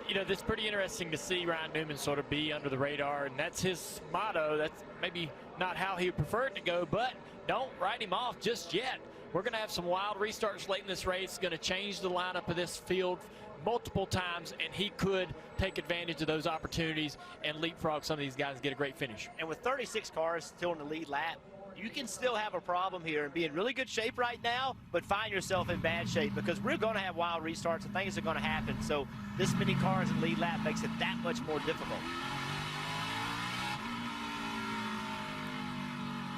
you know, it's pretty interesting to see Ryan Newman sort of be under the radar, and that's his motto. That's maybe not how he would prefer it to go, but don't write him off just yet. We're going to have some wild restarts late in this race, going to change the lineup of this field multiple times, and he could take advantage of those opportunities and leapfrog some of these guys and get a great finish. And with 36 cars still in the lead lap, you can still have a problem here and be in really good shape right now, but find yourself in bad shape because we're going to have wild restarts and things are going to happen. So this many cars in the lead lap makes it that much more difficult.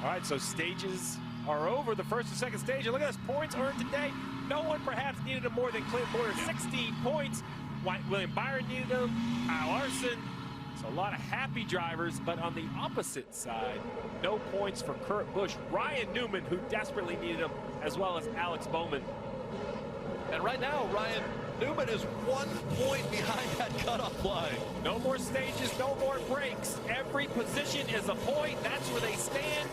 All right, so stages are over. The first and second stage. And look at this, points earned today. No one perhaps needed them more than Clint Boyer. 16 points. William Byron needed them. Kyle Larson, So a lot of happy drivers, but on the opposite side, no points for Kurt Busch. Ryan Newman, who desperately needed him, as well as Alex Bowman. And right now, Ryan Newman is 1 point behind that cutoff line. No more stages, no more breaks. Every position is a point. That's where they stand.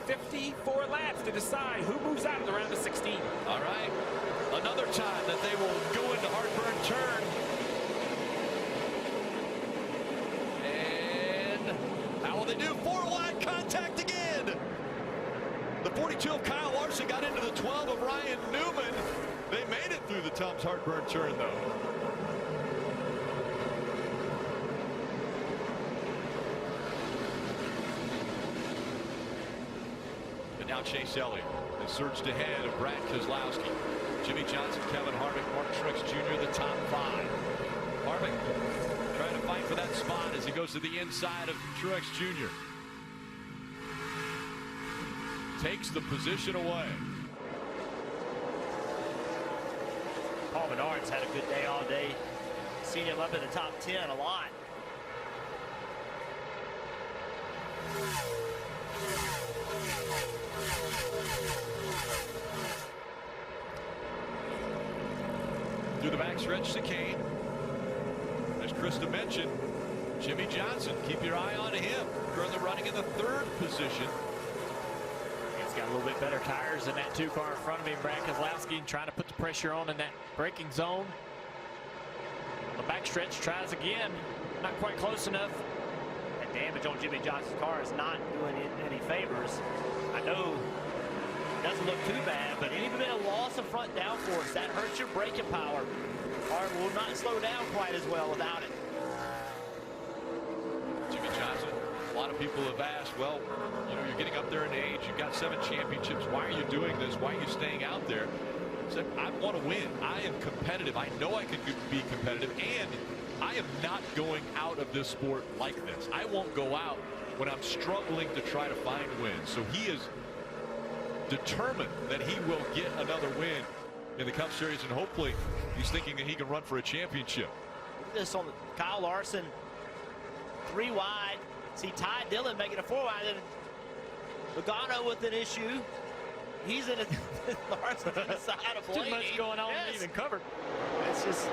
54 laps to decide who moves out of the round of 16. All right. Another time that they will go into heartburn turn. And how will they do? 4 wide contact again. The 42 of Kyle Larson got into the 12 of Ryan Newman. They made it through the Tom's heartburn turn, though. And now Chase Elliott has surged ahead of Brad Keselowski. Jimmy Johnson, Kevin Harvick, Mark Truex Jr., the top 5. Harvick trying to fight for that spot as he goes to the inside of Truex Jr. Takes the position away. Paul Menard's had a good day all day. Seen him up in the top 10 a lot. Through the backstretch chicane. As Krista mentioned, Jimmy Johnson, keep your eye on him. Currently running in the 3rd position. He's got a little bit better tires than that 2 car in front of him. Brad Keselowski trying to put the pressure on in that braking zone. The backstretch tries again. Not quite close enough. That damage on Jimmy Johnson's car is not doing it any favors. I know it doesn't look too bad, but any bit of loss of front downforce, that hurts your braking power. Car will not slow down quite as well without it. Jimmy Johnson, a lot of people have asked, well, you know, you're getting up there in age, you've got 7 championships, why are you doing this? Why are you staying out there? He said, I want to win. I am competitive. I know I can be competitive, and I am not going out of this sport like this. I won't go out when I'm struggling to try to find wins. So he is determined that he will get another win in the Cup Series, and hopefully he's thinking that he can run for a championship. Look at this on Kyle Larson, 3 wide. See Ty Dillon making a 4 wide. Logano with an issue. He's in a Larson's on the side of Blaney. Too much going on to even cover. It's just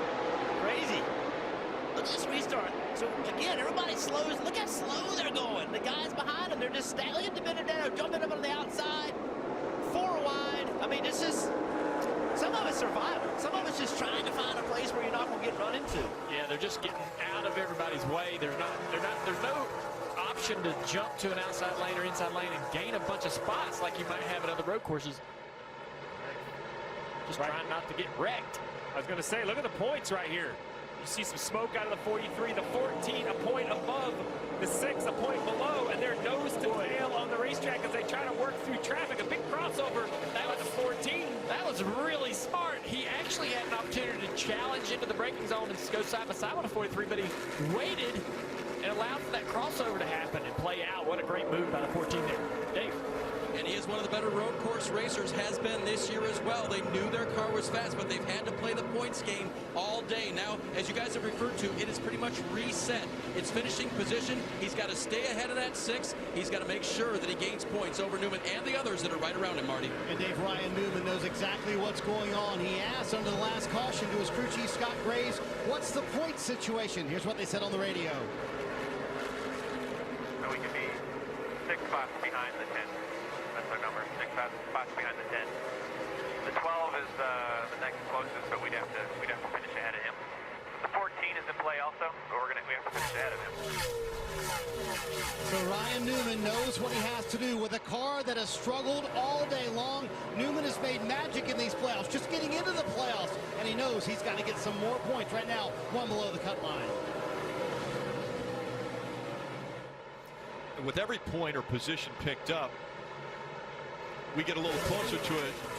crazy. Look at this restart. So again, everybody slows. Look how slow they're going. The guys behind them, they're just standing in the middle there, jumping up on the outside. 4 wide. I mean, this is some of it's survival. Some of it's just trying to find a place where you're not going to get run into. Yeah, they're just getting out of everybody's way. There's no option to jump to an outside lane or inside lane and gain a bunch of spots like you might have at other road courses. Just trying not to get wrecked. I was going to say, look at the points right here. You see some smoke out of the 43, the 14 a point above, the 6 a point below, and they're nose to tail on the racetrack as they try to work through traffic. A big crossover. That was a 14. That was really smart. He actually had an opportunity to challenge into the braking zone and go side by side on a 43, but he waited and allowed for that crossover to happen and play out. What a great move by the 14 there. Dave. And he is one of the better road course racers, has been this year as well. They knew their car was fast, but they've had to play the points game all day. Now, as you guys have referred to, it is pretty much reset. It's finishing position. He's got to stay ahead of that 6. He's got to make sure that he gains points over Newman and the others that are right around him, Marty. And Dave, Ryan Newman knows exactly what's going on. He asked under the last caution to his crew chief, Scott Graves, what's the point situation? Here's what they said on the radio. So we can be 6 spots behind the 10. That's our number, 6 spots behind the 10. The 12 is the next closest, so we'd have to finish ahead of him. The 14 is in play also, but we have to finish ahead of him. So Ryan Newman knows what he has to do with a car that has struggled all day long. Newman has made magic in these playoffs, just getting into the playoffs, and he knows he's got to get some more points right now, 1 below the cut line. With every point or position picked up, we get a little closer to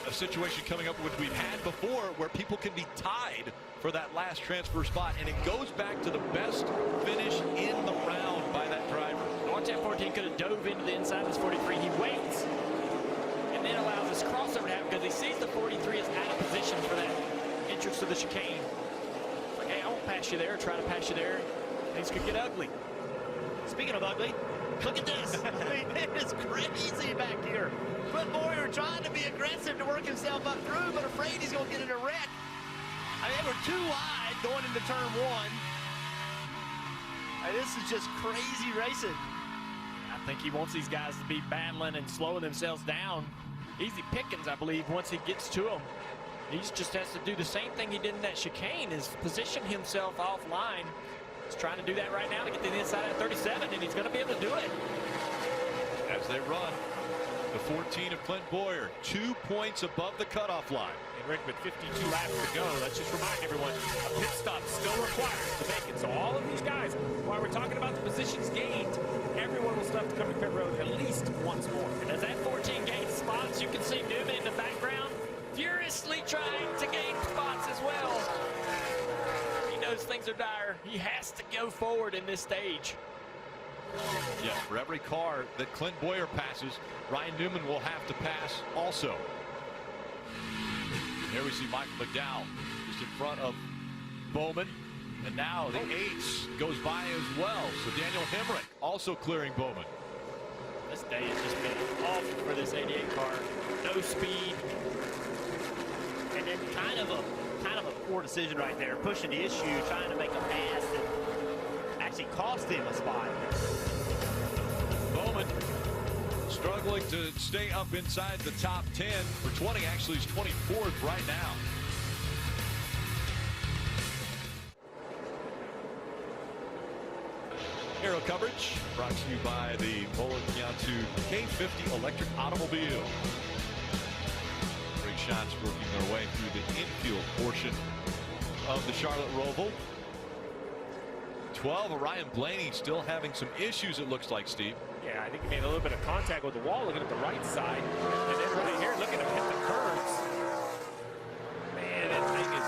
a situation coming up which we've had before where people can be tied for that last transfer spot, and it goes back to the best finish in the round by that driver. Watch that 14 could have dove into the inside of his 43. He waits and then allows this crossover to happen because he sees the 43 is out of position for that entrance to the chicane. Like, hey, I won't pass you there, try to pass you there. Things could get ugly. speaking of ugly, look at this. I mean, it is crazy back here. Clint Boyer trying to be aggressive to work himself up through, but afraid he's going to get in a wreck. I mean, they were too wide going into turn one. I mean, this is just crazy racing. I think he wants these guys to be battling and slowing themselves down. Easy pickings, I believe, once he gets to them. He just has to do the same thing he did in that chicane, is position himself offline. He's trying to do that right now to get to the inside of 37, and he's going to be able to do it. As they run, the 14 of Clint Boyer, 2 points above the cutoff line. And Rick, with 52 laps to go, let's just remind everyone, a pit stop still required to make it. So all of these guys, while we're talking about the positions gained, everyone will still have to come to pit road at least once more. And as that 14 gains spots, you can see Newman in the background furiously trying to gain spots as well. He knows things are dire. He has to go forward in this stage. Yes, for every car that Clint Boyer passes, Ryan Newman will have to pass also. Here we see Michael McDowell just in front of Bowman. And now the 8s goes by as well. So Daniel Hemrick also clearing Bowman. This day has just been awful for this 88 car. No speed. And then kind of a poor decision right there, pushing the issue, trying to make a pass that actually cost him a spot. Bowman struggling to stay up inside the top 10 for 20. Actually, he's 24th right now. Aero coverage brought to you by the Mullen Kiantu K50 electric automobile. Great shots working their way through the infield portion of the Charlotte Roval. 12, Ryan Blaney still having some issues, it looks like, Steve. Yeah, I think he made a little bit of contact with the wall looking at the right side. And then right here, looking at him hit the curves. Man, that thing is...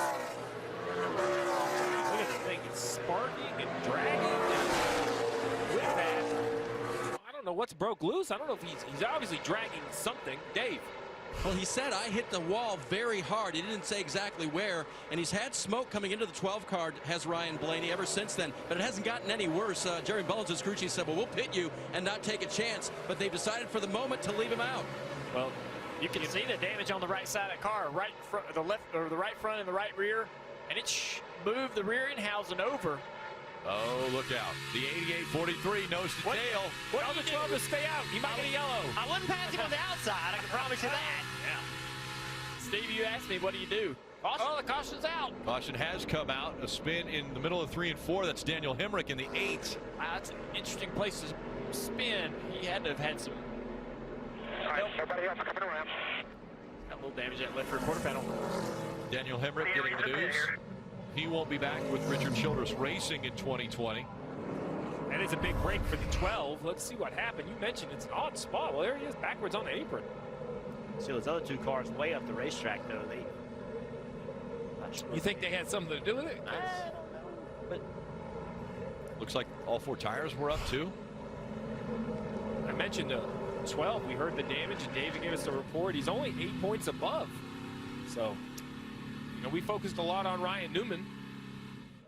Look at the thing. It's sparking and dragging. And with that, I don't know what's broke loose. I don't know if he's obviously dragging something. Dave. Well, he said I hit the wall very hard. He didn't say exactly where, and he's had smoke coming into the 12 car, has Ryan Blaney, ever since then, but it hasn't gotten any worse. Jerry Bullins' crew chief said, well, we'll pit you and not take a chance, but they've decided for the moment to leave him out. Well, you can see the damage on the right side of the car, right front, the left, or the right front and the right rear, and it moved the rear end housing over. Oh, look out. The 88-43 nose to tail. Tell the 12 to stay out. He might get a yellow. I wouldn't pass him on the outside. I can promise you that. Yeah. Steve, you asked me, what do you do? Caution. Oh, the caution's out. Caution has come out. A spin in the middle of 3 and 4. That's Daniel Hemrick in the 8. Wow, that's an interesting place to spin. He had to have had some... All right, everybody else coming around. Got a little damage at left rear quarter panel. Daniel Hemrick getting the news. He won't be back with Richard Childress Racing in 2020. And it's a big break for the 12. Let's see what happened. You mentioned it's an odd spot. Well, there he is, backwards on the apron. See those other 2 cars way up the racetrack, though. You think they had something to do with it? I don't know. But looks like all 4 tires were up too. I mentioned the 12. We heard the damage, and David gave us the report. He's only 8 points above. So, you know, we focused a lot on Ryan Newman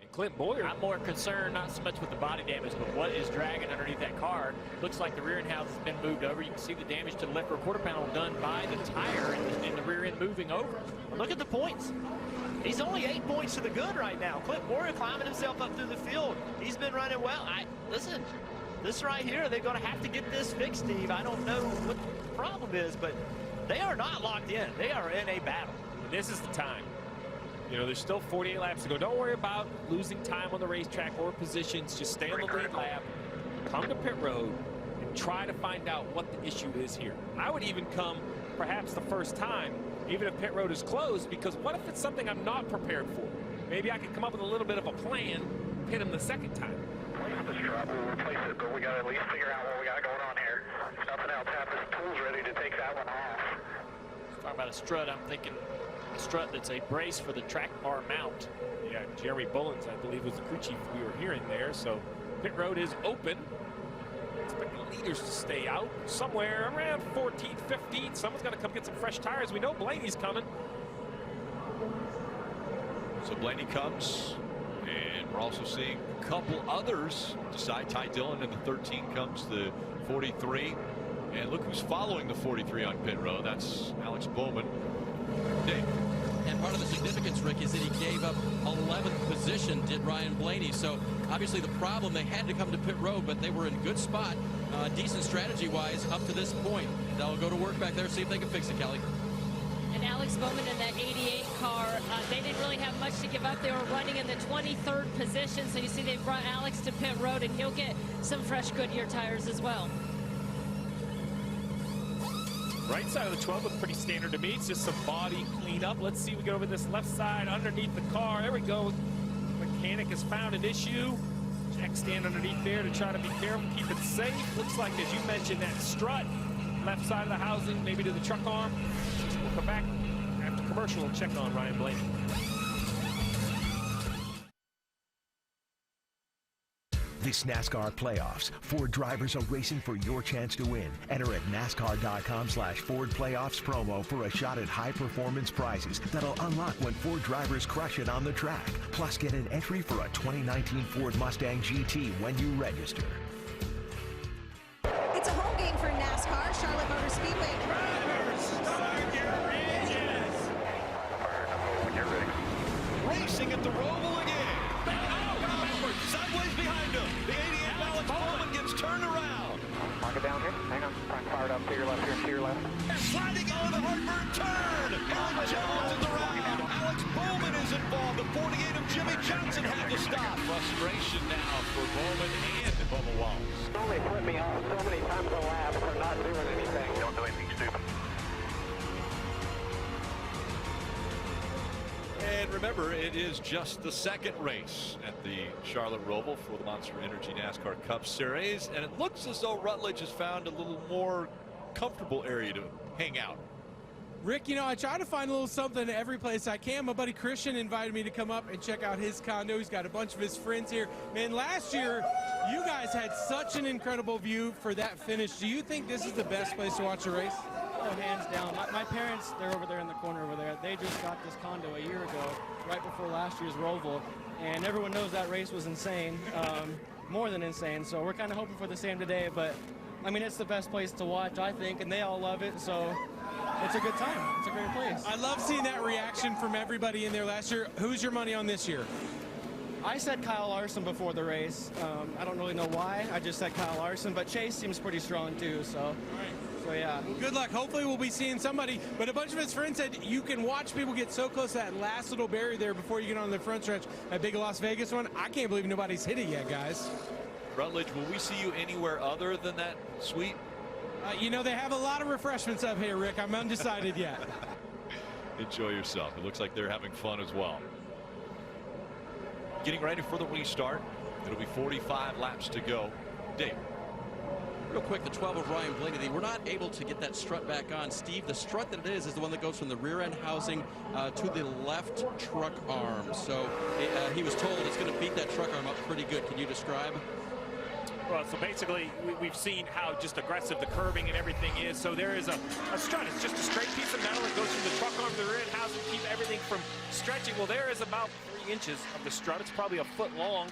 and Clint Boyer. I'm more concerned not so much with the body damage, but what is dragging underneath that car. Looks like the rear end house has been moved over. You can see the damage to the left rear quarter panel done by the tire and the rear end moving over. But look at the points. He's only 8 points to the good right now. Clint Boyer climbing himself up through the field. He's been running well. Listen, this right here, they're going to have to get this fixed, Steve. I don't know what the problem is, but they are not locked in. They are in a battle. And this is the time. You know, there's still 48 laps to go. Don't worry about losing time on the racetrack or positions. Just stay on the lead lap, come to pit road, and try to find out what the issue is here. I would even come perhaps the first time, even if pit road is closed, because what if it's something I'm not prepared for? Maybe I could come up with a little bit of a plan, pit him the second time. This drop, we'll replace it, but we got to at least figure out what we got going on here. If nothing else happens, tools ready to take that one off. Talking about a strut, I'm thinking a strut that's a brace for the track bar mount. Yeah, Jeremy Bullins, I believe, was the crew chief we were hearing there. So pit road is open. Expect the leaders to stay out somewhere around 14, 15. Someone's got to come get some fresh tires. We know Blaney's coming. So Blaney comes, and We're also seeing a couple others decide. Ty Dillon in the 13 comes the 43. And look who's following the 43 on pit row. That's Alex Bowman. Dave. And part of the significance, Rick, is that he gave up 11th position, did Ryan Blaney. So obviously the problem, they had to come to pit road, but they were in a good spot, decent strategy-wise up to this point. They'll go to work back there, see if they can fix it, Kelly. And Alex Bowman in that 88 car, they didn't really have much to give up. They were running in the 23rd position. So you see they brought Alex to pit road, and he'll get some fresh Goodyear tires as well. Right side of the 12 looked pretty standard to me. It's just some body cleanup. Let's see, we go over this left side underneath the car. There we go. Mechanic has found an issue. Jack stand underneath there to try to be careful, keep it safe. Looks like, as you mentioned, that strut, left side of the housing, maybe to the truck arm. We'll come back after commercial and check on Ryan Blaney. This NASCAR playoffs, Ford drivers are racing for your chance to win. Enter at NASCAR.com/Ford Playoffs promo for a shot at high performance prizes that'll unlock when Ford drivers crush it on the track. Plus, get an entry for a 2019 Ford Mustang GT when you register. It's a home game for NASCAR, Charlotte Motor Speedway. Drivers, start your engines! Racing at the Roval again. Sideways behind him. The 88 Alex Bowman gets turned around. Mark it down here. Hang on. Try and fire it up to your left here, to your left. They're sliding on the Hartburn turn. Aaron Jones is around. Alex Bowman is involved. The 48 of Jimmy Johnson had to stop. Frustration now for Bowman and Bubba Wallace. Only flip me off so many times a lap for not doing anything. Don't do anything stupid. And remember, it is just the second race at the Charlotte Roval for the Monster Energy NASCAR Cup Series. And it looks as though Rutledge has found a little more comfortable area to hang out. Rick, you know, I try to find a little something every place I can. My buddy Christian invited me to come up and check out his condo. He's got a bunch of his friends here. Man, last year, you guys had such an incredible view for that finish. Do you think this is the best place to watch a race? Oh, hands down. My parents, they're over there in the corner over there. They just got this condo a year ago, right before last year's Roval. And everyone knows that race was insane, more than insane. So we're kind of hoping for the same today. But, I mean, it's the best place to watch, I think, and they all love it. So it's a good time. It's a great place. I love seeing that reaction from everybody in there last year. Who's your money on this year? I said Kyle Larson before the race. I don't really know why. I just said Kyle Larson, but Chase seems pretty strong too. So yeah. Well, good luck. Hopefully we'll be seeing somebody. But a bunch of his friends said you can watch people get so close to that last little barrier there before you get on the front stretch. That big Las Vegas one. I can't believe nobody's hit it yet, guys. Rutledge, will we see you anywhere other than that suite? You know, they have a lot of refreshments up here, Rick. I'm undecided yet. Enjoy yourself. It looks like they're having fun as well. Getting ready for the restart. It'll be 45 laps to go. Dave. Real quick, the 12 of Ryan Blaney, they were not able to get that strut back on. Steve, the strut that it is the one that goes from the rear end housing to the left truck arm. So he was told it's going to beat that truck arm up pretty good. Can you describe? Well, so basically, we've seen how just aggressive the curving and everything is. So there is a strut. It's just a straight piece of metal that goes from the truck arm to the rear end housing to keep everything from stretching. Well, there is about 3 inches of the strut. It's probably a foot long.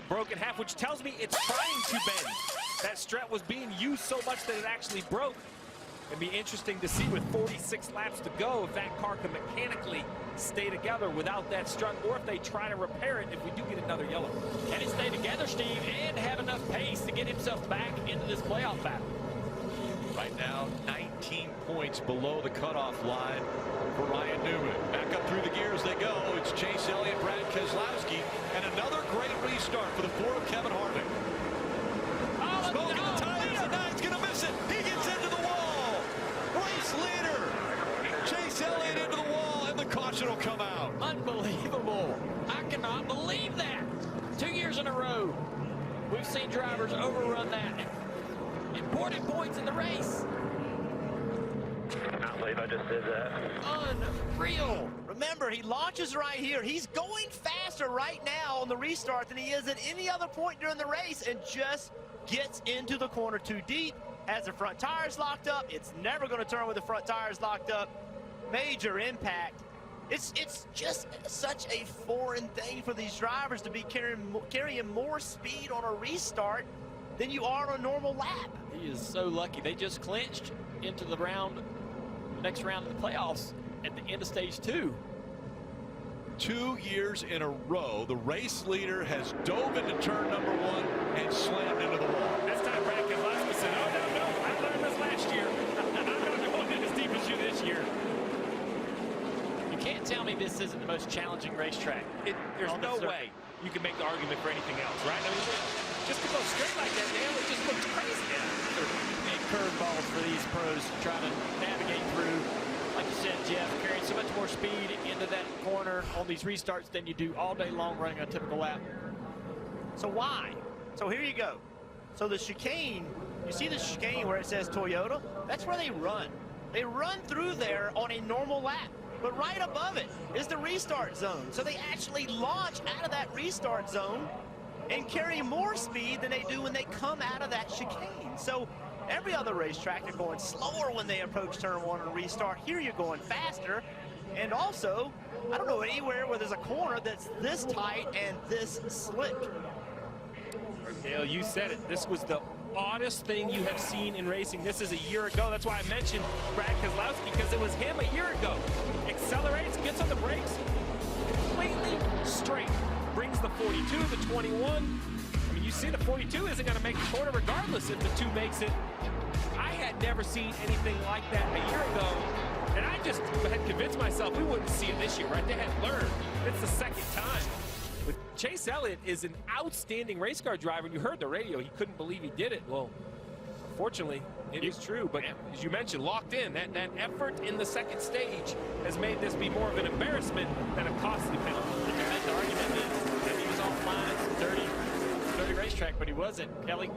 Broke in half, which tells me it's trying to bend. That strut was being used so much that it actually broke. It'd be interesting to see with 46 laps to go if that car can mechanically stay together without that strut, or if they try to repair it if we do get another yellow. Can it stay together, Steve, and have enough pace to get himself back into this playoff battle? Right now, 19 points below the cutoff line for Ryan Newman. Back up through the gears they go. It's Chase Elliott, Brad Keselowski, and another great restart for the Ford of Kevin Harvick. Smoking the tires, and now he's going to miss it. He gets into the wall. Race leader. Chase Elliott into the wall, and the caution will come out. Unbelievable. I cannot believe that. 2 years in a row, we've seen drivers overrun that. Important points in the race. I believe I just did that. Unreal. Remember, he launches right here. He's going faster right now on the restart than he is at any other point during the race, and just gets into the corner too deep. Has the front tires locked up. It's never going to turn with the front tires locked up. Major impact. It's just such a foreign thing for these drivers to be carrying more speed on a restart than you are on a normal lap. He is so lucky. They just clinched into the next round of the playoffs at the end of stage 2. 2 years in a row, the race leader has dove into turn number 1 and slammed into the wall. This time, Brad Keselowski said, oh, no, I learned this last year. I'm not going in as deep as you this year. You can't tell me this isn't the most challenging racetrack. There's no way you can make the argument for anything else, right? I mean, just to go straight like that, man, it just looks crazy. They're big curveballs for these pros trying to navigate through. Like you said, Jeff, carrying so much more speed into that corner on these restarts than you do all day long running a typical lap. So why? So here you go. So the chicane, you see the chicane where it says Toyota? That's where they run. They run through there on a normal lap. But right above it is the restart zone. So they actually launch out of that restart zone and carry more speed than they do when they come out of that chicane. So every other racetrack, they're going slower when they approach turn 1 and restart. Here you're going faster. And also, I don't know anywhere where there's a corner that's this tight and this slick. Dale, you said it. This was the oddest thing you have seen in racing. This is a year ago. That's why I mentioned Brad Keselowski, because it was him a year ago. Accelerates, gets on the brakes, completely straight. Brings the 42, the 21. I mean, you see the 42 isn't going to make the corner regardless if the 2 makes it. I had never seen anything like that a year ago, and I just had convinced myself we wouldn't see it this year, right? They had learned. It's the second time. But Chase Elliott is an outstanding race car driver, and you heard the radio. He couldn't believe he did it. Well, fortunately, it is true, but as you mentioned, locked in. That effort in the second stage has made this be more of an embarrassment than a costly penalty. You can make the argument that he was off lines, dirty racetrack, but he wasn't. Kelly?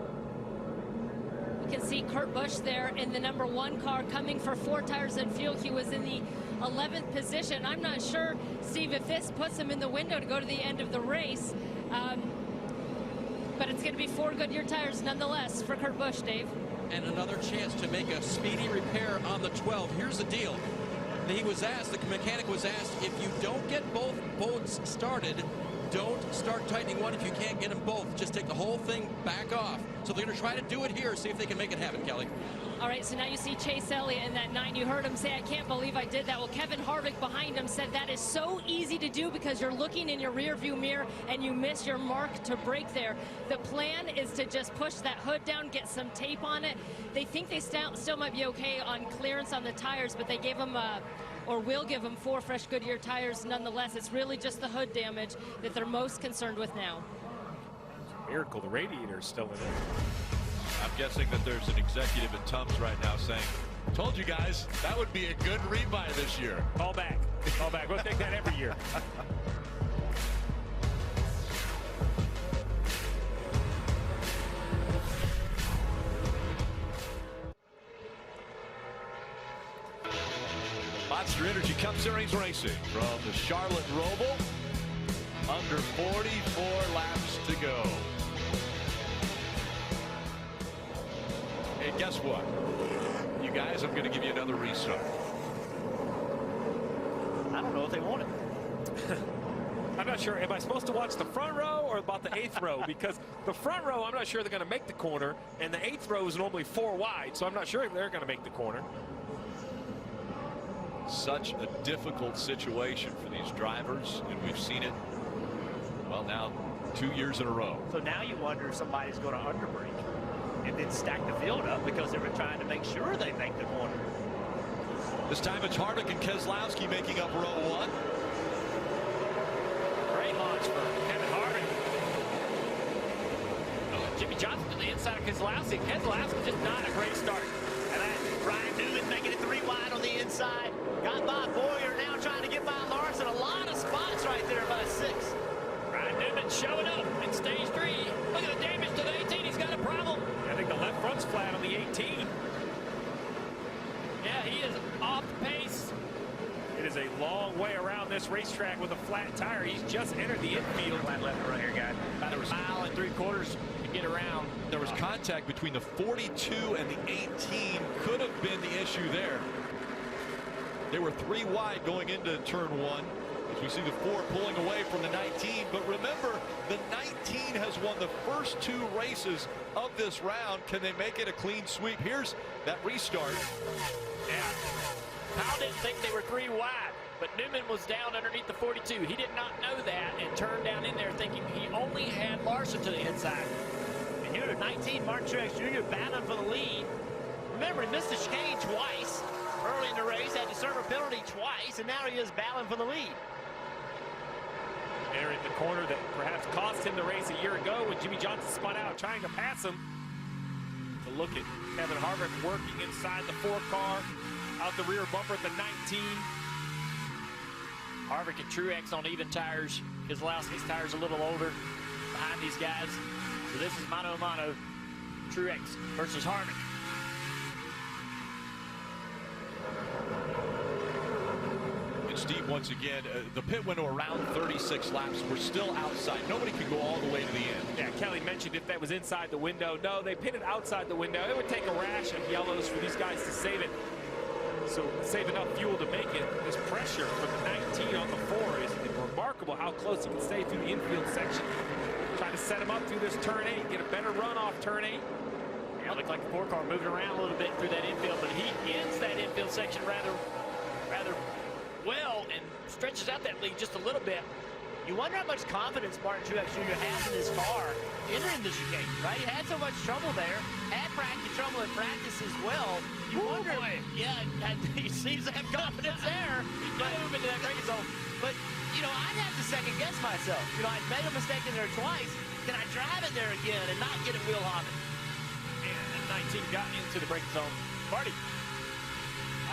You can see Kurt Busch there in the number 1 car coming for 4 tires and fuel. He was in the 11th position. I'm not sure, Steve, if this puts him in the window to go to the end of the race. But it's going to be 4 Goodyear tires nonetheless for Kurt Busch, Dave. And another chance to make a speedy repair on the 12. Here's the deal. He was asked, the mechanic was asked, if you don't get both boats started, don't start tightening one. If you can't get them both, just take the whole thing back off. So they're going to try to do it here, see if they can make it happen, Kelly. All right, so now you see Chase Elliott in that 9. You heard him say, I can't believe I did that. Well, Kevin Harvick behind him said that is so easy to do because you're looking in your rearview mirror and you miss your mark to brake there. The plan is to just push that hood down, get some tape on it. They think they still might be okay on clearance on the tires, but they gave them or will give them 4 fresh Goodyear tires nonetheless. It's really just the hood damage that they're most concerned with now. Miracle, the radiator is still in it. I'm guessing that there's an executive in Tums right now saying, told you guys, that would be a good rebuy this year. Call back. Call back. We'll take that every year. Monster Energy Cup Series racing from the Charlotte Roval. Under 44 laps to go. And guess what? You guys, I'm going to give you another restart. I don't know if they want it. I'm not sure. Am I supposed to watch the front row or about the 8th row? Because the front row, I'm not sure they're going to make the corner, and the 8th row is normally 4 wide, so I'm not sure they're going to make the corner. Such a difficult situation for these drivers, and we've seen it, well, now 2 years in a row. So now you wonder if somebody's going to underbrake and then stack the field up because they were trying to make sure they make the corner. This time it's Harvick and Keselowski making up row 1. Great launch for Kevin Harvick. Jimmy Johnson to the inside of Keselowski. Keselowski just not a great start. And that Ryan Newman making it 3 wide on the inside. Got by Boyer, now trying to get by Larson. A lot of spots right there by 6. Ryan Newman showing up in stage 3. Look at the damage to the 18. He's got a problem. I think the left front's flat on the 18. Yeah, he is off pace. It is a long way around this racetrack with a flat tire. He's just entered the infield. Flat left and right here, guys. About a mile and 3/4 to get around. There was contact between the 42 and the 18. Could have been the issue there. They were 3 wide going into turn 1. As we see the 4 pulling away from the 19. But remember, the 19 has won the first 2 races of this round. Can they make it a clean sweep? Here's that restart. Yeah. Powell didn't think they were 3 wide, but Newman was down underneath the 42. He did not know that and turned down in there thinking he only had Larson to the inside. And here at 19, Martin Truex Jr. battling for the lead. Remember, he missed the chicane twice early in the race, had to serve a penalty twice, and now he is battling for the lead. There in the corner that perhaps cost him the race a year ago when Jimmy Johnson spun out trying to pass him. To look at Kevin Harvick working inside the 4 car, out the rear bumper at the 19. Harvick and Truex on even tires. Keselowski's tires a little older behind these guys. So this is mano a mano, Truex versus Harvick. And Steve, once again, the pit window around 36 laps. We're still outside. Nobody can go all the way to the end. Yeah, Kelly mentioned if that was inside the window. No, they pitted outside the window. It would take a rash of yellows for these guys to save it. So save enough fuel to make it. This pressure from the 19 on the 4 is remarkable how close he can stay through the infield section. Try to set him up through this turn 8, get a better run off turn 8. Yeah, looked like the 4 car moving around a little bit through that infield, but he ends that infield section rather well and stretches out that lead just a little bit. You wonder how much confidence Martin Truex Jr. has in his car entering the chicane, right? He had so much trouble there, had trouble in practice as well. You wonder, yeah, he seems to have confidence there. He's going to move into that braking zone. But, you know, I'd have to second guess myself. You know, I made a mistake in there twice. Can I drive it there again and not get it wheel hopping? And 19 got into the braking zone. Marty.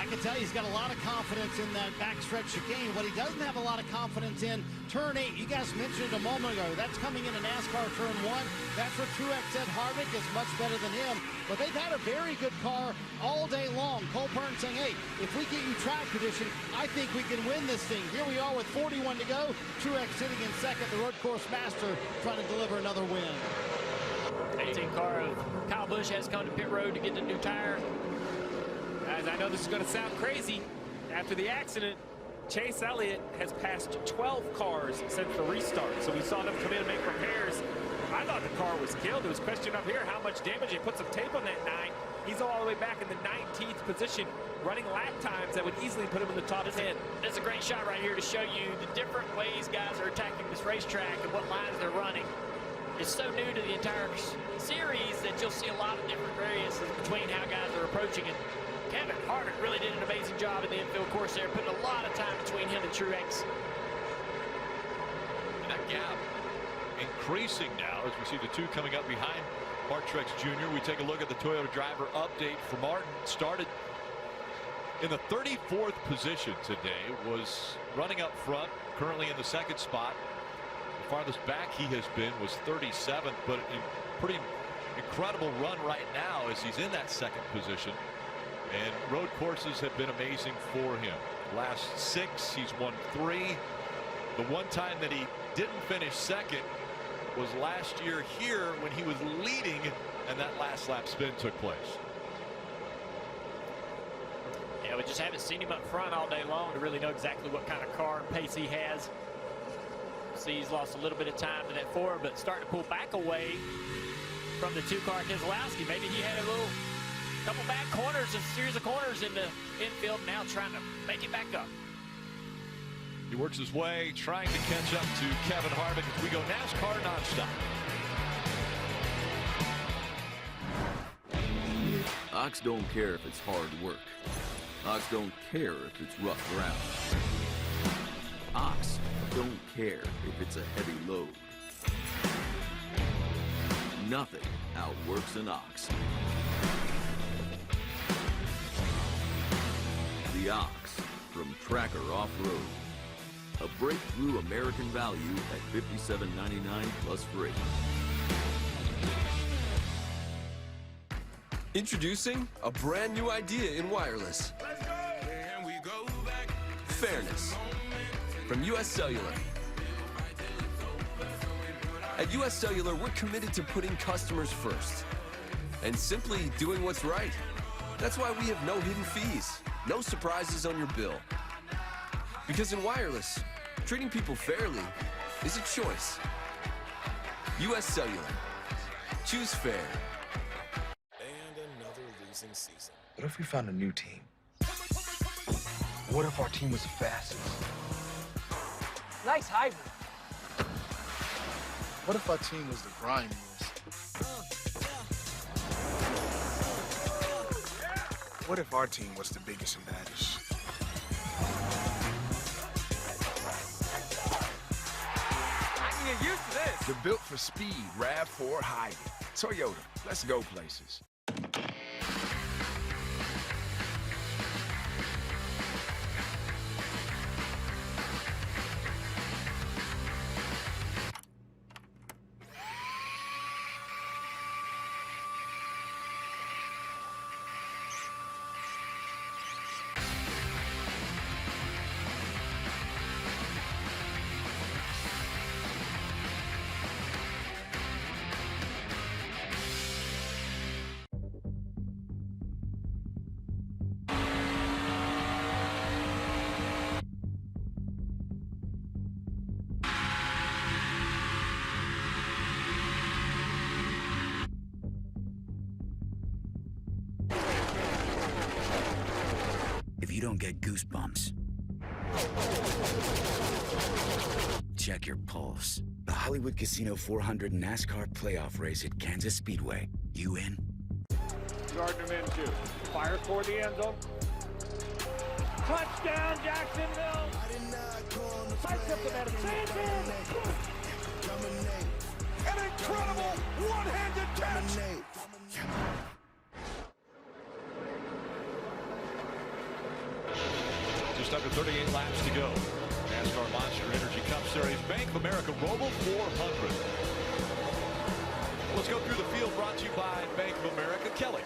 I can tell you he's got a lot of confidence in that backstretch chicane. What he doesn't have a lot of confidence in, turn 8. You guys mentioned it a moment ago. That's coming into NASCAR turn 1. That's what Truex said Harvick is much better than him. But they've had a very good car all day long. Cole Pearn saying, hey, if we get you track position, I think we can win this thing. Here we are with 41 to go. Truex sitting in second, the road course master, trying to deliver another win. 18 car of Kyle Busch has come to pit road to get the new tire. Guys, I know this is going to sound crazy. After the accident, Chase Elliott has passed 12 cars since the restart. So we saw them come in and make repairs. I thought the car was killed. There was question up here how much damage. They put some tape on that 9. He's all the way back in the 19th position, running lap times that would easily put him in the top 10. That's a great shot right here to show you the different ways guys are attacking this racetrack and what lines they're running. It's so new to the entire series that you'll see a lot of different variances between how guys are approaching it. Kevin Harvick really did an amazing job in the infield course there, putting a lot of time between him and Truex. And that gap increasing now as we see the 2 coming up behind Martin Truex Jr. We take a look at the Toyota driver update for Martin. Started in the 34th position today, was running up front, currently in the 2nd spot. The farthest back he has been was 37th, but a pretty incredible run right now as he's in that 2nd position. And road courses have been amazing for him. Last 6, he's won 3. The one time that he didn't finish 2nd was last year here when he was leading and that last lap spin took place. Yeah, we just haven't seen him up front all day long to really know exactly what kind of car and pace he has. See, he's lost a little bit of time to that 4, but starting to pull back away from the 2 car Keselowski. Maybe he had a couple back corners, a series of corners in the infield, now trying to make it back up. He works his way, trying to catch up to Kevin Harvick as we go NASCAR nonstop. Ox don't care if it's hard work. Ox don't care if it's rough ground. Ox don't care if it's a heavy load. Nothing outworks an ox. The Ox from Tracker Off-Road. A breakthrough American value at $57.99 plus freight. Introducing a brand new idea in wireless. Fairness. From US Cellular. At US Cellular, we're committed to putting customers first and simply doing what's right. That's why we have no hidden fees, no surprises on your bill. Because in wireless, treating people fairly is a choice. U.S. Cellular. Choose fair. And another losing season. What if we found a new team? What if our team was the fastest? Nice hybrid. What if our team was the grimiest? What if our team was the biggest and baddest? I can get used to this. The built for speed RAV4 Hybrid. Toyota, let's go places. If you don't get goosebumps, check your pulse. The Hollywood Casino 400 NASCAR playoff race at Kansas Speedway. You in? Gardner Minshew fires toward the end zone. Touchdown, Jacksonville! Fights up the middle. An incredible one-handed catch! Just under 38 laps to go. NASCAR Monster Energy Cup Series Bank of America Roval 400. Let's go through the field, brought to you by Bank of America. Kelly.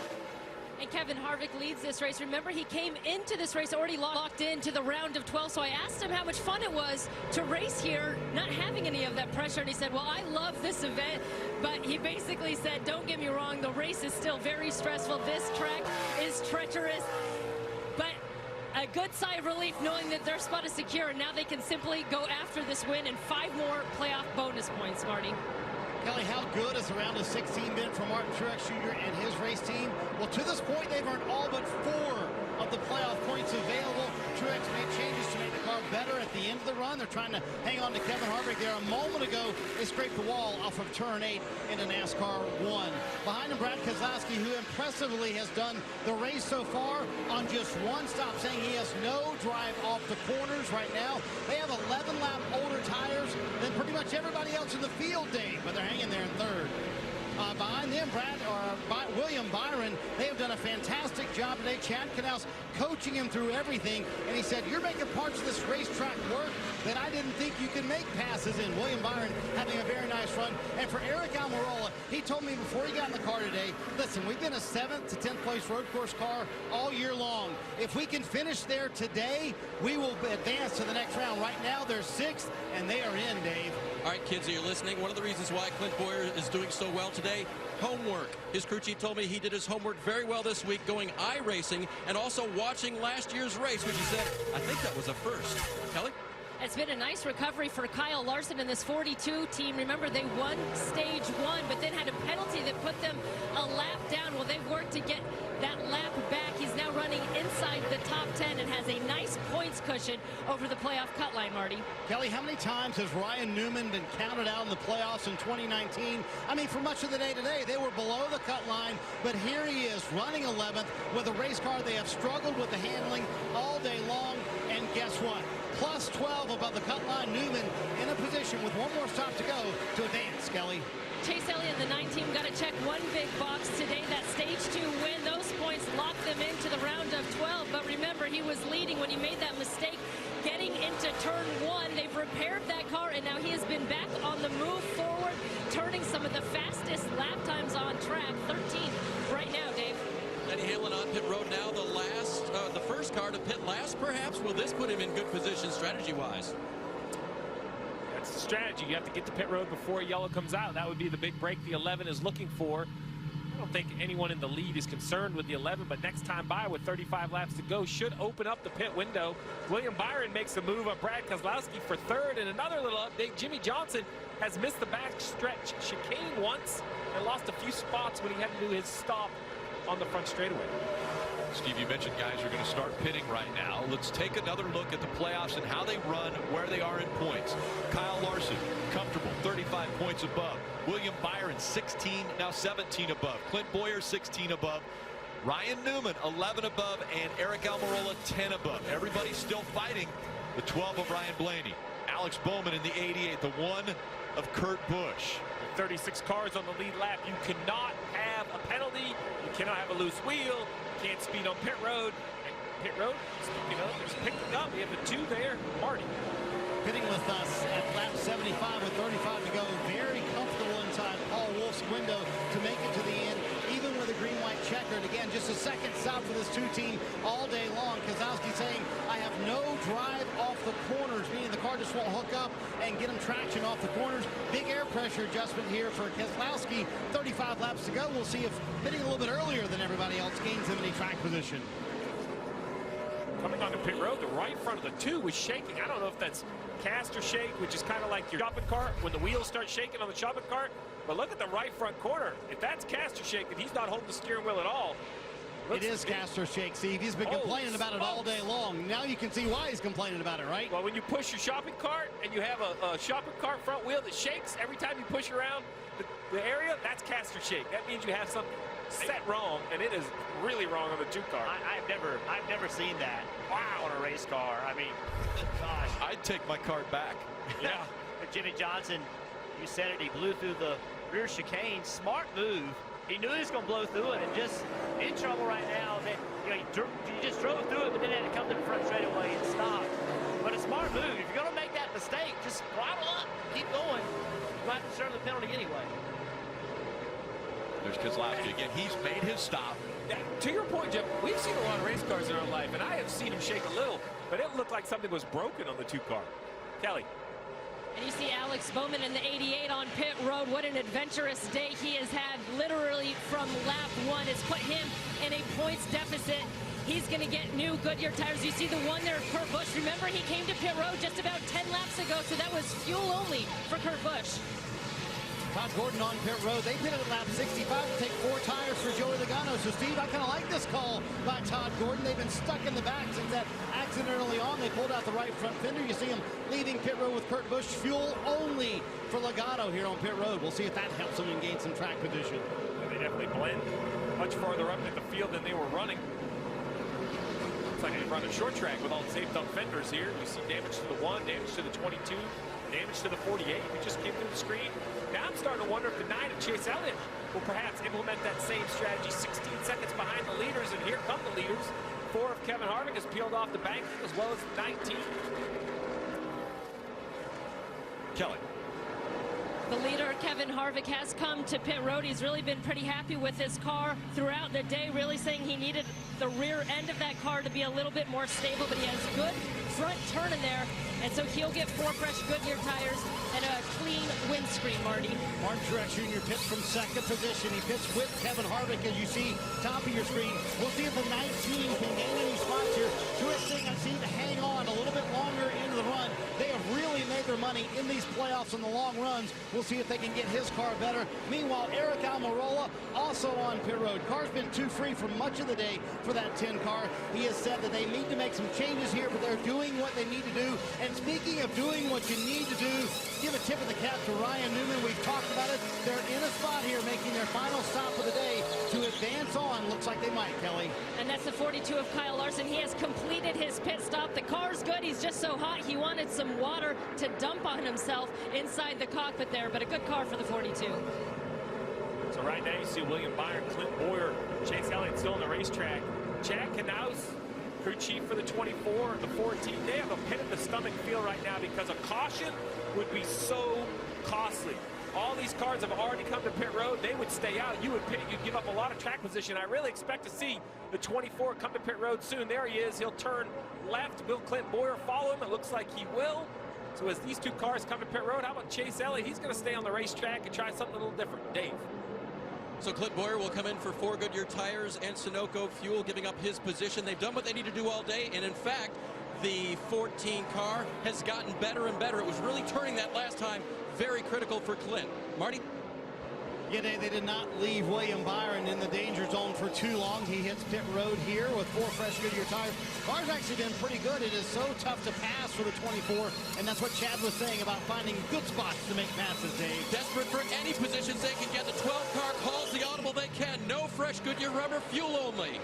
And Kevin Harvick leads this race. Remember, he came into this race already locked into the round of 12, so I asked him how much fun it was to race here, not having any of that pressure, and he said, well, I love this event, but he basically said, don't get me wrong, the race is still very stressful. This track is treacherous, but a good sigh of relief knowing that their spot is secure, and now they can simply go after this win and 5 more playoff bonus points, Marty. Kelly, how good has the round of 16 been for Martin Truex Jr. and his race team? Well, to this point, they've earned all but 4 of the playoff points available. Truex made changes to make the car better at the end of the run. They're trying to hang on to Kevin Harvick there. A moment ago, they scraped the wall off of turn 8 into NASCAR 1. Behind him, Brad Keselowski, who impressively has done the race so far on just one stop, saying he has no drive off the corners right now. They have 11-lap older tires than pretty much everybody else in the field, Dave, but they're hanging there in third. Behind them, William Byron, they have done a fantastic job today. Chad Knaus coaching him through everything, and he said, you're making parts of this racetrack work that I didn't think you could make passes in. William Byron having a very nice run. And for Eric Almirola, he told me before he got in the car today, listen, we've been a 7th to 10th place road course car all year long. If we can finish there today, we will advance to the next round. Right now, they're 6th, and they are in, Dave. All right, kids, are you listening? One of the reasons why Clint Boyer is doing so well today, homework. His crew chief told me he did his homework very well this week, going iRacing and also watching last year's race, which he said, I think that was a first. Kelly? It's been a nice recovery for Kyle Larson and this 42 team. Remember, they won stage 1, but then had a penalty that put them a lap down. Well, they've worked to get that lap back. He's now running inside the top 10 and has a nice points cushion over the playoff cut line, Marty. Kelly, how many times has Ryan Newman been counted out in the playoffs in 2019? I mean, for much of the day today, they were below the cut line, but here he is running 11th with a race car. They have struggled with the handling all day long, and guess what? Plus 12 above the cut line. Newman in a position with one more stop to go to advance, Kelly. Chase Elliott and the 9 team got to check one big box today, that stage 2 win. Those points locked them into the round of 12, but remember, he was leading when he made that mistake getting into turn 1. They've repaired that car, and now he has been back on the move forward, turning some of the fastest lap times on track. 13th right now, Dave. Denny Hamlin on pit road now, the first car to pit last, perhaps. Will this put him in good position strategy-wise? That's the strategy. You have to get to pit road before yellow comes out. That would be the big break the 11 is looking for. don't think anyone in the lead is concerned with the 11, but next time by with 35 laps to go should open up the pit window. William Byron makes a move on Brad Keselowski for third, and another little update, Jimmy Johnson has missed the backstretch chicane once and lost a few spots when he had to do his stop on the front straightaway. Steve, you mentioned guys are going to start pitting right now. Let's take another look at the playoffs and how they run, where they are in points. Kyle Larson, comfortable, 35 points above. William Byron, 16, now 17 above. Clint Boyer, 16 above. Ryan Newman, 11 above, and Eric Almirola, 10 above. Everybody's still fighting the 12 of Ryan Blaney. Alex Bowman in the 88, the 1 of Kurt Busch. 36 cars on the lead lap. You cannot have a penalty. You cannot have a loose wheel. You can't speed on pit road. And pit road, speaking of, there's picking up. We have the 2 there. Marty. Pitting with us at lap 75 with 35 to go. Very comfortable inside Paul Wolf's window to make it to the end, even with a green-white checkered. Again, just a second stop for this 2-team all day long. Keselowski saying, I have no drive off the corners, meaning the car just won't hook up and get him traction off the corners. Big air pressure adjustment here for Keselowski. 35 laps to go. We'll see if pitting a little bit earlier than everybody else gains him any track position. Coming onto pit road, the right front of the 2 was shaking. I don't know if that's caster shake, which is kind of like your shopping cart when the wheels start shaking on the shopping cart. But look at the right front corner. If that's caster shake, then he's not holding the steering wheel at all. It is caster shake, Steve. He's been complaining about it all day long. Now you can see why he's complaining about it, right? Well, when you push your shopping cart and you have a shopping cart front wheel that shakes every time you push around the area, that's caster shake. That means you have something set wrong, and it is really wrong on the 2 car. I've never seen that. Wow, on a race car. I mean, gosh. I'd take my cart back. Yeah. Jimmy Johnson, you said it, he blew through the rear chicane. Smart move. He knew he was going to blow through it and just in trouble right now. That, you know, he just drove through it, but then had to come to the front straightaway and stop. But a smart move. If you're going to make that mistake, just throttle up, keep going. You might have to serve the penalty anyway. There's Keselowski again. He's made his stop. Yeah, to your point, Jeff, we've seen a lot of race cars in our life, and I have seen him shake a little, but it looked like something was broken on the 2 car. Kelly. And you see Alex Bowman in the 88 on pit road. What an adventurous day he has had literally from lap 1. It's put him in a points deficit. He's going to get new Goodyear tires. You see the one there, Kurt Busch. Remember, he came to pit road just about 10 laps ago, so that was fuel only for Kurt Busch. Todd Gordon on pit road. They pitted at lap 65 to take 4 tires for Joey Logano. So, Steve, I kind of like this call by Todd Gordon. They've been stuck in the back since that accident early on. They pulled out the right front fender. You see him leaving pit road with Kurt Busch. Fuel only for Logano here on pit road. We'll see if that helps him and gain some track position. Yeah, they definitely blend much farther up in the field than they were running. Looks like they run a short track with all the taped up fenders here. You see damage to the 1, damage to the 22, damage to the 48. We just came through the screen. Now I'm starting to wonder if the 9 of Chase Elliott will perhaps implement that same strategy. 16 seconds behind the leaders, and here come the leaders. 4 of Kevin Harvick has peeled off the bank, as well as 19. Kelly. The leader, Kevin Harvick, has come to pit road. He's really been pretty happy with his car throughout the day, really saying he needed the rear end of that car to be a little bit more stable, but he has good front turn in there, and so he'll get 4 fresh Goodyear tires and a clean windscreen, Marty. Martin Truex Jr. pits from 2nd position. He pits with Kevin Harvick, as you see top of your screen. We'll see if the 19 can gain any spots here. Truex saying I seem to hang on a little bit longer into the run. They have really made their money in these playoffs in the long runs. We'll see if they can get his car better. Meanwhile, Eric Almirola also on pit road. Car's been too free for much of the day for that 10 car. He has said that they need to make some changes here, but they're doing what they need to do. And speaking of doing what you need to do, give a tip of the cap to Ryan Newman. We've talked about it. They're in a spot here making their final stop of the day to advance on. Looks like they might, Kelly. And that's the 42 of Kyle Larson. He has completed his pit stop. The car's good. He's just so hot. He wanted some water to dump on himself inside the cockpit there, but a good car for the 42. So right now you see William Byron, Clint Boyer, Chase Elliott still on the racetrack. Chad Knaus, crew chief for the 24 and the 14. They have a pit in the stomach feel right now because a caution would be so costly. All these cars have already come to pit road. They would stay out. You would pit. You'd give up a lot of track position. I really expect to see the 24 come to pit road soon. There he is. He'll turn left. Will Clint Boyer follow him? It looks like he will. So as these 2 cars come to pit road, how about Chase Elliott? He's going to stay on the racetrack and try something a little different. Dave. So Clint Boyer will come in for 4 Goodyear tires and Sunoco fuel, giving up his position. They've done what they need to do all day, and in fact, the 14 car has gotten better and better. It was really turning that last time. Very critical for Clint. Marty? Yeah, they did not leave William Byron in the danger zone for too long. He hits pit road here with 4 fresh Goodyear tires. Car's actually been pretty good. It is so tough to pass for the 24, and that's what Chad was saying about finding good spots to make passes, Dave. Desperate for any positions they can get. The 12 car calls the audible they can. No fresh Goodyear rubber, fuel only.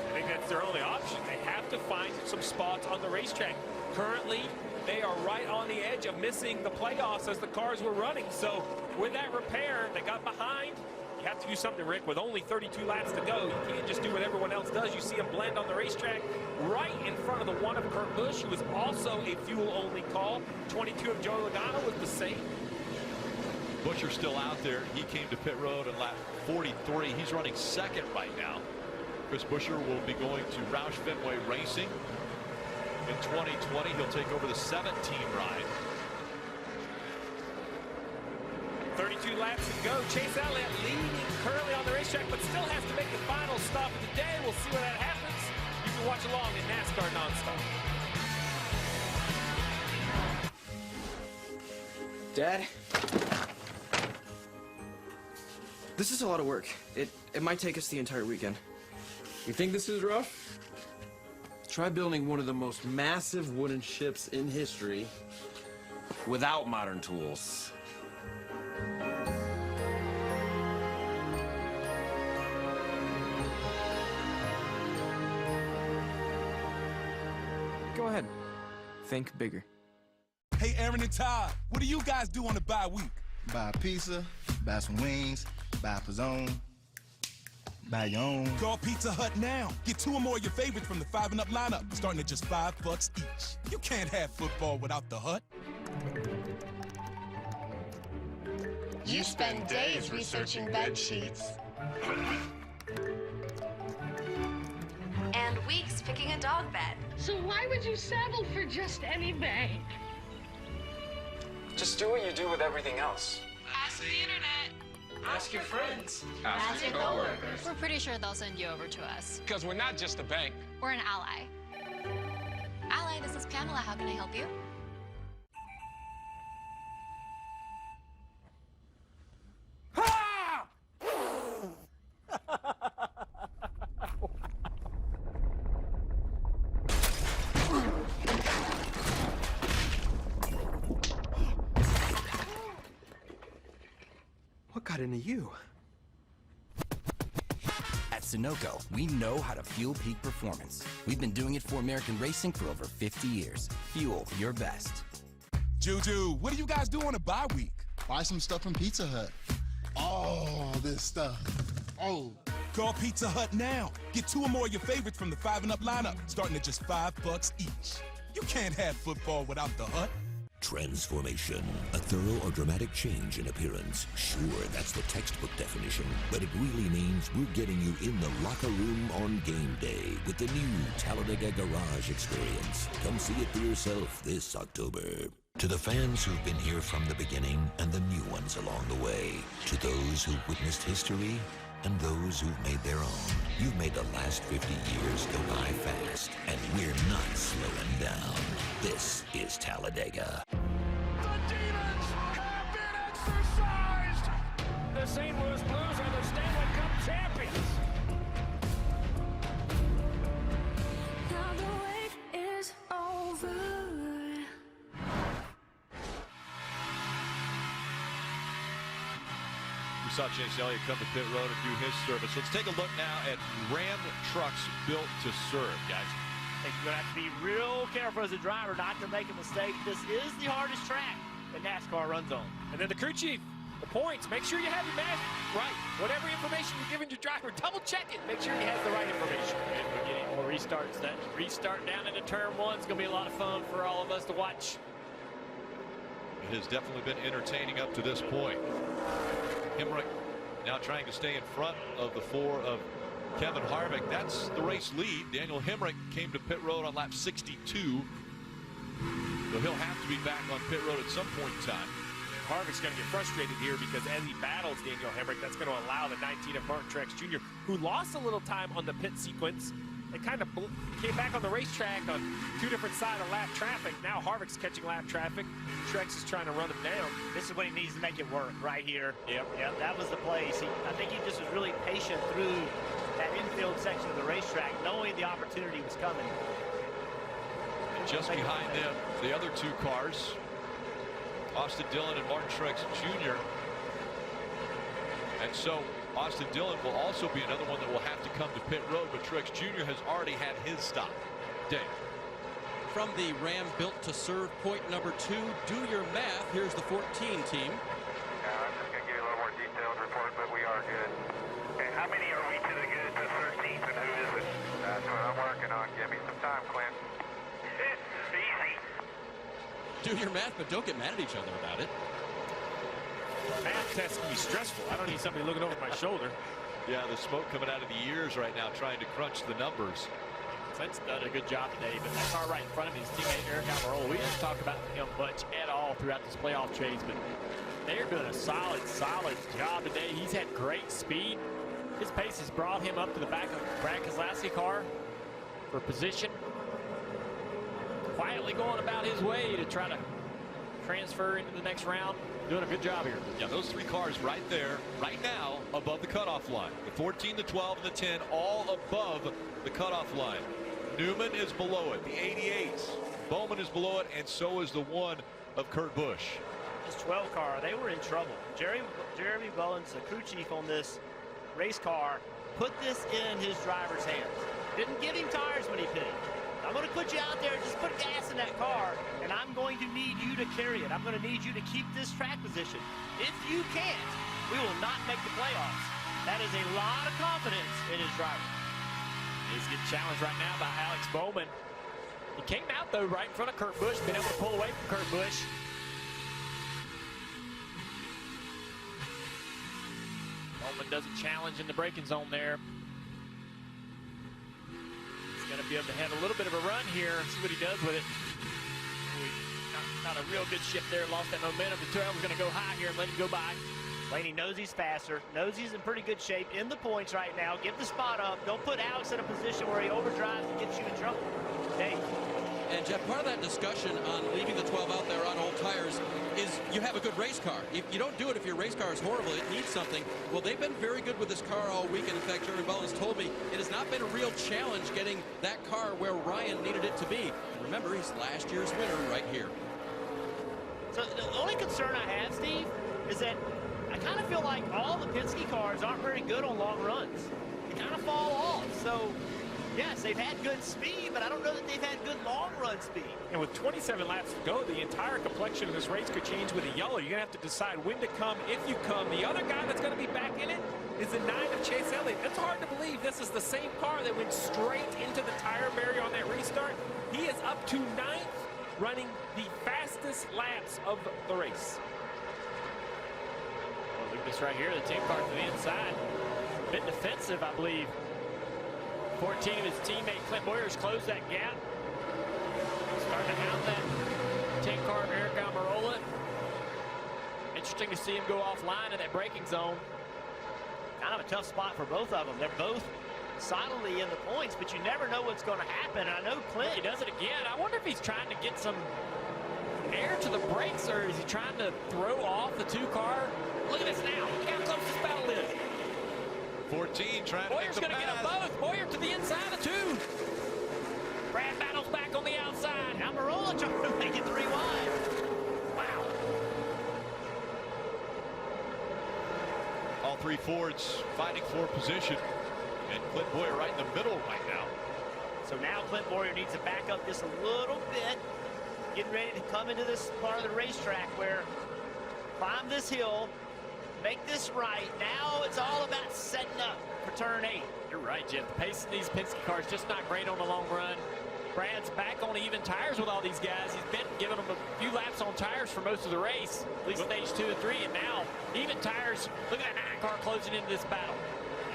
I think that's their only option. They have to find some spots on the racetrack. Currently, they are right on the edge of missing the playoffs as the cars were running. So with that repair, they got behind. You have to do something, Rick, with only 32 laps to go. You can't just do what everyone else does. You see them blend on the racetrack right in front of the one of Kurt Busch, who was also a fuel-only call. 22 of Joe Logano was the same. Buscher's still out there. He came to pit road in lap 43. He's running second right now. Chris Buescher will be going to Roush Fenway Racing in 2020. He'll take over the 17 ride. 32 laps to go. Chase Elliott leading currently on the racetrack, but still has to make the final stop of the day. We'll see where that happens. You can watch along in NASCAR Nonstop. Dad? This is a lot of work. It might take us the entire weekend. You think this is rough? Try building one of the most massive wooden ships in history without modern tools. Go ahead. Think bigger. Hey, Aaron and Todd, what do you guys do on the bye week? Buy a pizza, buy some wings, buy a pizzone, buy your own. Call Pizza Hut now. Get 2 or more of your favorites from the 5 and Up lineup, starting at just $5 each. You can't have football without the Hut. You spend days researching bed sheets. And weeks picking a dog bed. So why would you settle for just any bed? Just do what you do with everything else. Ask the internet. Ask your friends. Ask your coworkers. We're pretty sure they'll send you over to us. Because we're not just a bank. We're an ally. Ally, this is Pamela. How can I help you? What got into you? At Sunoco, we know how to fuel peak performance. We've been doing it for American racing for over 50 years. Fuel your best. Juju, what do you guys do on a bye week? Buy some stuff from Pizza Hut. Oh, this stuff. Oh. Call Pizza Hut now. Get 2 or more of your favorites from the 5 and Up lineup, starting at just $5 each. You can't have football without the Hut. Transformation, a thorough or dramatic change in appearance. Sure, that's the textbook definition, but it really means we're getting you in the locker room on game day with the new Talladega Garage experience. Come see it for yourself this October. To the fans who've been here from the beginning and the new ones along the way, to those who've witnessed history and those who've made their own, you've made the last 50 years go by fast, and we're not slowing down. This is Talladega. The St. Louis Blues are the Stanley Cup champions. Now the wait is over. We saw Chase Elliott come to pit road and do his service. Let's take a look now at Ram trucks built to serve, guys. I think you're going to have to be real careful as a driver not to make a mistake. This is the hardest track that NASCAR runs on. And then the crew chief, the points, make sure you have your mask right. Whatever information you're giving your driver, double check it. Make sure he has the right information. And we're getting more restarts. That restart down into turn 1 is going to be a lot of fun for all of us to watch. It has definitely been entertaining up to this point. Hemrick now trying to stay in front of the 4 of Kevin Harvick. That's the race lead. Daniel Hemrick came to pit road on lap 62. So he'll have to be back on pit road at some point in time. Harvick's going to get frustrated here because as he battles Daniel Hemrick, that's going to allow the 19 of Mark Truex Jr., who lost a little time on the pit sequence. They kind of came back on the racetrack on two different sides of lap traffic. Now Harvick's catching lap traffic. Truex is trying to run him down. This is when he needs to make it work right here. Yep, that was the place. I think he just was really patient through that infield section of the racetrack, knowing the opportunity was coming. And just behind them, the other two cars, Austin Dillon and Martin Truex Jr. And so Austin Dillon will also be another one that will have to come to pit road, but Truex Jr. has already had his stop. Dave. From the Ram built to serve point number 2, do your math. Here's the 14 team. I'm just going to give you a little more detailed report, but we are good. Okay, how many are we to the good to 13th, and who is it? That's what I'm working on. Give me some time, Clint. It's easy. Do your math, but don't get mad at each other about it. Math test can be stressful. I don't need somebody looking over my shoulder. Yeah, the smoke coming out of the ears right now trying to crunch the numbers. Clint's done a good job today, but that car right in front of his teammate Eric Almirola, we didn't talk about him much at all throughout this playoff chase, but they're doing a solid job today. He's had great speed. His pace has brought him up to the back of Brad Keselowski car for position. Quietly going about his way to try to transfer into the next round. Doing a good job here. Yeah, those three cars right there, right now, above the cutoff line. The 14, the 12, and the 10, all above the cutoff line. Newman is below it. The 88s. Bowman is below it, and so is the one of Kurt Busch. This 12 car, they were in trouble. Jeremy Bullins, the crew chief on this race car, put this in his driver's hands. Didn't give him tires when he pitted. I'm going to put you out there, just put gas in that car, and I'm going to need you to carry it. I'm going to need you to keep this track position. If you can't, we will not make the playoffs. That is a lot of confidence in his driver. He's getting challenged right now by Alex Bowman. He came out, though, right in front of Kurt Busch, been able to pull away from Kurt Busch. Bowman doesn't challenge in the braking zone there. Going to be able to have a little bit of a run here and see what he does with it. Not a real good shift there. Lost that momentum. The trail was going to go high here and let him go by. Blaney knows he's faster. Knows he's in pretty good shape in the points right now. Give the spot up. Don't put Alex in a position where he overdrives and gets you in trouble. Dave. And Jeff, part of that discussion on leaving the 12 out there on old tires is you have a good race car. If you don't do it if your race car is horrible, it needs something. Well, they've been very good with this car all weekend. In fact, Jeremy Bullins told me it has not been a real challenge getting that car where Ryan needed it to be. And remember, he's last year's winner right here. So the only concern I have, Steve, is that I kind of feel like all the Penske cars aren't very good on long runs. They kind of fall off. So yes, they've had good speed, but I don't know that they've had good long-run speed. And with 27 laps to go, the entire complexion of this race could change with a yellow. You're going to have to decide when to come, if you come. The other guy that's going to be back in it is the 9 of Chase Elliott. It's hard to believe this is the same car that went straight into the tire barrier on that restart. He is up to 9th, running the fastest laps of the race. Well, look at this right here. The team car to the inside. A bit defensive, I believe. 14 of his teammate Clint Boyer's closed that gap. Starting to hound that 10 car of Eric Almirola. Interesting to see him go offline in that braking zone. Kind of a tough spot for both of them. They're both solidly in the points, but you never know what's going to happen. And I know Clint. He does it again. I wonder if he's trying to get some air to the brakes, or is he trying to throw off the 2 car? Look at this now. Look how close this battle is. 14 trying Boyer's to going to get them both. Boyer to the inside of 2. Brad battles back on the outside. Almirola trying to make it 3 wide. Wow. All 3 Fords fighting for position. And Clint Boyer right in the middle right now. So now Clint Boyer needs to back up just a little bit. Getting ready to come into this part of the racetrack where climb this hill. Make this right. Now it's all about setting up for turn 8. You're right, Jeff. The pace in these Penske cars just not great on the long run. Brad's back on even tires with all these guys. He's been giving them a few laps on tires for most of the race, at least stage 2 and 3, and now even tires. Look at that 9 car closing into this battle.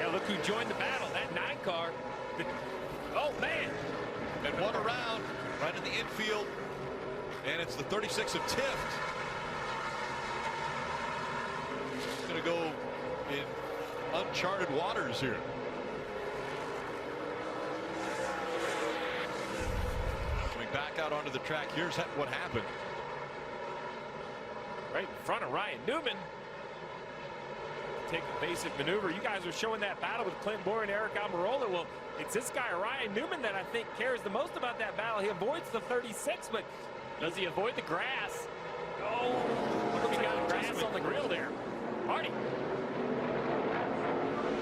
Yeah, look who joined the battle. That 9 car. Oh, man. And one around right in the infield. And it's the 36 of Tift. going to go in uncharted waters here. Coming back out onto the track, here's what happened. Right in front of Ryan Newman. Take a basic maneuver. You guys are showing that battle with Clint Boyer and Eric Almirola. Well, it's this guy, Ryan Newman, that I think cares the most about that battle. He avoids the 36, but does he avoid the grass? Oh, looks like got grass on the grill there. Marty.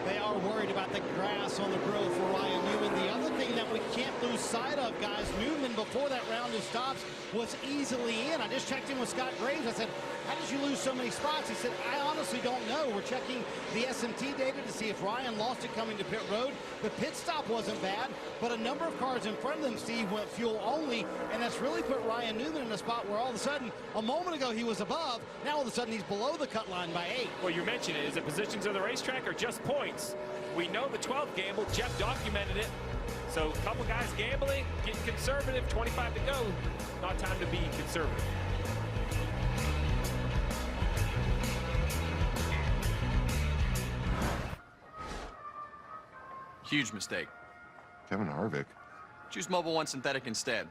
They are worried about the grass on the grill for Ryan Newman. The other thing that we can't lose sight of, guys, Newman, before that round of stops, was easily in. I just checked in with Scott Graves. I said, how did you lose so many spots? He said, I honestly don't know. We're checking the SMT data to see if Ryan lost it coming to pit road. The pit stop wasn't bad, but a number of cars in front of them, Steve, went fuel only, and that's really put Ryan Newman in a spot where all of a sudden, a moment ago he was above, now all of a sudden he's below the cut line by 8. Well, you mentioned it. Is it positions of the racetrack or just points? We know the 12 gamble. Jeff documented it. So a couple guys gambling, getting conservative, 25 to go. Not time to be conservative. Huge mistake. Kevin Harvick. Choose Mobil 1 Synthetic instead.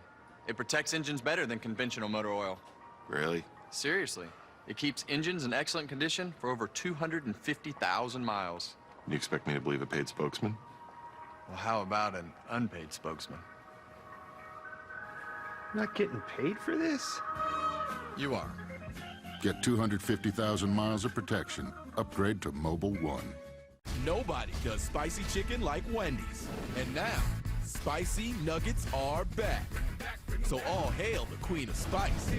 It protects engines better than conventional motor oil. Really? Seriously. It keeps engines in excellent condition for over 250,000 miles. You expect me to believe a paid spokesman? Well, how about an unpaid spokesman? Not getting paid for this? You are. Get 250,000 miles of protection. Upgrade to Mobil 1. Nobody does spicy chicken like Wendy's. And now, spicy nuggets are back. So all hail the queen of spice.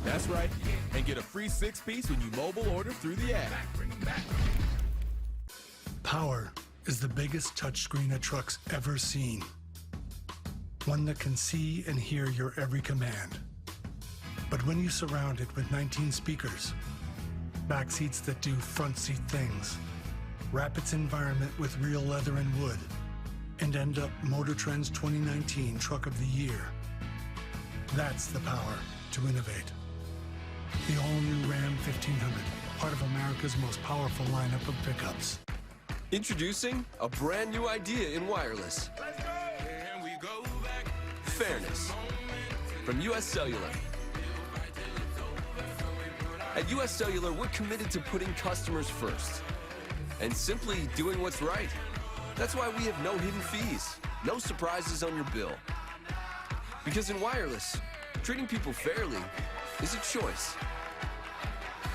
That's right. And get a free 6-piece when you mobile order through the app. Power is the biggest touchscreen a truck's ever seen. One that can see and hear your every command. But when you surround it with 19 speakers, back seats that do front seat things, wrap its environment with real leather and wood, and end up Motor Trend's 2019 Truck of the Year. That's the power to innovate. The all-new Ram 1500, part of America's most powerful lineup of pickups. Introducing a brand new idea in wireless. Fairness. From US Cellular. At US Cellular, we're committed to putting customers first and simply doing what's right. That's why we have no hidden fees, no surprises on your bill. Because in wireless, treating people fairly is a choice.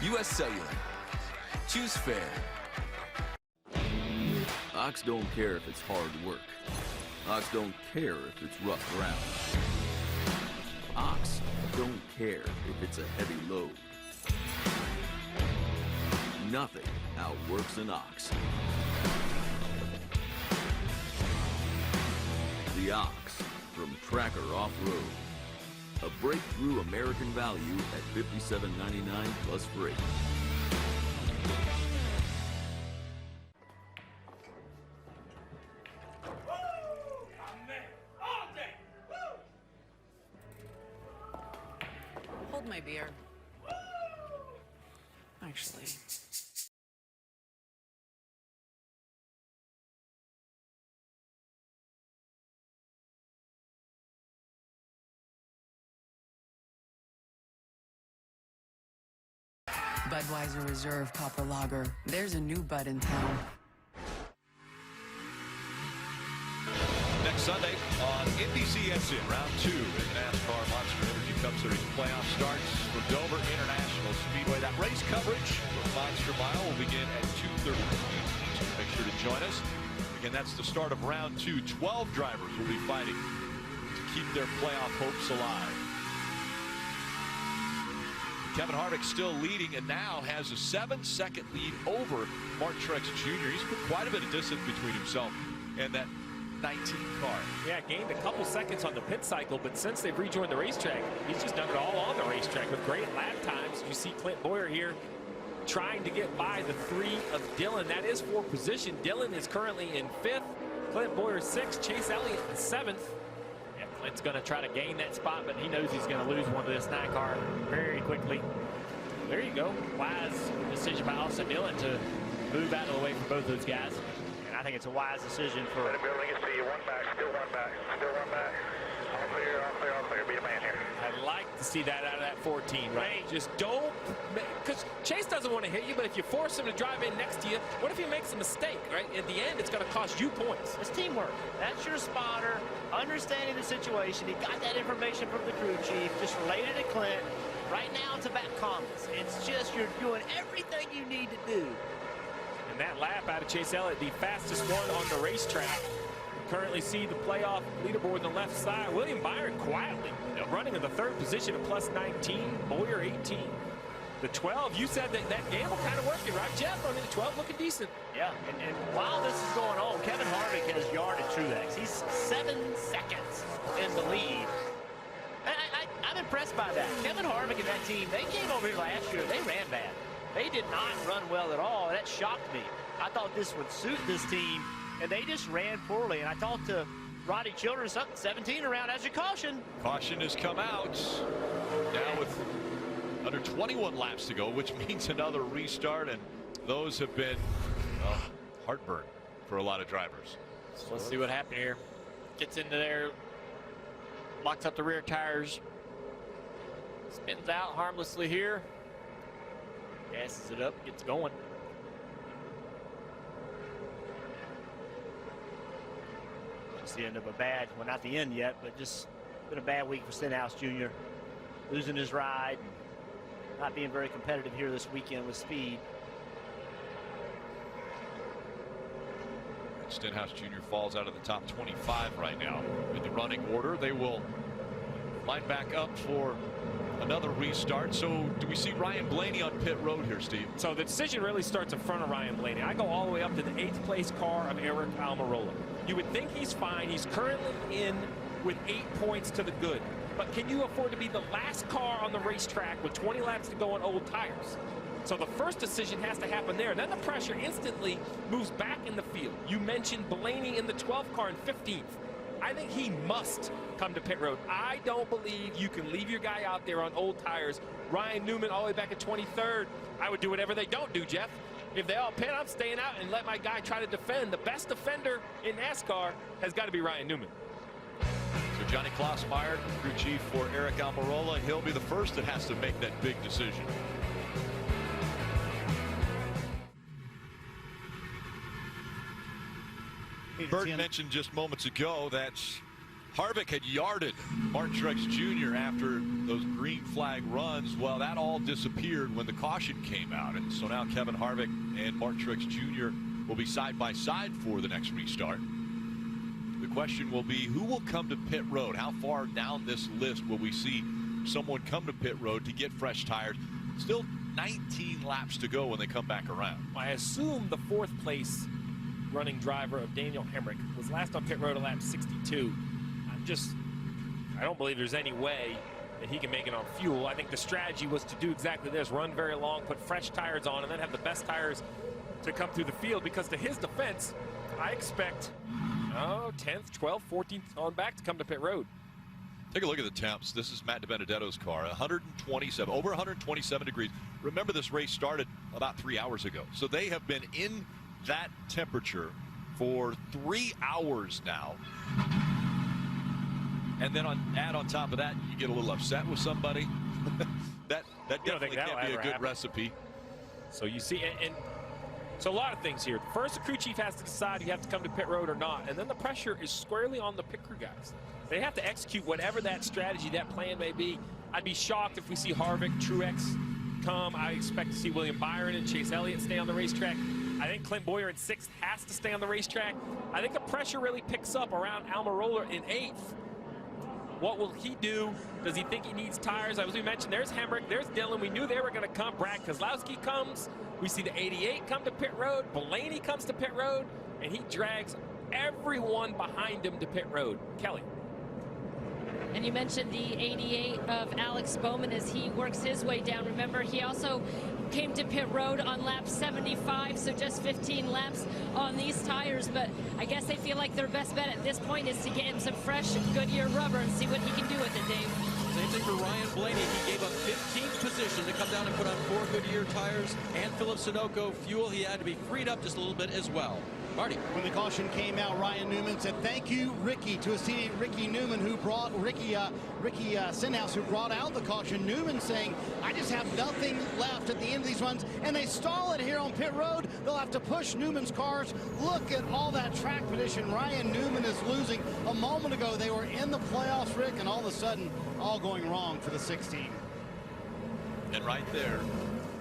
US Cellular. Choose fair. Ox don't care if it's hard work. Ox don't care if it's rough ground. Ox don't care if it's a heavy load. Nothing outworks an ox. The Ox from Tracker Off-Road. A breakthrough American value at $57.99 plus freight. Hold my beer. Actually. Budweiser Reserve Copper Lager. There's a new Bud in town. Next Sunday on NBCSN, round 2 in the NASCAR Monster Energy Cup Series playoff starts for Dover International Speedway. That race coverage for Monster Mile will begin at 2:30. So make sure to join us. Again, that's the start of round 2. 12 drivers will be fighting to keep their playoff hopes alive. Kevin Harvick still leading and now has a 7-second lead over Martin Truex Jr. He's put quite a bit of distance between himself and that 19 car. Yeah, gained a couple seconds on the pit cycle, but since they've rejoined the racetrack, he's just done it all on the racetrack with great lap times. You see Clint Boyer here trying to get by the 3 of Dillon. That is for position. Dillon is currently in 5th. Clint Boyer 6th. Chase Elliott in 7th. Yeah, Clint's going to try to gain that spot, but he knows he's going to lose one to this 9 car very quickly. there you go. Wise decision by Austin Dillon to move out of the way for both those guys. And I think it's a wise decision for... Building is see you, one back, still one back, still one back. All clear, all clear, all clear. Be a man here. I'd like to see that out of that 14, right? Just don't, because Chase doesn't want to hit you, but if you force him to drive in next to you, what if he makes a mistake, right? At the end, it's going to cost you points. It's teamwork. That's your spotter, understanding the situation. He got that information from the crew chief, just relayed it to Clint. Right now, it's about calmness. It's just you're doing everything you need to do. And that lap out of Chase Elliott, the fastest one on the racetrack. Currently see the playoff leaderboard on the left side. William Byron quietly running in the third position at plus 19. Boyer 18. The 12, you said that gamble kind of working, right, Jeff? I mean, the 12 looking decent. Yeah, and while this is going on, Kevin Harvick has yarded Truex. He's 7 seconds in the lead. I'm impressed by that. Kevin Harvick and that team, they came over here last year. They ran bad. They did not run well at all. That shocked me. I thought this would suit this team, and they just ran poorly. And I talked to Roddy Childress, 17 around as a caution. Caution has come out now with under 21 laps to go, which means another restart, and those have been heartburn for a lot of drivers. So let's see what happened here. Gets into there, locks up the rear tires, spins out harmlessly here, gasses it up, gets going. It's the end of a bad, well, not the end yet, but just been a bad week for Stenhouse Jr. Losing his ride, and not being very competitive here this weekend with speed. Stenhouse Jr. falls out of the top 25 right now in the running order. They will line back up for another restart. So do we see Ryan Blaney on pit road here, Steve? So the decision really starts in front of Ryan Blaney. I go all the way up to the 8th place car of Eric Almirola. You would think he's fine. He's currently in with 8 points to the good. But can you afford to be the last car on the racetrack with 20 laps to go on old tires? So the first decision has to happen there. Then the pressure instantly moves back in the field. You mentioned Blaney in the 12th car and 15th. I think he must come to pit road. I don't believe you can leave your guy out there on old tires. Ryan Newman all the way back at 23rd. I would do whatever they don't do, Jeff. If they all pit, I'm staying out and let my guy try to defend. The best defender in NASCAR has got to be Ryan Newman. So Johnny Klossmeyer, crew chief for Eric Almirola, he'll be the first that has to make that big decision. Bert mentioned just moments ago that Harvick had yarded Martin Truex Jr. after those green flag runs. Well, that all disappeared when the caution came out. And so now Kevin Harvick and Martin Truex Jr. will be side by side for the next restart. The question will be, who will come to pit road? How far down this list will we see someone come to pit road to get fresh tires? Still 19 laps to go when they come back around. I assume the 4th place running driver of Daniel Hemrick was last on pit road at lap 62. I don't believe there's any way that he can make it on fuel. I think the strategy was to do exactly this, run very long, put fresh tires on, and then have the best tires to come through the field, because to his defense, I expect 10th, 12th, 14th on back to come to pit road. Take a look at the temps. This is Matt DiBenedetto's car, 127, over 127 degrees. Remember, this race started about 3 hours ago. So they have been in that temperature for 3 hours now. And then add on top of that, you get a little upset with somebody. that definitely can't be a good recipe. So you see, and so a lot of things here. First, the crew chief has to decide you have to come to pit road or not. And then the pressure is squarely on the pit crew guys. They have to execute whatever that strategy, that plan may be. I'd be shocked if we see Harvick, Truex come. I expect to see William Byron and Chase Elliott stay on the racetrack. I think Clint Boyer in 6th has to stay on the racetrack. I think the pressure really picks up around Almirola in 8th. What will he do? Does he think he needs tires? As we mentioned, there's Hemrick, there's Dillon. We knew they were going to come. Brad Keselowski comes. We see the 88 come to pit road. Blaney comes to pit road, and he drags everyone behind him to pit road. Kelly. And you mentioned the 88 of Alex Bowman as he works his way down. Remember, he also came to pit road on lap 75, so just 15 laps on these tires. But I guess they feel like their best bet at this point is to get him some fresh Goodyear rubber and see what he can do with it, Dave. Same thing for Ryan Blaney. He gave up 15th position to come down and put on 4 Goodyear tires and Philip Sunoco fuel. He had to be freed up just a little bit as well. Marty. When the caution came out, Ryan Newman said, "Thank you, Ricky," to his teammate Ricky Newman, who brought Ricky Stenhouse, who brought out the caution. Newman saying, "I just have nothing left at the end of these runs," and they stall it here on pit road. They'll have to push Newman's cars. Look at all that track position. Ryan Newman is losing. A moment ago, they were in the playoffs, Rick, and all of a sudden, all going wrong for the 16. And right there,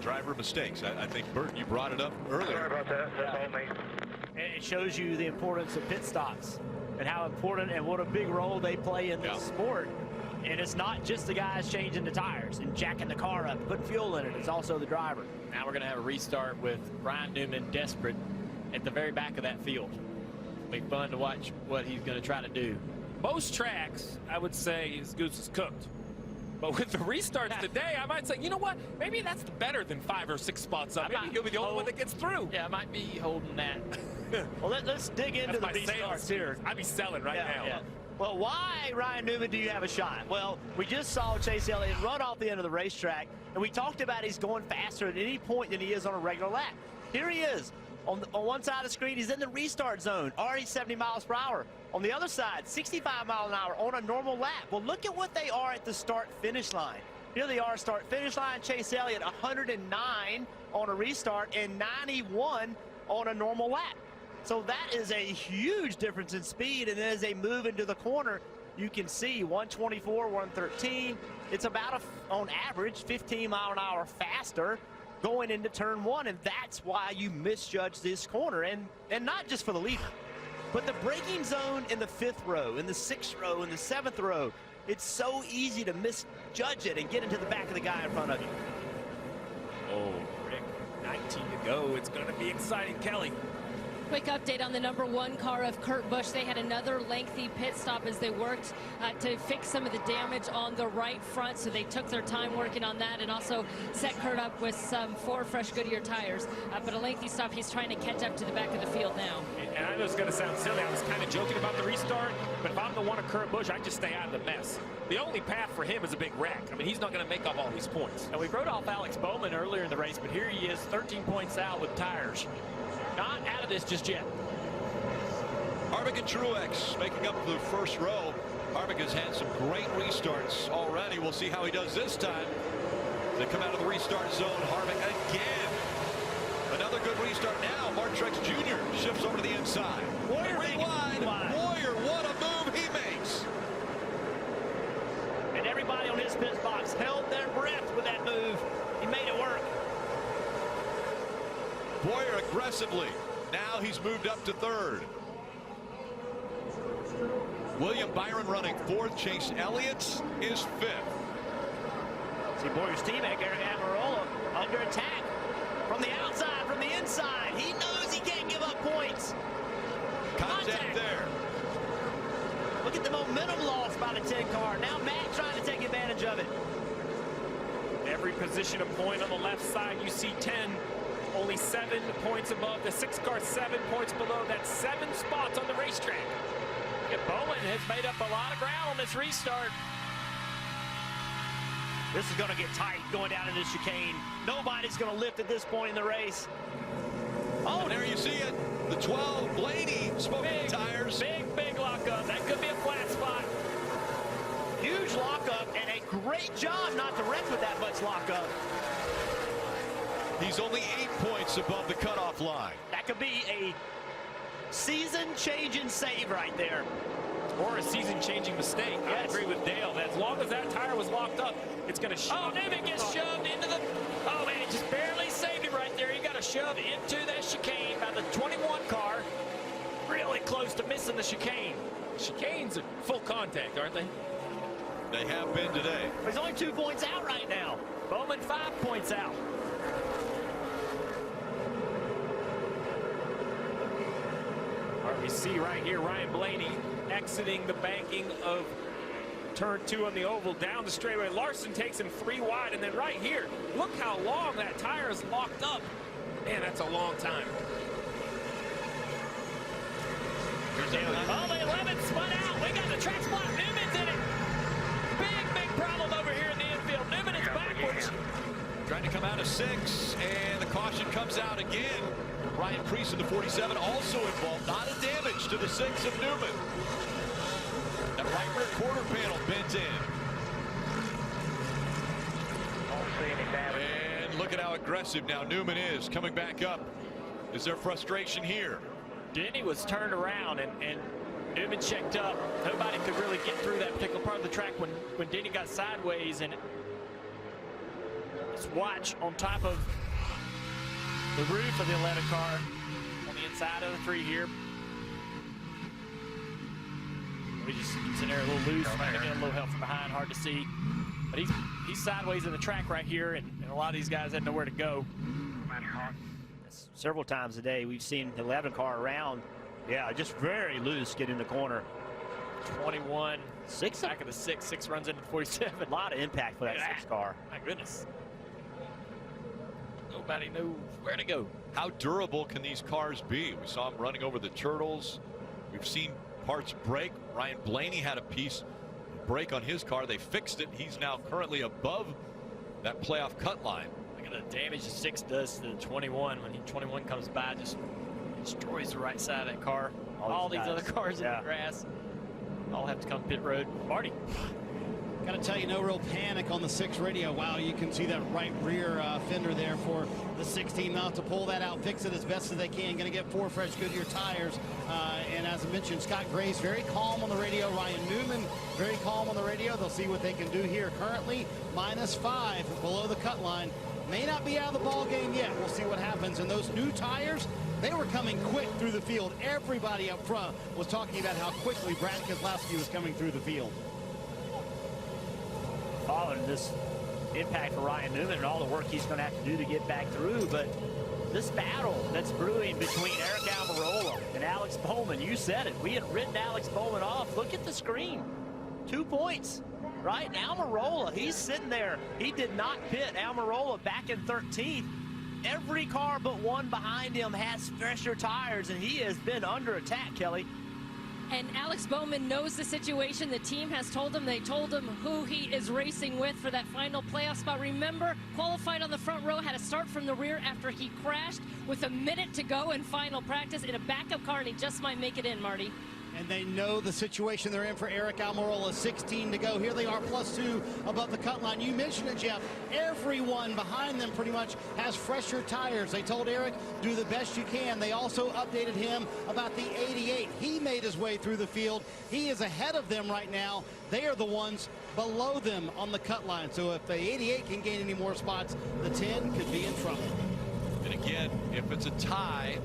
driver mistakes. I think, Bert, you brought it up earlier. Sorry about that. That's all me. And it shows you the importance of pit stops and how important and what a big role they play in this sport. And it's not just the guys changing the tires and jacking the car up, putting fuel in it. It's also the driver. Now we're going to have a restart with Ryan Newman desperate at the very back of that field. It'll be fun to watch what he's going to try to do. Most tracks, I would say, his goose is cooked. But with the restarts today, I might say, you know what? Maybe that's better than 5 or 6 spots up. Maybe he'll be the only one that gets through. Yeah, I might be holding that. Well, let's dig into the restarts here. I'd be selling right now. Yeah. Well, why, Ryan Newman, do you have a shot? Well, we just saw Chase Elliott run off the end of the racetrack, and we talked about he's going faster at any point than he is on a regular lap. Here he is. On one side of the screen, he's in the restart zone, already 70 miles per hour. On the other side, 65 miles an hour on a normal lap. Well, look at what they are at the start-finish line. Here they are, start-finish line. Chase Elliott, 109 on a restart and 91 on a normal lap. So that is a huge difference in speed, and as they move into the corner, you can see 124, 113. It's about, on average, 15 mile an hour faster going into turn 1, and that's why you misjudge this corner, and not just for the leader, but the braking zone in the 5th row, in the 6th row, in the 7th row. It's so easy to misjudge it and get into the back of the guy in front of you. Oh, Rick, 19 to go. It's going to be exciting, Kelly. Quick update on the #1 car of Kurt Busch. They had another lengthy pit stop as they worked to fix some of the damage on the right front, so they took their time working on that and also set Kurt up with some 4 fresh Goodyear tires. But a lengthy stop, he's trying to catch up to the back of the field now. And I know it's going to sound silly. I was kind of joking about the restart, but if I'm the one of Kurt Busch, I'd just stay out of the mess. The only path for him is a big wreck. I mean, he's not going to make up all these points. And we wrote off Alex Bowman earlier in the race, but here he is, 13 points out with tires. Not out of this just yet. Harvick and Truex making up the first row. Harvick has had some great restarts already. We'll see how he does this time. They come out of the restart zone. Harvick again. Another good restart now. Mark Truex Jr. shifts over to the inside. Warrior wide. Warrior, what a move he makes. And everybody on his pit box held their breath with that move. He made it work. Boyer aggressively. Now he's moved up to 3rd. William Byron running 4th. Chase Elliott is 5th. See Boyer's teammate, Eric Amarola, under attack. From the outside, from the inside. He knows he can't give up points. Contact there. Look at the momentum lost by the 10 car. Now Matt trying to take advantage of it. Every position a point on the left side. You see 10. Only 7 points above. The 6 car 7 points below. That's 7 spots on the racetrack. Yeah, Bowman has made up a lot of ground on this restart. This is going to get tight going down in the chicane. Nobody's going to lift at this point in the race. Oh, there you see it. The 12 Blaney smoking tires. Big lockup. That could be a flat spot. Huge lockup and a great job not to wreck with that much lockup. He's only 8 points above the cutoff line. That could be a season-changing save right there. Or a season-changing mistake. Yes. I agree with Dale. As long as that tire was locked up, it's going to shove. Oh, Newman gets shoved into the... Oh, man, just barely saved him right there. He got a shove into that chicane by the 21 car. Really close to missing the chicane. Chicanes are full contact, aren't they? They have been today. He's only 2 points out right now. Bowman 5 points out. All right, we see right here Ryan Blaney exiting the banking of turn 2 on the oval down the straightaway. Larson takes him 3 wide, and then right here, look how long that tire is locked up. Man, that's a long time. Oh, the 11 spun out. We got the track spot. Newman's in it. Big problem over here in the infield. Newman is backwards. Trying to come out of 6, and the caution comes out again. Ryan Preece in the 47 also involved. Not a damage to the 6 of Newman. That right rear quarter panel bent in. And look at how aggressive now Newman is coming back up. Is there frustration here? Denny was turned around and Newman checked up. Nobody could really get through that particular part of the track when Denny got sideways. And let's watch on top of the roof of the 11 car on the inside of the 3 here. We just gets in there a little loose, might get a little help from behind, hard to see. But he's sideways in the track right here, and a lot of these guys had nowhere to go. Several times a day we've seen the 11 car around. Yeah, just very loose, get in the corner. 21, 6 back of the 6 runs into the 47. A lot of impact for that 6 car. My goodness. Nobody knows where to go. How durable can these cars be? We saw them running over the turtles. We've seen parts break. Ryan Blaney had a piece break on his car. They fixed it. He's now currently above that playoff cut line. Look at the damage the 6 does to the 21. When 21 comes by, just destroys the right side of that car. All these other cars in the grass all have to come pit road. Marty. Got to tell you, no real panic on the 6 radio. Wow, you can see that right rear fender there for the 16. Now to pull that out, fix it as best as they can. Going to get 4 fresh Goodyear tires. And as I mentioned, Scott Gray's very calm on the radio. Ryan Newman, very calm on the radio. They'll see what they can do here. Currently, -5 below the cut line. May not be out of the ball game yet. We'll see what happens. And those new tires, they were coming quick through the field. Everybody up front was talking about how quickly Brad Keselowski was coming through the field. Following this impact for Ryan Newman and all the work he's going to have to do to get back through, but this battle that's brewing between Eric Almirola and Alex Bowman, you said it. We had written Alex Bowman off. Look at the screen. 2 points, right? Almirola, he's sitting there. He did not pit. Almirola back in 13th. Every car but one behind him has fresher tires, and he has been under attack, Kelly. And Alex Bowman knows the situation. The team has told him. They told him who he is racing with for that final playoff spot. Remember, qualified on the front row, had to start from the rear after he crashed with a minute to go in final practice in a backup car, and he just might make it in, Marty. And they know the situation they're in for Eric Almirola. 16 to go. Here they are, +2 above the cut line. You mentioned it, Jeff. Everyone behind them pretty much has fresher tires. They told Eric, do the best you can. They also updated him about the 88. He made his way through the field. He is ahead of them right now. They are the ones below them on the cut line. So if the 88 can gain any more spots, the 10 could be in trouble. And again, if it's a tie,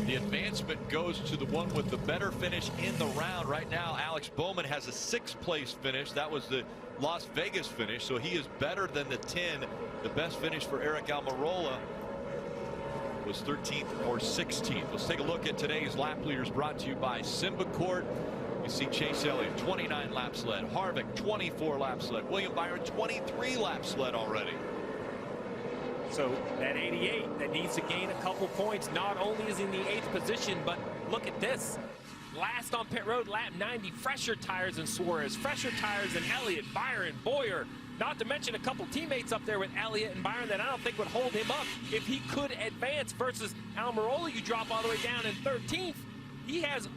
the advancement goes to the one with the better finish in the round. Right now, Alex Bowman has a 6th place finish. That was the Las Vegas finish, so he is better than the 10. The best finish for Eric Almirola was 13th or 16th. Let's take a look at today's lap leaders, brought to you by Simbacort. You see Chase Elliott, 29 laps led. Harvick, 24 laps led. William Byron, 23 laps led already. So that 88 that needs to gain a couple points, not only is in the 8th position, but look at this. Last on pit road, lap 90, fresher tires than Suarez, fresher tires than Elliott, Byron, Boyer, not to mention a couple teammates up there with Elliott and Byron that I don't think would hold him up if he could advance versus Almirola. You drop all the way down in 13th. He has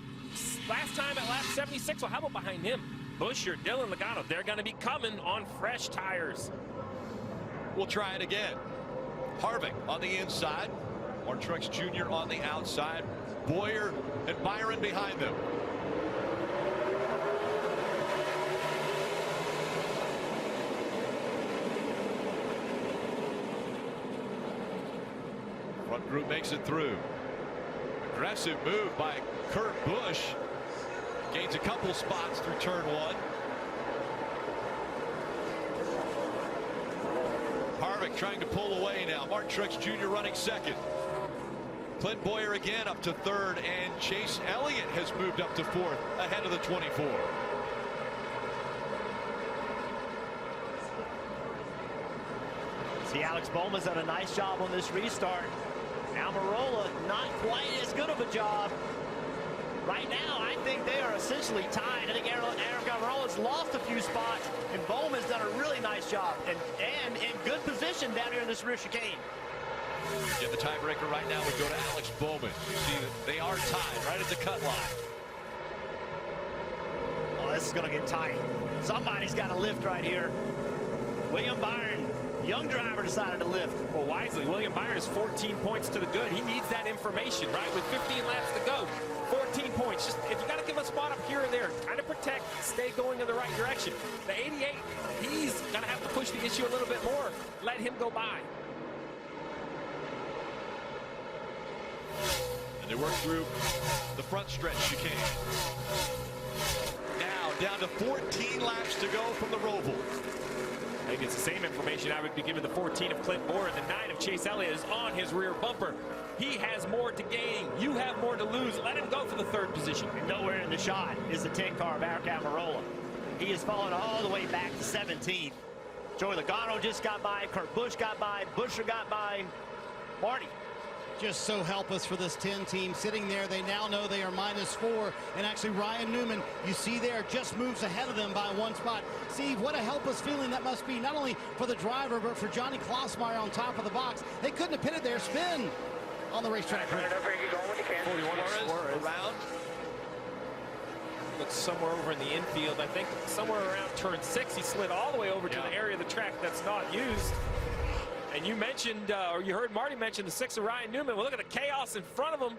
last time at lap 76. Well, how about behind him? Buescher, Dylan Logano, they're going to be coming on fresh tires. We'll try it again. Harvick on the inside, Martin Truex Jr. on the outside, Boyer and Byron behind them. Front group makes it through. Aggressive move by Kurt Busch. Gains a couple spots through turn 1. Harvick trying to pull away now. Martin Truex Jr. running 2nd. Clint Boyer again up to 3rd, and Chase Elliott has moved up to 4th ahead of the 24. See, Alex Bowman's done a nice job on this restart. Almirola, not quite as good of a job. Right now, I think they are essentially tied. I think Eric Almirola's lost a few spots, and Bowman's done a really nice job and in good position down here in this rear chicane. Yeah, the tiebreaker right now would go to Alex Bowman. You see that they are tied right at the cut line. Oh, this is going to get tight. Somebody's got to lift right here. William Byron, young driver, decided to lift. Well, wisely, William Byron is 14 points to the good. He needs that information, right? With 15 laps to go, 14 points. Just if you got to give a spot up here or there, kind of protect, stay going in the right direction. The 88, he's going to have to push the issue a little bit more. Let him go by. And they work through the front stretch chicane. Now down to 14 laps to go from the Roval. I think it's the same information I would be giving the 14 of Clint Moore, and the 9 of Chase Elliott is on his rear bumper. He has more to gain. You have more to lose. Let him go for the 3rd position. And nowhere in the shot is the 10 car of Eric Almirola. He has fallen all the way back to 17th. Joey Logano just got by. Kurt Busch got by. Buescher got by. Marty. Just so helpless for this 10 team sitting there. They now know they are -4, and actually Ryan Newman, you see there, just moves ahead of them by 1 spot. Steve, what a helpless feeling that must be, not only for the driver but for Johnny Klossmeyer on top of the box. They couldn't have pitted their spin on the racetrack. 41 around. Looks somewhere over in the infield. I think somewhere around turn 6 he slid all the way over to the area of the track that's not used. And you mentioned, or you heard Marty mention the 6 of Ryan Newman. Well, look at the chaos in front of him.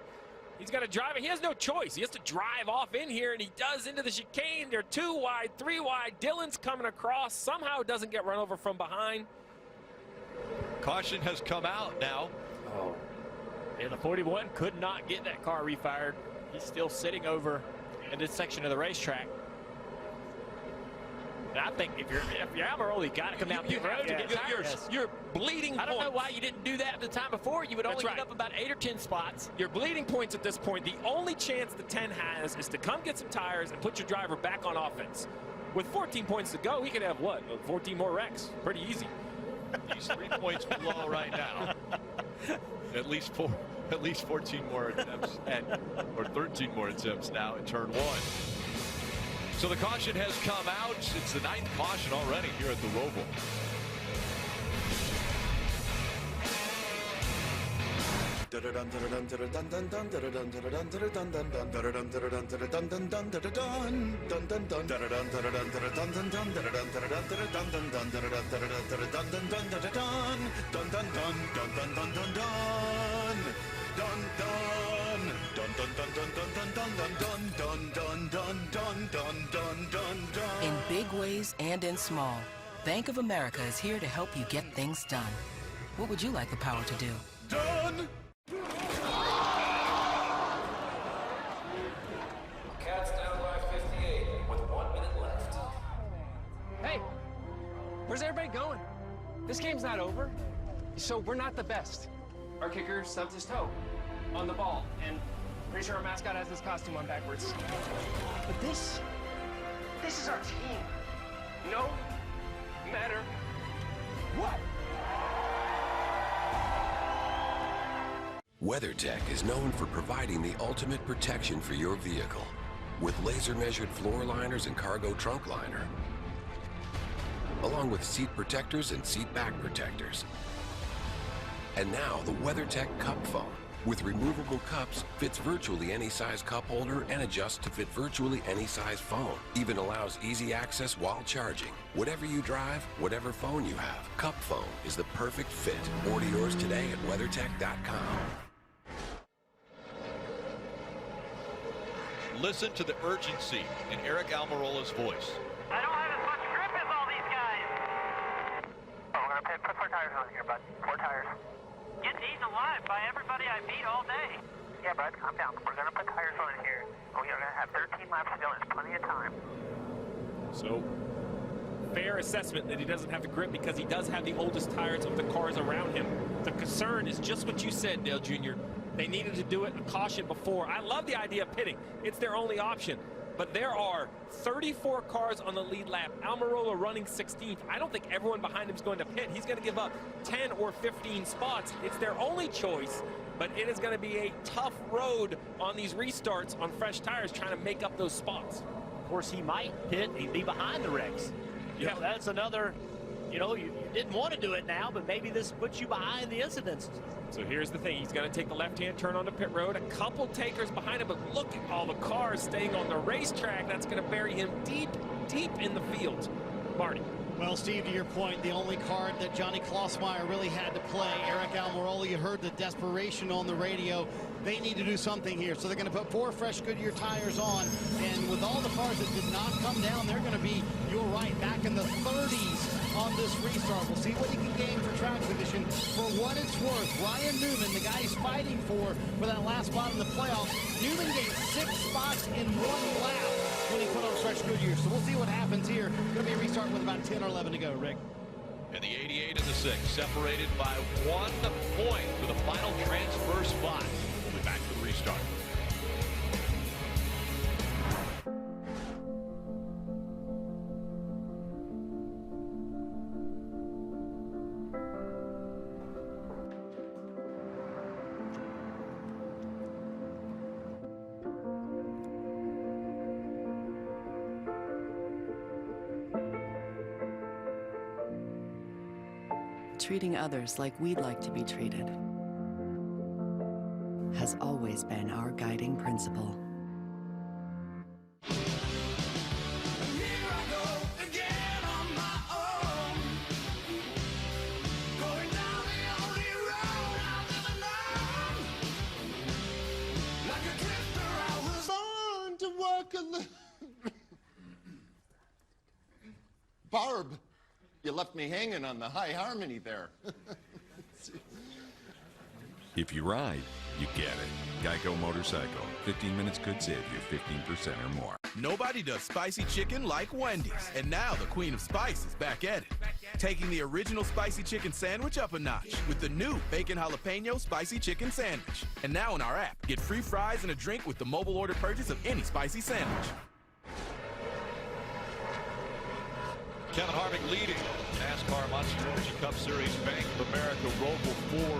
He's got to drive it. He has no choice. He has to drive off in here, and he does into the chicane. They're 2 wide, 3 wide. Dillon's coming across. Somehow doesn't get run over from behind. Caution has come out now. Oh. And the 41 could not get that car refired. He's still sitting over in this section of the racetrack. And I think if you're Almirola, you got to come down the road to get tires. You're bleeding. I don't know why you didn't do that the time before. You would only get up about 8 or 10 spots. You're bleeding points at this point. The only chance the 10 has is to come get some tires and put your driver back on offense. With 14 points to go, he could have what? 14 more wrecks. Pretty easy. He's 3 points below right now. At least 14 more attempts, or 13 more attempts now in turn 1. So the caution has come out. It's the 9th caution already here at the Roval. In big ways and in small, Bank of America is here to help you get things done. What would you like the power to do? Done! Cats down by 58 with 1 minute left. Hey, where's everybody going? This game's not over. So we're not the best. Our kicker stubbed his toe on the ball, and pretty sure our mascot has his costume on backwards. But this is our team. No matter what. WeatherTech is known for providing the ultimate protection for your vehicle with laser-measured floor liners and cargo trunk liner, along with seat protectors and seat back protectors. And now the WeatherTech Cup Phone. With removable cups, fits virtually any size cup holder and adjusts to fit virtually any size phone. Even allows easy access while charging. Whatever you drive, whatever phone you have, Cup Phone is the perfect fit. Order yours today at WeatherTech.com. Listen to the urgency in Eric Almirola's voice. I don't have as much grip as all these guys. Oh, we're going to put 4 tires on here, bud. 4 tires. Getting eaten alive by everybody I beat all day. Yeah, bud, calm down. We're going to put tires on here. We are going to have 13 laps to go. There's plenty of time. So, fair assessment that he doesn't have the grip because he does have the oldest tires of the cars around him. The concern is just what you said, Dale Jr. They needed to do it a caution before. I love the idea of pitting. It's their only option. but there are 34 cars on the lead lap. Almirola running 16th. I don't think everyone behind him is going to pit. He's going to give up 10 or 15 spots. It's their only choice, but it is going to be a tough road on these restarts on fresh tires trying to make up those spots. Of course, he might pit. He'd be behind the wrecks. Yeah, that's another, you didn't want to do it now, but maybe this puts you behind the incidents. So here's the thing. He's going to take the left-hand turn onto pit road. A couple takers behind him, but look at all the cars staying on the racetrack. That's going to bury him deep, deep in the field. Marty. Well, Steve, to your point, the only card that Johnny Klossmeyer really had to play, Eric Almirola, you heard the desperation on the radio. They need to do something here. So they're going to put 4 fresh Goodyear tires on. And with all the cars that did not come down, they're going to be, you're right, back in the 30s on this restart. We'll see what he can gain for track condition. For what it's worth, Ryan Newman, the guy he's fighting for that last spot in the playoffs, Newman gained 6 spots in 1 lap when he put on fresh Goodyear. So we'll see what happens here. Going to be a restart with about 10 or 11 to go, Rick. And the 88 and the 6 separated by 1 point for the final transfer spot. We'll be back to the restart. Treating others like we'd like to be treated has always been our guiding principle. Barb, you left me hanging on the high harmony there. If you ride, you get it. Geico Motorcycle. 15 minutes could save you 15% or more. Nobody does spicy chicken like Wendy's. And now the Queen of Spice is back at it. Taking the original spicy chicken sandwich up a notch with the new Bacon Jalapeno Spicy Chicken Sandwich. And now in our app, get free fries and a drink with the mobile order purchase of any spicy sandwich. Kevin Harvick leading NASCAR Monster Energy Cup Series Bank of America Roval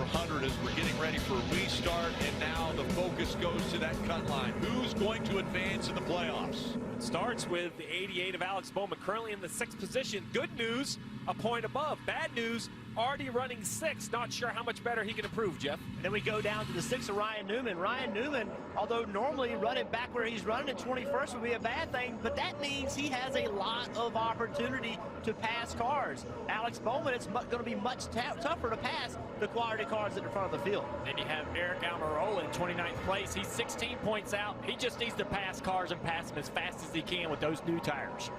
400 as we're getting ready for a restart, and now the focus goes to that cut line. Who's going to advance in the playoffs? It starts with the 88 of Alex Bowman, currently in the 6th position. Good news, a point above. Bad news, already running 6th. Not sure how much better he can improve, Jeff. And then we go down to the 6th of Ryan Newman. Ryan Newman, although normally running back where he's running at 21st would be a bad thing, but that means he has a lot of opportunity to pass cars. Alex Bowman, it's going to be much tougher to pass the quality cars at the front of the field. Then you have Eric Almirola in 29th place. He's 16 points out. He just needs to pass cars and pass them as fast as he can with those new tires.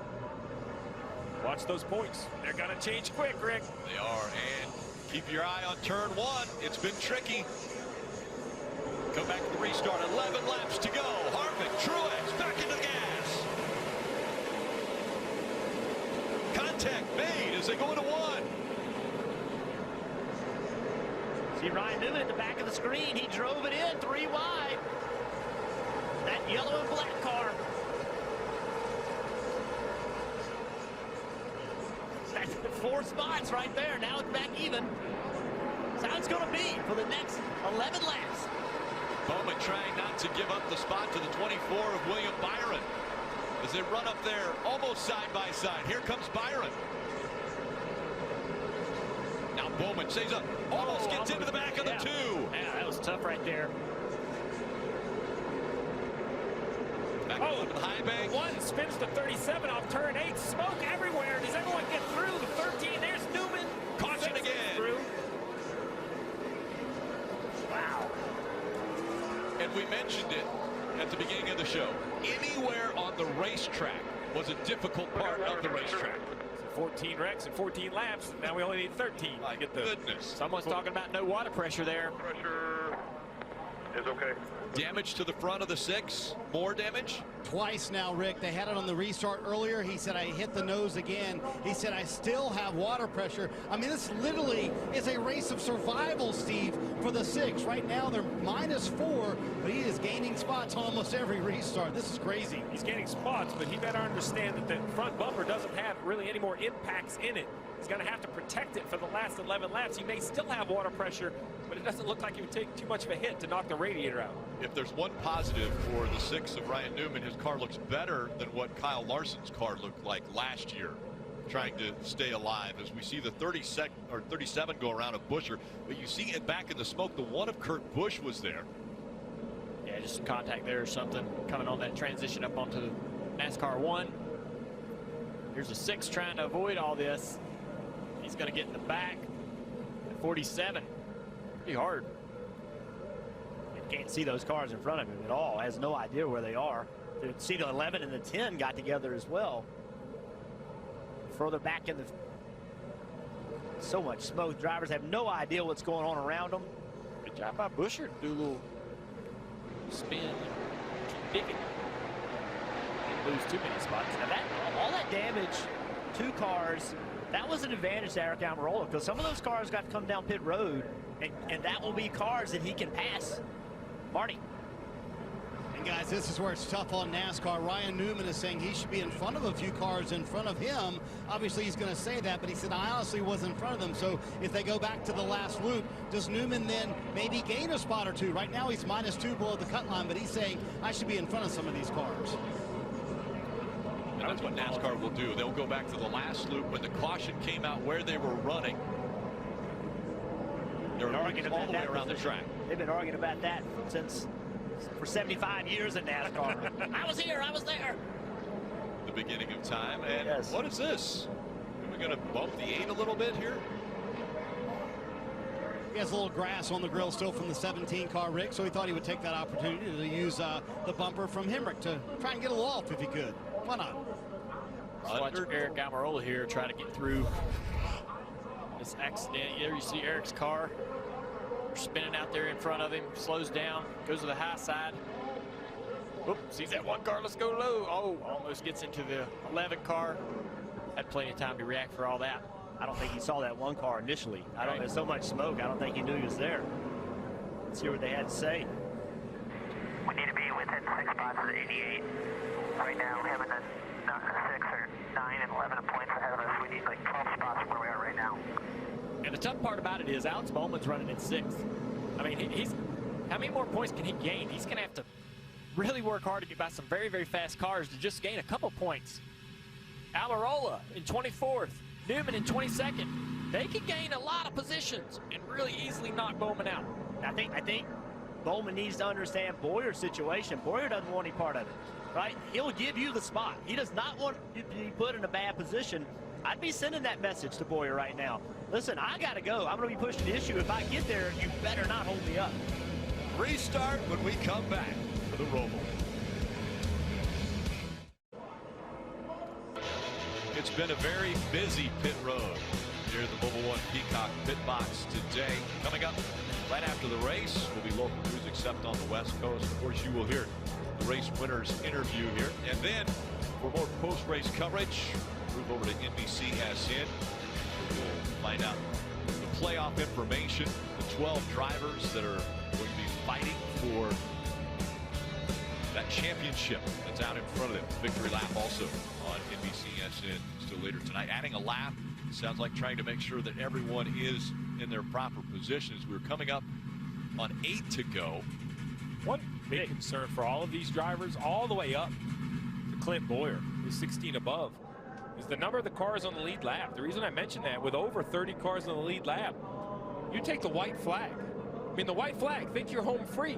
Watch those points. They're going to change quick, Rick. They are, and keep your eye on turn 1. It's been tricky. Come back to the restart. 11 laps to go. Harvick, Truex, back into the gas. Contact made as they go into 1. See Ryan Newman at the back of the screen. He drove it in 3 wide. That yellow and black car. That's 4 spots right there. Now it's back even. That's how it's going to be for the next 11 laps. Bowman trying not to give up the spot to the 24 of William Byron as they run up there almost side by side. Here comes Byron. Now Bowman stays up, almost gets into the back of the 2. Yeah, that was tough right there. Back up to the high bank. 1 spins to 37 off turn 8. Smoke everywhere. Does everyone get through? The 13, there's Newman. Caution again. Through. Wow. And we mentioned it at the beginning of the show. Anywhere on the racetrack was a difficult part of the racetrack. 14 wrecks and 14 laps. Now we only need 13. My to get the goodness. Someone's talking about no water pressure there. is okay. Damage to the front of the 6. More damage? Twice now, Rick. They had it on the restart earlier. He said, I hit the nose again. He said, I still have water pressure. I mean, this literally is a race of survival, Steve, for the 6. Right now, they're -4, but he is gaining spots on almost every restart. This is crazy. He's gaining spots, but he better understand that the front bumper doesn't have really any more impacts in it. He's going to have to protect it for the last 11 laps. He may still have water pressure, but it doesn't look like he would take too much of a hit to knock the radiator out. If there's one positive for the 6 of Ryan Newman, his car looks better than what Kyle Larson's car looked like last year, trying to stay alive. As we see the 37 go around of Buescher, but you see it back in the smoke. The one of Kurt Busch was there. Yeah, just some contact there or something coming on that transition up onto NASCAR 1. Here's a 6 trying to avoid all this. He's going to get in the back at 47. Pretty hard. You can't see those cars in front of him at all. Has no idea where they are. You see the 11 and the 10 got together as well. Further back in the... So much smoke. Drivers have no idea what's going on around them. Good job by Buescher to do a little spin. Keep digging. Didn't lose too many spots. Now that, all that damage, 2 cars, that was an advantage to Eric Almirola, because some of those cars got to come down pit road, and that will be cars that he can pass. Marty. And guys, this is where it's tough on NASCAR. Ryan Newman is saying he should be in front of a few cars in front of him. Obviously, he's going to say that, but he said, I honestly was in front of them. So if they go back to the last loop, does Newman then maybe gain a spot or 2? Right now, he's -2 below the cut line, but he's saying, I should be in front of some of these cars. And that's what NASCAR will do. They'll go back to the last loop when the caution came out where they were running. They're arguing all the way around the track. They've been arguing about that for 75 years in NASCAR. I was here, I was there. The beginning of time. And yes. What is this? Are we going to bump the 8 a little bit here? He has a little grass on the grill still from the 17 car, Rick, so he thought he would take that opportunity to use the bumper from Hemrick to try and get a little off if he could. Why not? Watch Eric Almirola here try to get through this accident. There you see Eric's car spinning out there in front of him, slows down, goes to the high side. Oop, sees that 1 car, let's go low. Oh, almost gets into the 11 car. Had plenty of time to react for all that. I don't think he saw that 1 car initially. There's so much smoke, I don't think he knew he was there. Let's hear what they had to say. We need to be within 6 spots of the 88. Right now, him and the 6 or 9 and 11 points ahead of us. We need like 12 spots where we are right now. And the tough part about it is Alex Bowman's running in 6th. I mean, he's how many more points can he gain? He's going to have to really work hard to get by some very, very fast cars to just gain a couple points. Almirola in 24th, Newman in 22nd. They can gain a lot of positions and really easily knock Bowman out. I think Bowman needs to understand Bowyer's situation. Bowyer doesn't want any part of it, right? He'll give you the spot. He does not want you to be put in a bad position. I'd be sending that message to Bowyer right now. Listen, I got to go. I'm going to be pushing the issue. If I get there, you better not hold me up. Restart when we come back for the Roval. It's been a very busy pit road here at the Mobil 1 Peacock pit box today. Coming up right after the race will be local news except on the West Coast. Of course, you will hear the race winners interview here. And then for more post-race coverage, move over to NBCSN. We'll find out the playoff information, the 12 drivers that are going to be fighting for that championship that's out in front of them. Victory lap also on NBCSN still later tonight. Adding a lap sounds like trying to make sure that everyone is in their proper positions. We're coming up on 8 to go. One big concern for all of these drivers all the way up to Clint Bowyer, who's 16 above, is the number of the cars on the lead lap. The reason I mention that, with over 30 cars on the lead lap, you take the white flag. I mean, the white flag, think you're home free.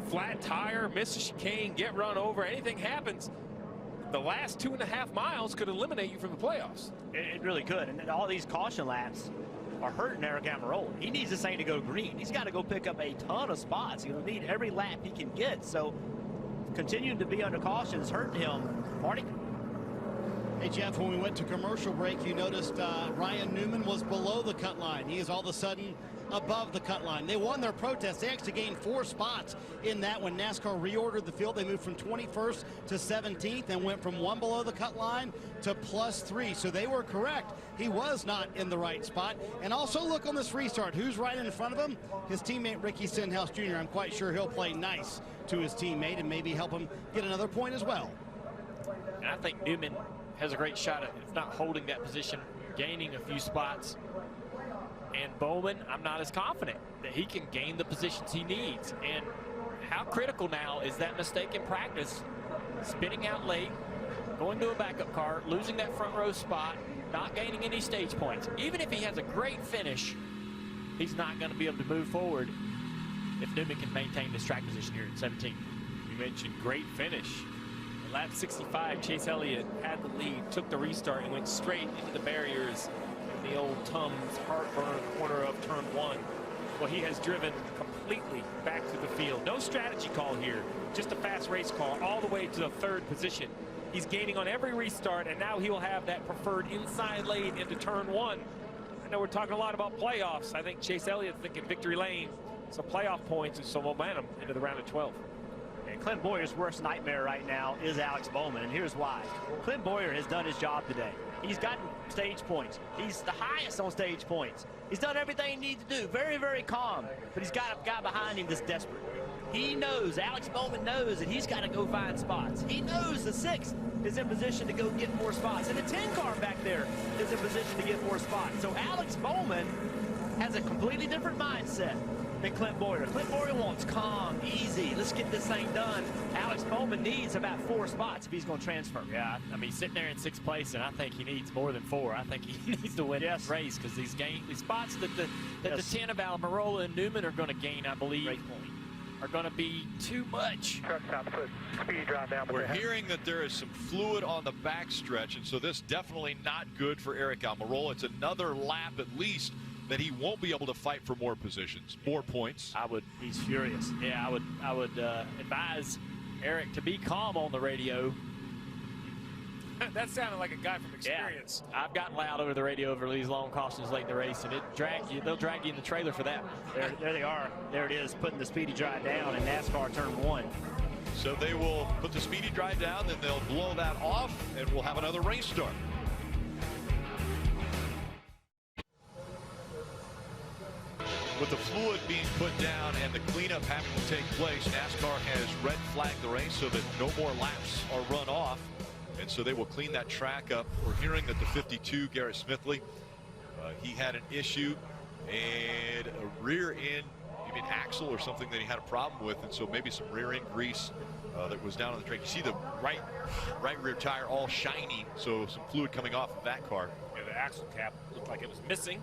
Flat tire, miss a chicane, get run over, anything happens, the last 2.5 miles could eliminate you from the playoffs. It really could. And all these caution laps are hurting Eric Almirola. He needs this thing to go green. He's got to go pick up a ton of spots. He'll need every lap he can get. So continuing to be under caution is hurting him. Marty? Hey, Jeff, when we went to commercial break, you noticed Ryan Newman was below the cut line. He is all of a sudden above the cut line. They won their protest. They actually gained 4 spots in that when NASCAR reordered the field. They moved from 21st to 17th and went from 1 below the cut line to +3. So they were correct. He was not in the right spot. And also look on this restart. Who's right in front of him? His teammate Ricky Stenhouse Jr. I'm quite sure he'll play nice to his teammate and maybe help him get another point as well. And I think Newman has a great shot at, if not holding that position, gaining a few spots. And Bowman, I'm not as confident that he can gain the positions he needs. And how critical now is that mistake in practice, spinning out late, going to a backup car, losing that front row spot, not gaining any stage points. Even if he has a great finish, he's not going to be able to move forward if Newman can maintain this track position here at 17. You mentioned great finish. In lap 65, Chase Elliott had the lead, took the restart, and went straight into the barriers in the old Tums heartburn corner of turn 1. Well, he has driven completely back to the field. No strategy call here, just a fast race car all the way to the 3rd position. He's gaining on every restart, and now he will have that preferred inside lane into turn 1. I know we're talking a lot about playoffs. I think Chase Elliott's thinking victory lane, some playoff points and some momentum into the round of 12. And Clint Boyer's worst nightmare right now is Alex Bowman, and here's why. Clint Boyer has done his job today. He's gotten stage points. He's the highest on stage points. He's done everything he needs to do. Very, very calm. But he's got a guy behind him that's desperate. He knows, Alex Bowman knows that he's got to go find spots. He knows the 6 is in position to go get more spots. And the 10 car back there is in position to get more spots. So Alex Bowman has a completely different mindset than Clint Boyer. Clint Boyer wants calm, easy, let's get this thing done. Alex Bowman needs about 4 spots if he's going to transfer. Yeah, I mean, sitting there in 6th place, and I think he needs more than 4. I think he needs to win this race because these spots that the 10 of Almirola and Newman are going to gain, I believe, are going to be too much. We're hearing that there is some fluid on the backstretch, and so this definitely not good for Eric Almirola. It's another lap at least that he won't be able to fight for more positions, more points. He's furious. Yeah, I would advise Eric to be calm on the radio. That sounded like a guy from experience. Yeah, I've gotten loud over the radio over these long cautions late in the race, and they'll drag you in the trailer for that. There they are. There it is, putting the speedy dry down in NASCAR turn 1. So they will put the speedy dry down, then they'll blow that off, and we'll have another race start. With the fluid being put down and the cleanup having to take place, NASCAR has red flagged the race so that no more laps are run off. And so they will clean that track up. We're hearing that the 52, Garrett Smithley, he had an issue and a rear end, axle or something that he had a problem with. And so maybe some rear end grease that was down on the track. You see the right rear tire all shiny. So some fluid coming off of that car. Yeah, the axle cap looked like it was missing.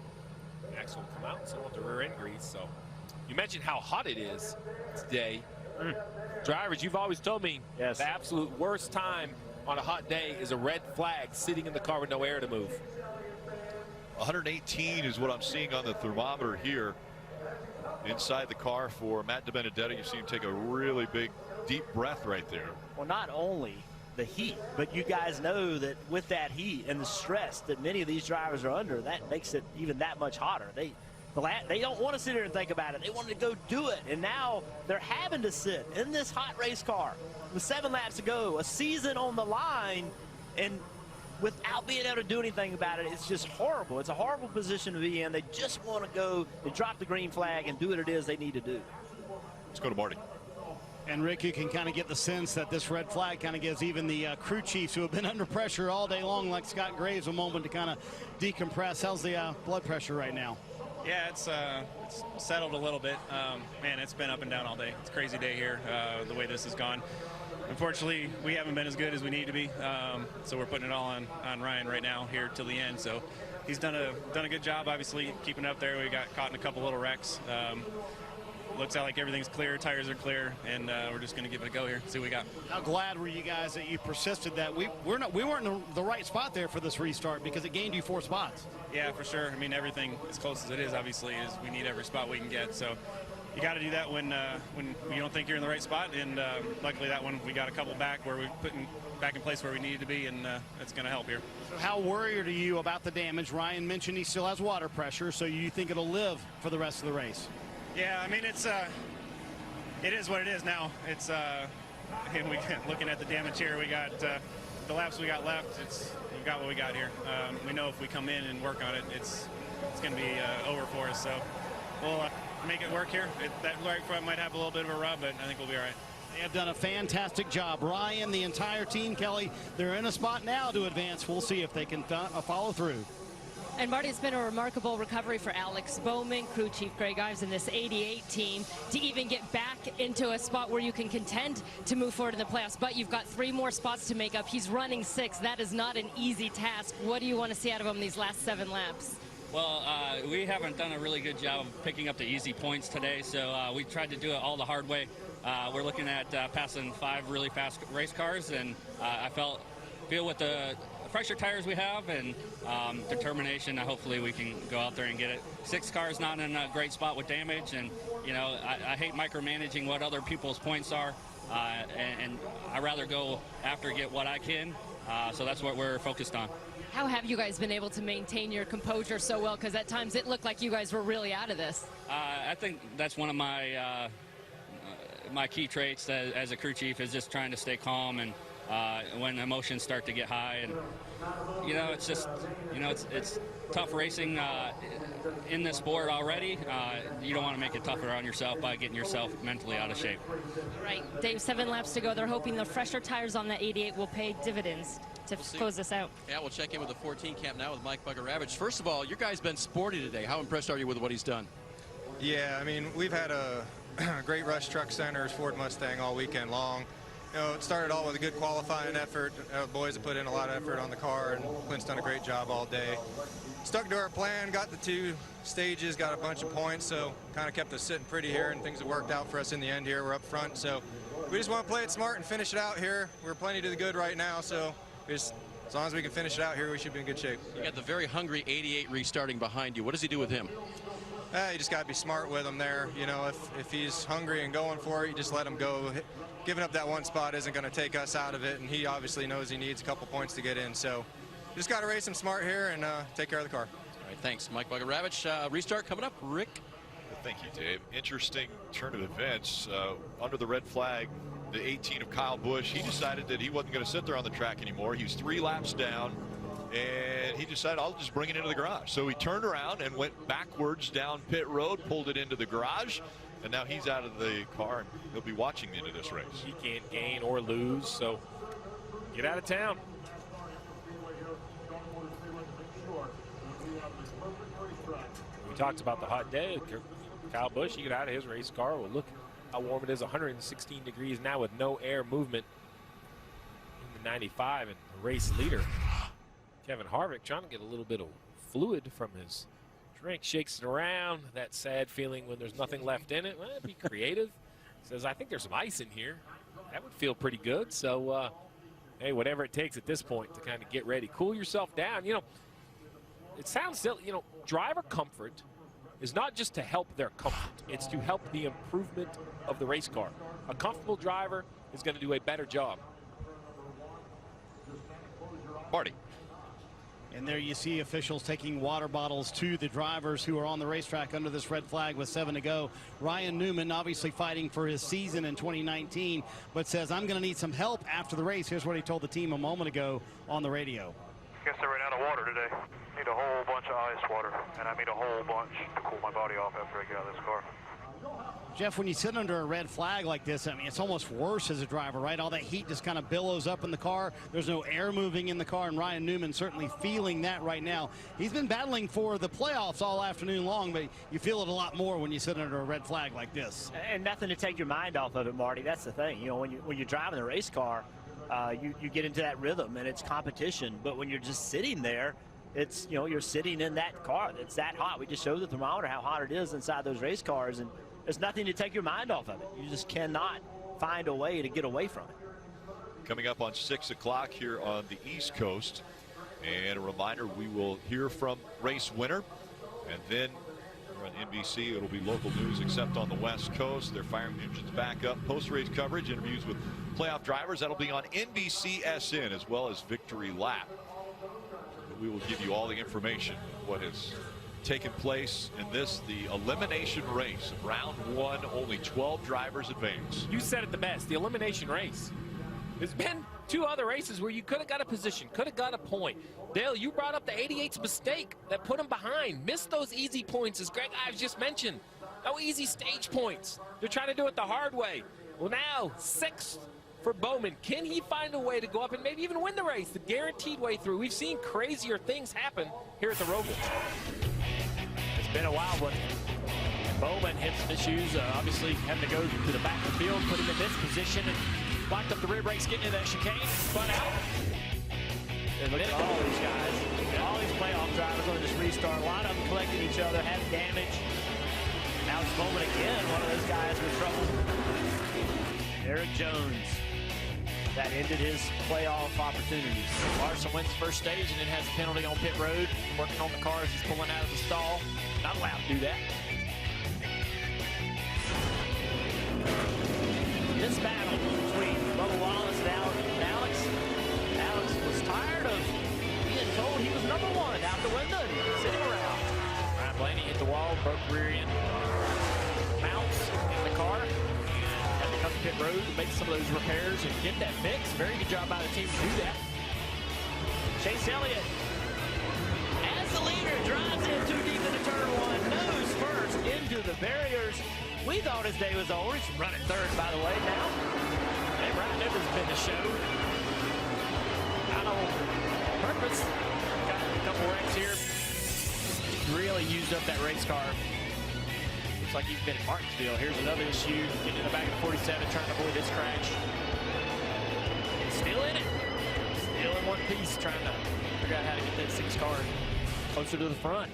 The axle will come out, so with the rear end grease. So you mentioned how hot it is today. Drivers, you've always told me the absolute worst time on a hot day is a red flag sitting in the car with no air to move. 118 is what I'm seeing on the thermometer here inside the car for Matt DiBenedetto. You see him take a really big, deep breath right there. Well, not only the heat, but you guys know that with that heat and the stress that many of these drivers are under, that makes it even that much hotter. They don't want to sit here and think about it. They want to go do it, and now they're having to sit in this hot race car with 7 laps to go, a season on the line, and without being able to do anything about it. It's just horrible. It's a horrible position to be in. They just want to go and drop the green flag and do what it is they need to do. Let's go to Marty. And Rick, you can kind of get the sense that this red flag kind of gives even the crew chiefs who have been under pressure all day long, like Scott Graves, a moment to kind of decompress. How's the blood pressure right now? Yeah, it's settled a little bit. Man, it's been up and down all day. It's a crazy day here, the way this has gone. Unfortunately, we haven't been as good as we need to be, so we're putting it all on Ryan right now here till the end. So he's done a good job, obviously, keeping up there. We got caught in a couple little wrecks. Looks out like everything's clear, tires are clear, and we're just going to give it a go here, see what we got. How glad were you guys that you persisted that we weren't in the right spot there for this restart because it gained you 4 spots? Yeah, for sure. I mean, everything as close as it is, obviously, is we need every spot we can get. So you got to do that when you don't think you're in the right spot. And luckily that one we got a couple back where we put back in place where we needed to be, and it's going to help here. So how worried are you about the damage? Ryan mentioned he still has water pressure, so you think it'll live for the rest of the race? Yeah, I mean it is what it is now. It's looking at the damage here, we got the laps we got left. We got what we got here. We know if we come in and work on it, it's going to be over for us. So we'll make it work here. That right front might have a little bit of a rub, but I think we'll be all right. They have done a fantastic job. Ryan, the entire team, Kelly, they're in a spot now to advance. We'll see if they can follow through. And Marty, it's been a remarkable recovery for Alex Bowman, crew chief Greg Ives, and this 88 team to even get back into a spot where you can contend to move forward in the playoffs. But you've got 3 more spots to make up. He's running 6. That is not an easy task. What do you want to see out of him these last 7 laps? Well, we haven't done a really good job of picking up the easy points today, so we tried to do it all the hard way. We're looking at passing 5 really fast race cars, and I feel with the pressure tires we have and determination, hopefully we can go out there and get it. 6 cars not in a great spot with damage, and you know I hate micromanaging what other people's points are, and I'd rather go after get what I can, so that's what we're focused on. How have you guys been able to maintain your composure so well? Because at times it looked like you guys were really out of this. I think that's one of my my key traits as a crew chief is just trying to stay calm, and when emotions start to get high, and you know it's just it's tough racing in this sport already. You don't want to make it tougher on yourself by getting yourself mentally out of shape. All right, Dave, 7 laps to go. They're hoping the fresher tires on that 88 will pay dividends to close this out. Yeah, we'll check in with the 14 camp now with Mike Bugger-Ravage. First of all, your guy's been sporty today. How impressed are you with what he's done? Yeah, I mean, we've had a great Rush Truck Center's Ford Mustang all weekend long. You know, it started all with a good qualifying effort. The boys have put in a lot of effort on the car, and Clint's done a great job all day. Stuck to our plan, got the 2 stages, got a bunch of points, so kind of kept us sitting pretty here, and things have worked out for us in the end here. We're up front, so we just want to play it smart and finish it out here. We're plenty to the good right now, so as long as we can finish it out here, we should be in good shape. You got the very hungry 88 restarting behind you. What does he do with him? You just got to be smart with him there. You know, if he's hungry and going for it, you just let him go. Giving up that 1 spot isn't going to take us out of it, and he obviously knows he needs a couple points to get in. So just got to race him smart here and take care of the car. All right, thanks, Mike Bugger-Ravage. Restart coming up. Rick? Well, thank you, Dave. Interesting turn of events. Under the red flag, the 18 of Kyle Busch, he decided that he wasn't going to sit there on the track anymore. He was 3 laps down, and he decided, I'll just bring it into the garage. So he turned around and went backwards down pit road, pulled it into the garage, and now he's out of the car, and he'll be watching the end of this race. He can't gain or lose, so get out of town. We talked about the hot day. Kyle Busch, he got out of his race car. Well, look how warm it is, 116 degrees now with no air movement in the 95, and the race leader, Kevin Harvick, trying to get a little bit of fluid from his drink, shakes it around. That sad feeling when there's nothing left in it. Well, be creative. Says, I think there's some ice in here. That would feel pretty good. So, hey, whatever it takes at this point to kind of get ready. Cool yourself down. You know, it sounds silly. You know, driver comfort is not just to help their comfort. It's to help the improvement of the race car. A comfortable driver is going to do a better job. Marty. And there you see officials taking water bottles to the drivers who are on the racetrack under this red flag with 7 to go. Ryan Newman obviously fighting for his season in 2019, but says, I'm going to need some help after the race. Here's what he told the team a moment ago on the radio. Guess I ran out of water today. Need a whole bunch of ice water, and I need a whole bunch to cool my body off after I get out of this car. Jeff, when you sit under a red flag like this, I mean, it's almost worse as a driver, right? All that heat just kind of billows up in the car. There's no air moving in the car, and Ryan Newman certainly feeling that right now. He's been battling for the playoffs all afternoon long, but you feel it a lot more when you sit under a red flag like this. And nothing to take your mind off of it, Marty. That's the thing. You know, when you're driving the race car, you get into that rhythm, and it's competition. But when you're just sitting there, it's, you know, you're sitting in that car that's that hot. We just showed the thermometer how hot it is inside those race cars, and there's nothing to take your mind off of it. You just cannot find a way to get away from it. Coming up on 6 o'clock here on the East Coast. And a reminder, we will hear from race winner. And then on NBC. It'll be local news except on the West Coast. They're firing the engines back up. Post-race coverage, interviews with playoff drivers. That'll be on NBCSN as well as Victory Lap. We will give you all the information of what has taken place in this, the elimination race. Round one, only 12 drivers advance. You said it the best, the elimination race. There's been 2 other races where you could have got a position, could have got a point. Dale, you brought up the 88's mistake that put him behind. Missed those easy points, as Greg Ives just mentioned. No easy stage points. They're trying to do it the hard way. Well, now, 6th for Bowman. Can he find a way to go up and maybe even win the race, the guaranteed way through? We've seen crazier things happen here at the Roval. It's been a wild one. Bowman hit some issues, obviously having to go to the back of the field, put him in this position, and blocked up the rear brakes, getting into that chicane, spun out. And look at all these guys, all these playoff drivers on this restart. A lot of them collecting each other, had damage. Now it's Bowman again, one of those guys with trouble. Eric Jones, that ended his playoff opportunities. Larson wins the first stage and then has a penalty on pit road, working on the car as he's pulling out of the stall. Not allowed to do that. This battle between Bubba Wallace and Alex. Alex was tired of being told he was #1 out the window, sitting around. Ryan Blaney hit the wall, broke rear end mounts in the car. Had to come to pit road to make some of those repairs and get that fixed. Very good job by the team to do that. Chase Elliott, as the leader, drives in too deep into turn 1, nose first into the barriers. We thought his day was over. He's running 3rd, by the way, now. And Ryan Newman's been the show. Not on purpose. Got a couple wrecks here. Really used up that race car. Looks like he's been at Martinsville. Here's another issue. Getting in the back of the 47, trying to avoid this crash. Still in it. Still in one piece, trying to figure out how to get that 6 car closer to the front.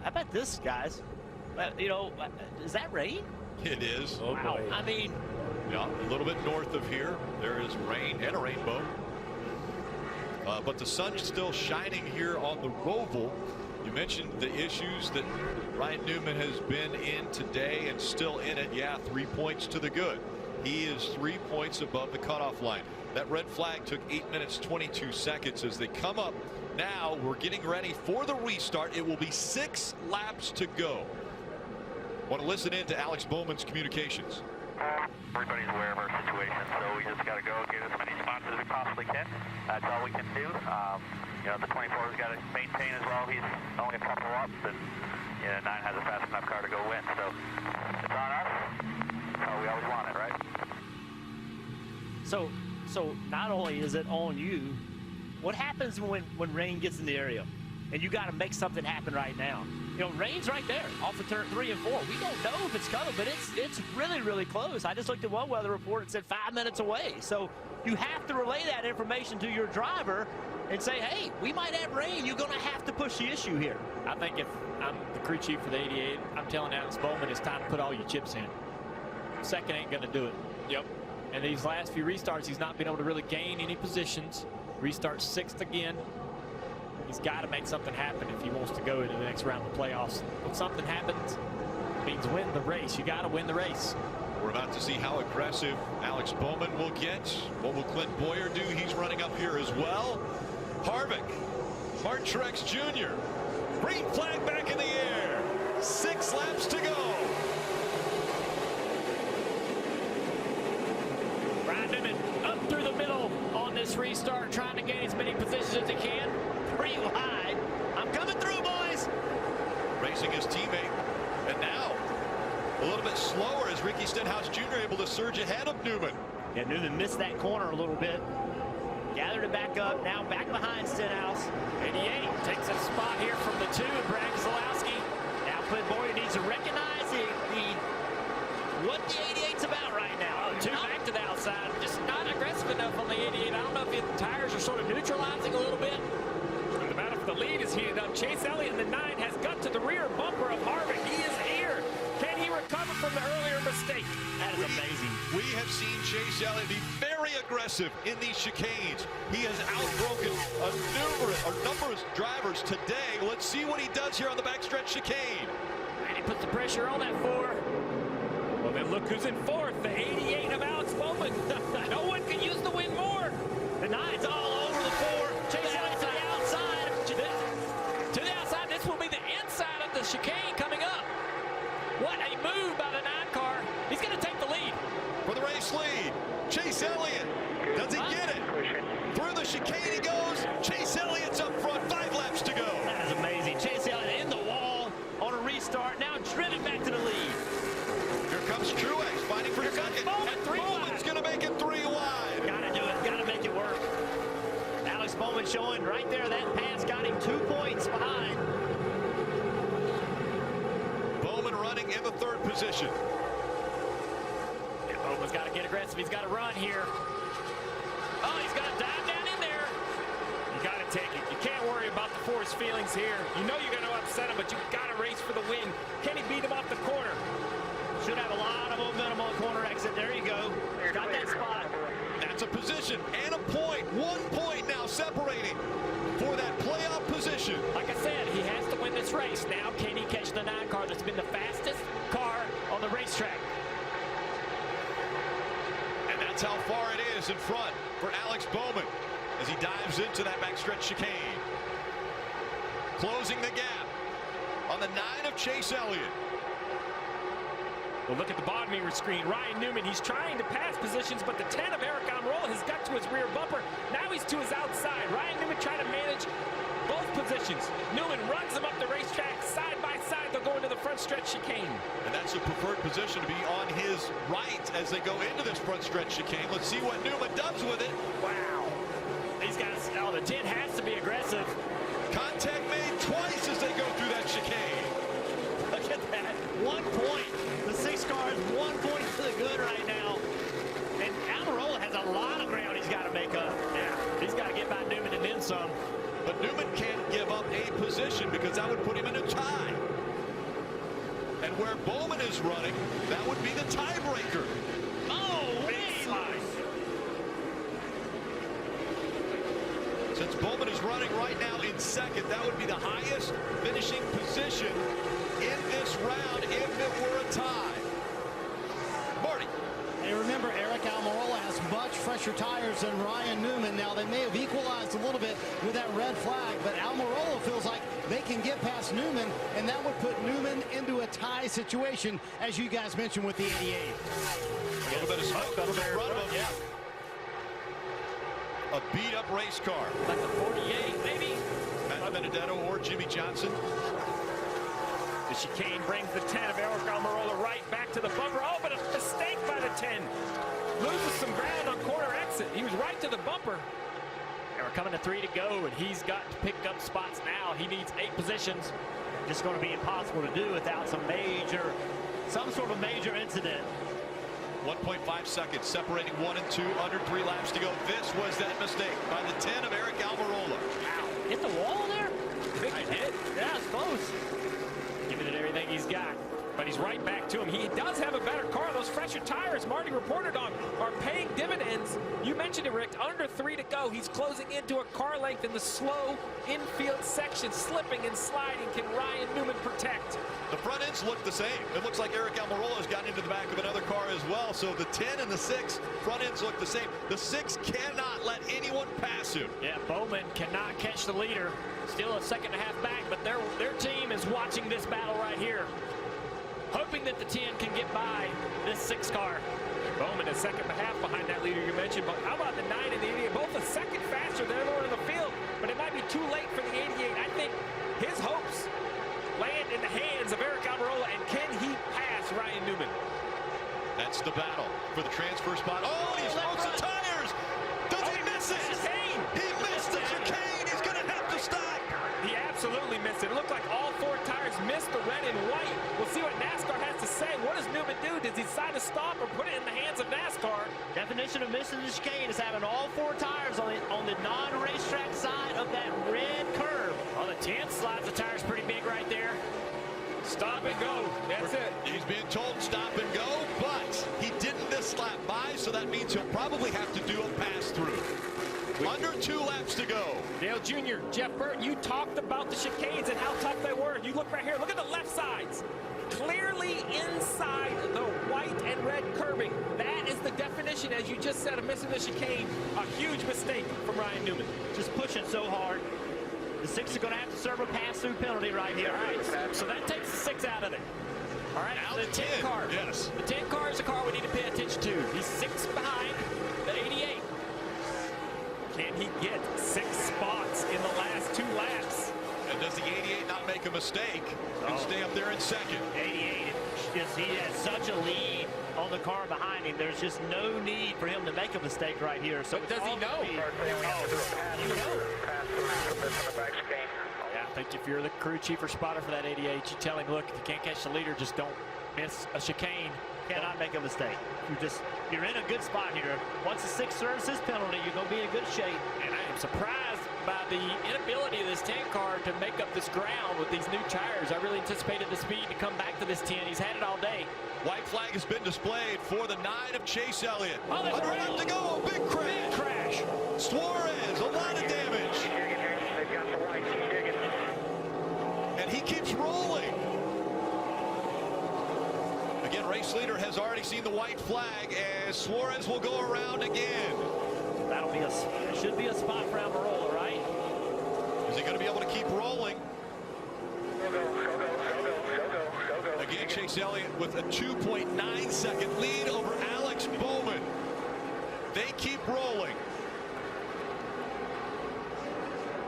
How about this, guys? You know, is that rain? It is. Oh, wow. Boy. I mean, yeah, a little bit north of here, there is rain and a rainbow. But the sun's still shining here on the Roval. You mentioned the issues that Ryan Newman has been in today and still in it. Yeah, 3 points to the good. He is 3 points above the cutoff line. That red flag took 8 minutes 22 seconds as they come up. Now we're getting ready for the restart. It will be 6 laps to go. Want to listen in to Alex Bowman's communications. Everybody's aware of our situation, so we just got to go get as many spots as we possibly can. That's all we can do. You know, the 24's got to maintain as well. He's only a couple ups, and you know, 9 has a fast enough car to go win. So it's on us. That's how we always want it, right? So not only is it on you, what happens when rain gets in the area, and you got to make something happen right now? You know, rain's right there off of turn 3 and 4. We don't know if it's coming, but it's really, really close. I just looked at one weather report. It said 5 minutes away. So you have to relay that information to your driver and say, hey, we might have rain. You're going to have to push the issue here. I think if I'm the crew chief for the 88, I'm telling Alex Bowman it's time to put all your chips in. Second ain't going to do it. Yep. And these last few restarts, he's not been able to really gain any positions. Restart 6th again. He's got to make something happen if he wants to go into the next round of the playoffs. When something happens, it means win the race. You got to win the race. We're about to see how aggressive Alex Bowman will get. What will Clint Boyer do? He's running up here as well. Harvick, Martin Truex Jr. Green flag back in the air. 6 laps to go. Ryan Newman up through the middle on this restart, trying to gain as many positions as he can. 3 wide. I'm coming through, boys. Racing his teammate. And now a little bit slower as Ricky Stenhouse Jr. able to surge ahead of Newman. Yeah, Newman missed that corner a little bit. Gathered it back up. Now back behind Stenhouse. 88 takes a spot here from the 2. Brad Keselowski. Now Clint Boyer needs to recognize what the 88's about right now. 2 back to the outside. Just not aggressive enough on the 88. I don't know if the tires are sort of neutralizing a little bit. The battle for the lead is heated up. Chase Elliott in the 9 has got to the rear bumper of Harvick. He is here. Can he recover from the earlier mistake? That is amazing. We have seen Chase Elliott be very aggressive in these chicanes. He has outbroken numerous drivers today. Let's see what he does here on the backstretch chicane. Nine puts the pressure on that 4. Well, then look who's in 4th, the 88 of Alex Bowman. No one can use the win more. The 9's all over the 4. Chase Elliott to the outside. To the outside. This will be the inside of the chicane coming up. What a move by the 9 car. He's going to take the lead. For the race lead, Chase Elliott. Does he get it? Through the chicane he goes. Chase Elliott's up front. 5 laps to go. That is amazing. Chase Elliott in the wall on a restart. Now driven back to the lead. Here comes Truex fighting for second. Bowman's going to make it 3 wide. Gotta do it. Gotta make it work. Alex Bowman showing right there. That pass got him 2 points behind. Bowman running in the 3rd position. Yeah, Bowman's got to get aggressive. He's got to run here. Oh, he's got to dive down in there. You got to take it. You can't worry about the forced feelings here. You know you're going to upset him, but you've got to race for the win. Can he beat him off the corner? Should have a lot of momentum on the corner exit. There you go. Got that spot. That's a position and a point. 1 point now separating for that playoff position. Like I said, he has to win this race. Now, can he catch the 9 car that's been the fastest car on the racetrack? And that's how far it is in front for Alex Bowman as he dives into that backstretch chicane. Closing the gap on the 9 of Chase Elliott. Well, look at the bottom of your screen. Ryan Newman, he's trying to pass positions, but the 10 of Eric Almirola has got to his rear bumper. Now he's to his outside. Ryan Newman trying to manage both positions. Newman runs him up the racetrack side by side. They'll go into the front stretch chicane. And that's a preferred position to be on his right as they go into this front stretch chicane. Let's see what Newman does with it. Wow. These guys, oh, the 10 has to be aggressive. Contact made twice as they go through that chicane. Look at that. 1 point. The 6 car is 1 point to the good right now. And Almirola has a lot of ground he's got to make up. Yeah, he's got to get by Newman and then some. But Newman can't give up a position because that would put him in a tie. And where Bowman is running, that would be the tiebreaker. Oh, Since Bowman is running right now in 2nd, that would be the highest finishing position in this round if it were a tie. Marty. And remember, Eric Almirola has much fresher tires than Ryan Newman. Now, they may have equalized a little bit with that red flag, but Almirola feels like they can get past Newman, and that would put Newman into a tie situation, as you guys mentioned with the 88. A little bit of smoke from the front of him. Yeah. A beat-up race car. Like a 48, maybe. Matt Benedetto or Jimmy Johnson. The chicane brings the 10 of Eric Almirola right back to the bumper. Oh, but a mistake by the 10. Loses some ground on corner exit. He was right to the bumper. And we're coming to 3 to go, and he's got to pick up spots now. He needs 8 positions. Just going to be impossible to do without some sort of major incident. 1.5 seconds separating 1 and 2, under 3 laps to go. This was that mistake by the 10 of Eric Almirola. Wow. Hit the wall there? Big hit. Yeah, it's close. Giving it everything he's got. But he's right back to him. He does have a better car. Those fresher tires Marty reported on are paying dividends. You mentioned it, Rick. Under 3 to go. He's closing into a car length in the slow infield section. Slipping and sliding. Can Ryan Newman protect? The front ends look the same. It looks like Eric Almirola has gotten into the back of another car as well. So the 10 and the 6 front ends look the same. The 6 cannot let anyone pass him. Yeah, Bowman cannot catch the leader. Still a second and a half back, but their team is watching this battle right here, hoping that the 10 can get by this 6 car. Bowman is second and a half behind that leader you mentioned, but how about the 9 and the 88? Both a second faster than everyone in the field, but it might be too late for the 88. I think his hopes land in the hands of Eric Almirola, and can he pass Ryan Newman? That's the battle for the transfer spot. Oh, he smokes the tires! Does he miss it? He missed the chicane! He's gonna have to stop! He absolutely missed it. It looked like all 4 tires missed the red and white. We'll see what NASCAR has to say. What does Newman do? Does he decide to stop or put it in the hands of NASCAR? Definition of missing the chicane is having all 4 tires on the non-racetrack side of that red curve. On the 10 slides, the tire's pretty big right there. Stop and go. That's it. He's being told stop and go, but he didn't this lap by, so that means he'll probably have to do a pass-through. Under 2 laps to go. Dale Jr., Jeff Burton, you talked about the chicanes and how tough they were. You look right here. Look at the left sides. clearly inside the white and red curbing. That is the definition, as you just said, of missing the chicane. A huge mistake from Ryan Newman. Just pushing so hard. The 6 is going to have to serve a pass-through penalty right here. All right, so that takes the 6 out of it. All right, now the 10 car. Yes. The 10 car is a car we need to pay attention to. He's 6 behind the 88. Can he get 6 spots in the last 2 laps? And does the 88 not make a mistake and stay up there in second? 88, he has such a lead on the car behind him. There's just no need for him to make a mistake right here. So but does he know? You know. Yeah, I think if you're the crew chief or spotter for that 88, you tell him, look, if you can't catch the leader, just don't miss a chicane. Cannot make a mistake. You're in a good spot here. Once the 6 serves his penalty, you're going to be in good shape. And I am surprised by the inability of this 10 car to make up this ground with these new tires. I really anticipated the speed to come back to this 10. He's had it all day. White flag has been displayed for the 9 of Chase Elliott. Oh, there's Under lap to go. Big crash. Big crash. Suarez, a lot of damage. And he keeps rolling. Again, race leader has already seen the white flag as Suarez will go around again. That'll be should be a spot for Almirola, right? Is he going to be able to keep rolling? Again, Chase Elliott with a 2.9 second lead over Alex Bowman. They keep rolling.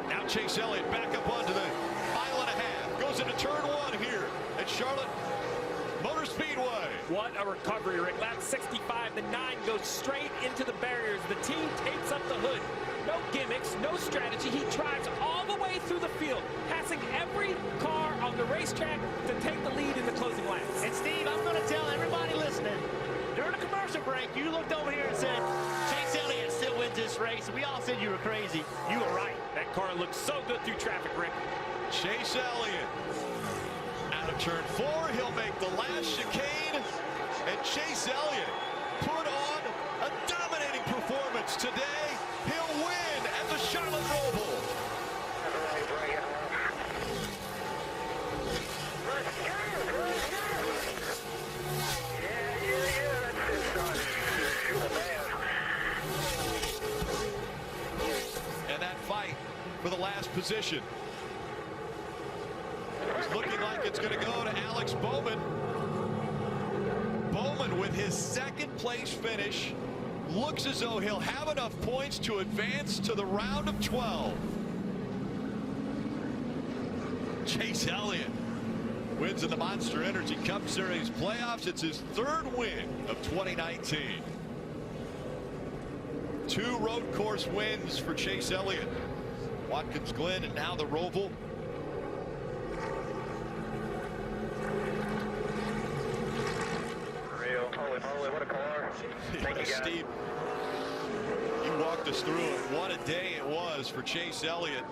Now Chase Elliott back up onto the mile and a half. Goes into turn 1 here at Charlotte Motor Speedway. What a recovery, Rick. Lap 65, the 9 goes straight into the barriers. The team takes up the hood. No gimmicks, no strategy. He drives all the way through the field, passing every car on the racetrack to take the lead in the closing laps. And Steve, I'm going to tell everybody listening, during the commercial break, you looked over here and said, Chase Elliott still wins this race. We all said you were crazy. You were right. That car looks so good through traffic, Rick. Chase Elliott out of turn 4. He'll make the last chicane. And Chase Elliott put on a dominating performance today. He'll win at the Charlotte Roval. And that fight for the last position is looking like it's going to go to Alex Bowman. Bowman with his 2nd place finish looks as though he'll have enough points to advance to the round of 12. Chase Elliott wins in the Monster Energy Cup Series playoffs. It's his 3rd win of 2019. 2 road course wins for Chase Elliott. Watkins Glen and now the Roval. Holy, what a car. Thank you, guys. Steve, you walked us through it. What a day it was for Chase Elliott.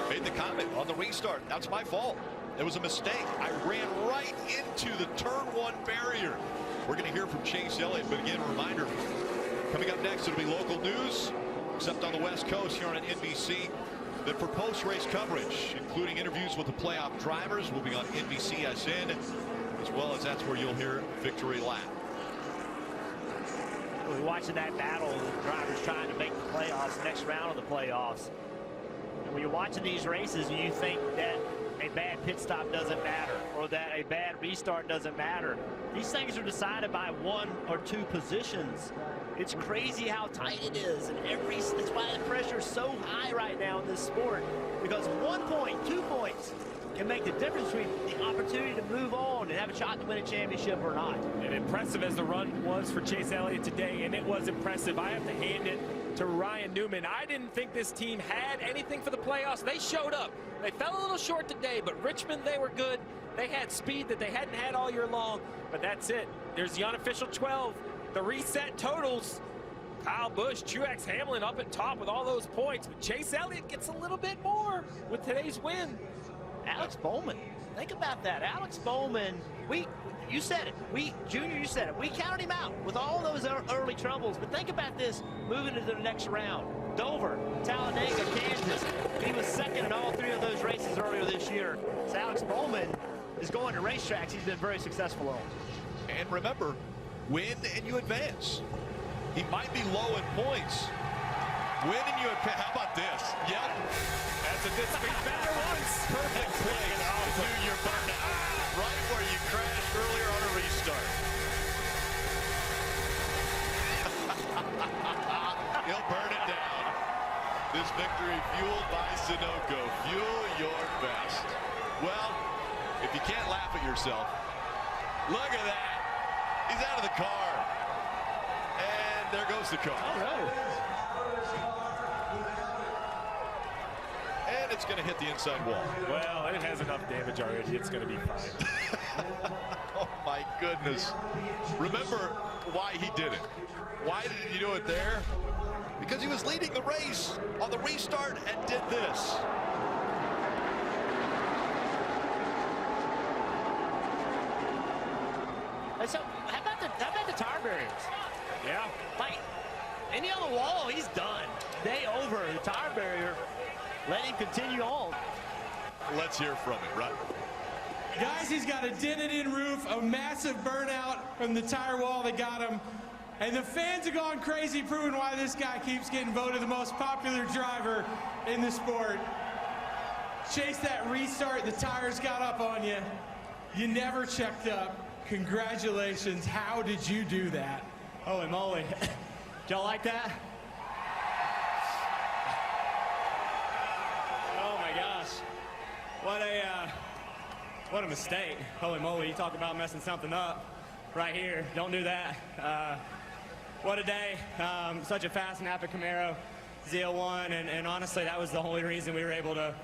Made the comment on the restart. That's my fault. It was a mistake. I ran right into the turn 1 barrier. We're going to hear from Chase Elliott, but again, a reminder, coming up next, it'll be local news, except on the West Coast here on NBC. Then for post-race coverage, including interviews with the playoff drivers, will be on NBCSN, as well as that's where you'll hear Victory Lap. We're watching that battle of the drivers trying to make the playoffs, next round of the playoffs. And when you're watching these races, you think that a bad pit stop doesn't matter, or that a bad restart doesn't matter. These things are decided by 1 or 2 positions. It's crazy how tight it is, and that's why the pressure is so high right now in this sport, because 1 point, 2 points can make the difference between the opportunity to move on and have a shot to win a championship or not. And impressive as the run was for Chase Elliott today, and it was impressive. I have to hand it to Ryan Newman. I didn't think this team had anything for the playoffs. They showed up. They fell a little short today, but Richmond, they were good. They had speed that they hadn't had all year long, but that's it. There's the unofficial 12, the reset totals. Kyle Busch, Truex, Hamlin up at top with all those points, but Chase Elliott gets a little bit more with today's win. Alex Bowman, think about that. Alex Bowman, you said it. Junior, you said it. We counted him out with all those early troubles, but think about this moving into the next round. Dover, Talladega, Kansas. He was 2nd in all 3 of those races earlier this year. So Alex Bowman, is going to racetracks he's been very successful on. And remember, win and you advance. He might be low in points. Win and you advance. How about this? Yep. That's a better once. Perfect place to do your burnout. Right where you crashed earlier on a restart. He'll burn it down. This victory fueled by Sunoco. Fuel your best. Well, if you can't laugh at yourself, look at that. He's out of the car. And there goes the car. All right. And it's going to hit the inside wall. Well, it has enough damage already. It's going to be fine. Oh, my goodness. Remember why he did it. Why did he do it there? Because he was leading the race on the restart and did this. And so, how about the tire barriers? Yeah. Like, any other wall, he's done. Day over. The tire barrier, let him continue on. Let's hear from him, right? Guys, he's got a dented-in roof, a massive burnout from the tire wall that got him. And the fans have gone crazy, proving why this guy keeps getting voted the most popular driver in the sport. Chase, that restart, the tires got up on you. You never checked up. Congratulations. How did you do that? Holy moly. Y'all like that? Oh my gosh. What a mistake. Holy moly, you talk about messing something up right here. Don't do that. What a day. Such a fast Napa Camaro ZL1, and honestly, that was the only reason we were able to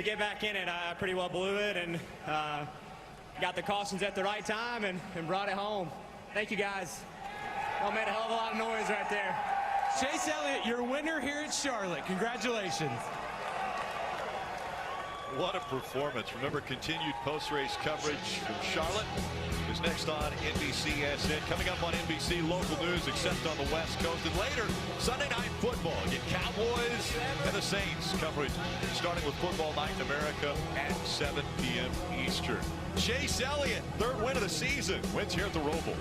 get back in it. I pretty well blew it and got the cautions at the right time and brought it home. Thank you, guys. Y'all made a hell of a lot of noise right there. Chase Elliott, your winner here at Charlotte. Congratulations. What a performance. Remember, continued post-race coverage from Charlotte is next on NBCSN. Coming up on NBC Local News, except on the West Coast. And later, Sunday Night Football. Get Cowboys and the Saints coverage, starting with Football Night in America at 7 p.m. Eastern. Chase Elliott, third win of the season, wins here at the Roval.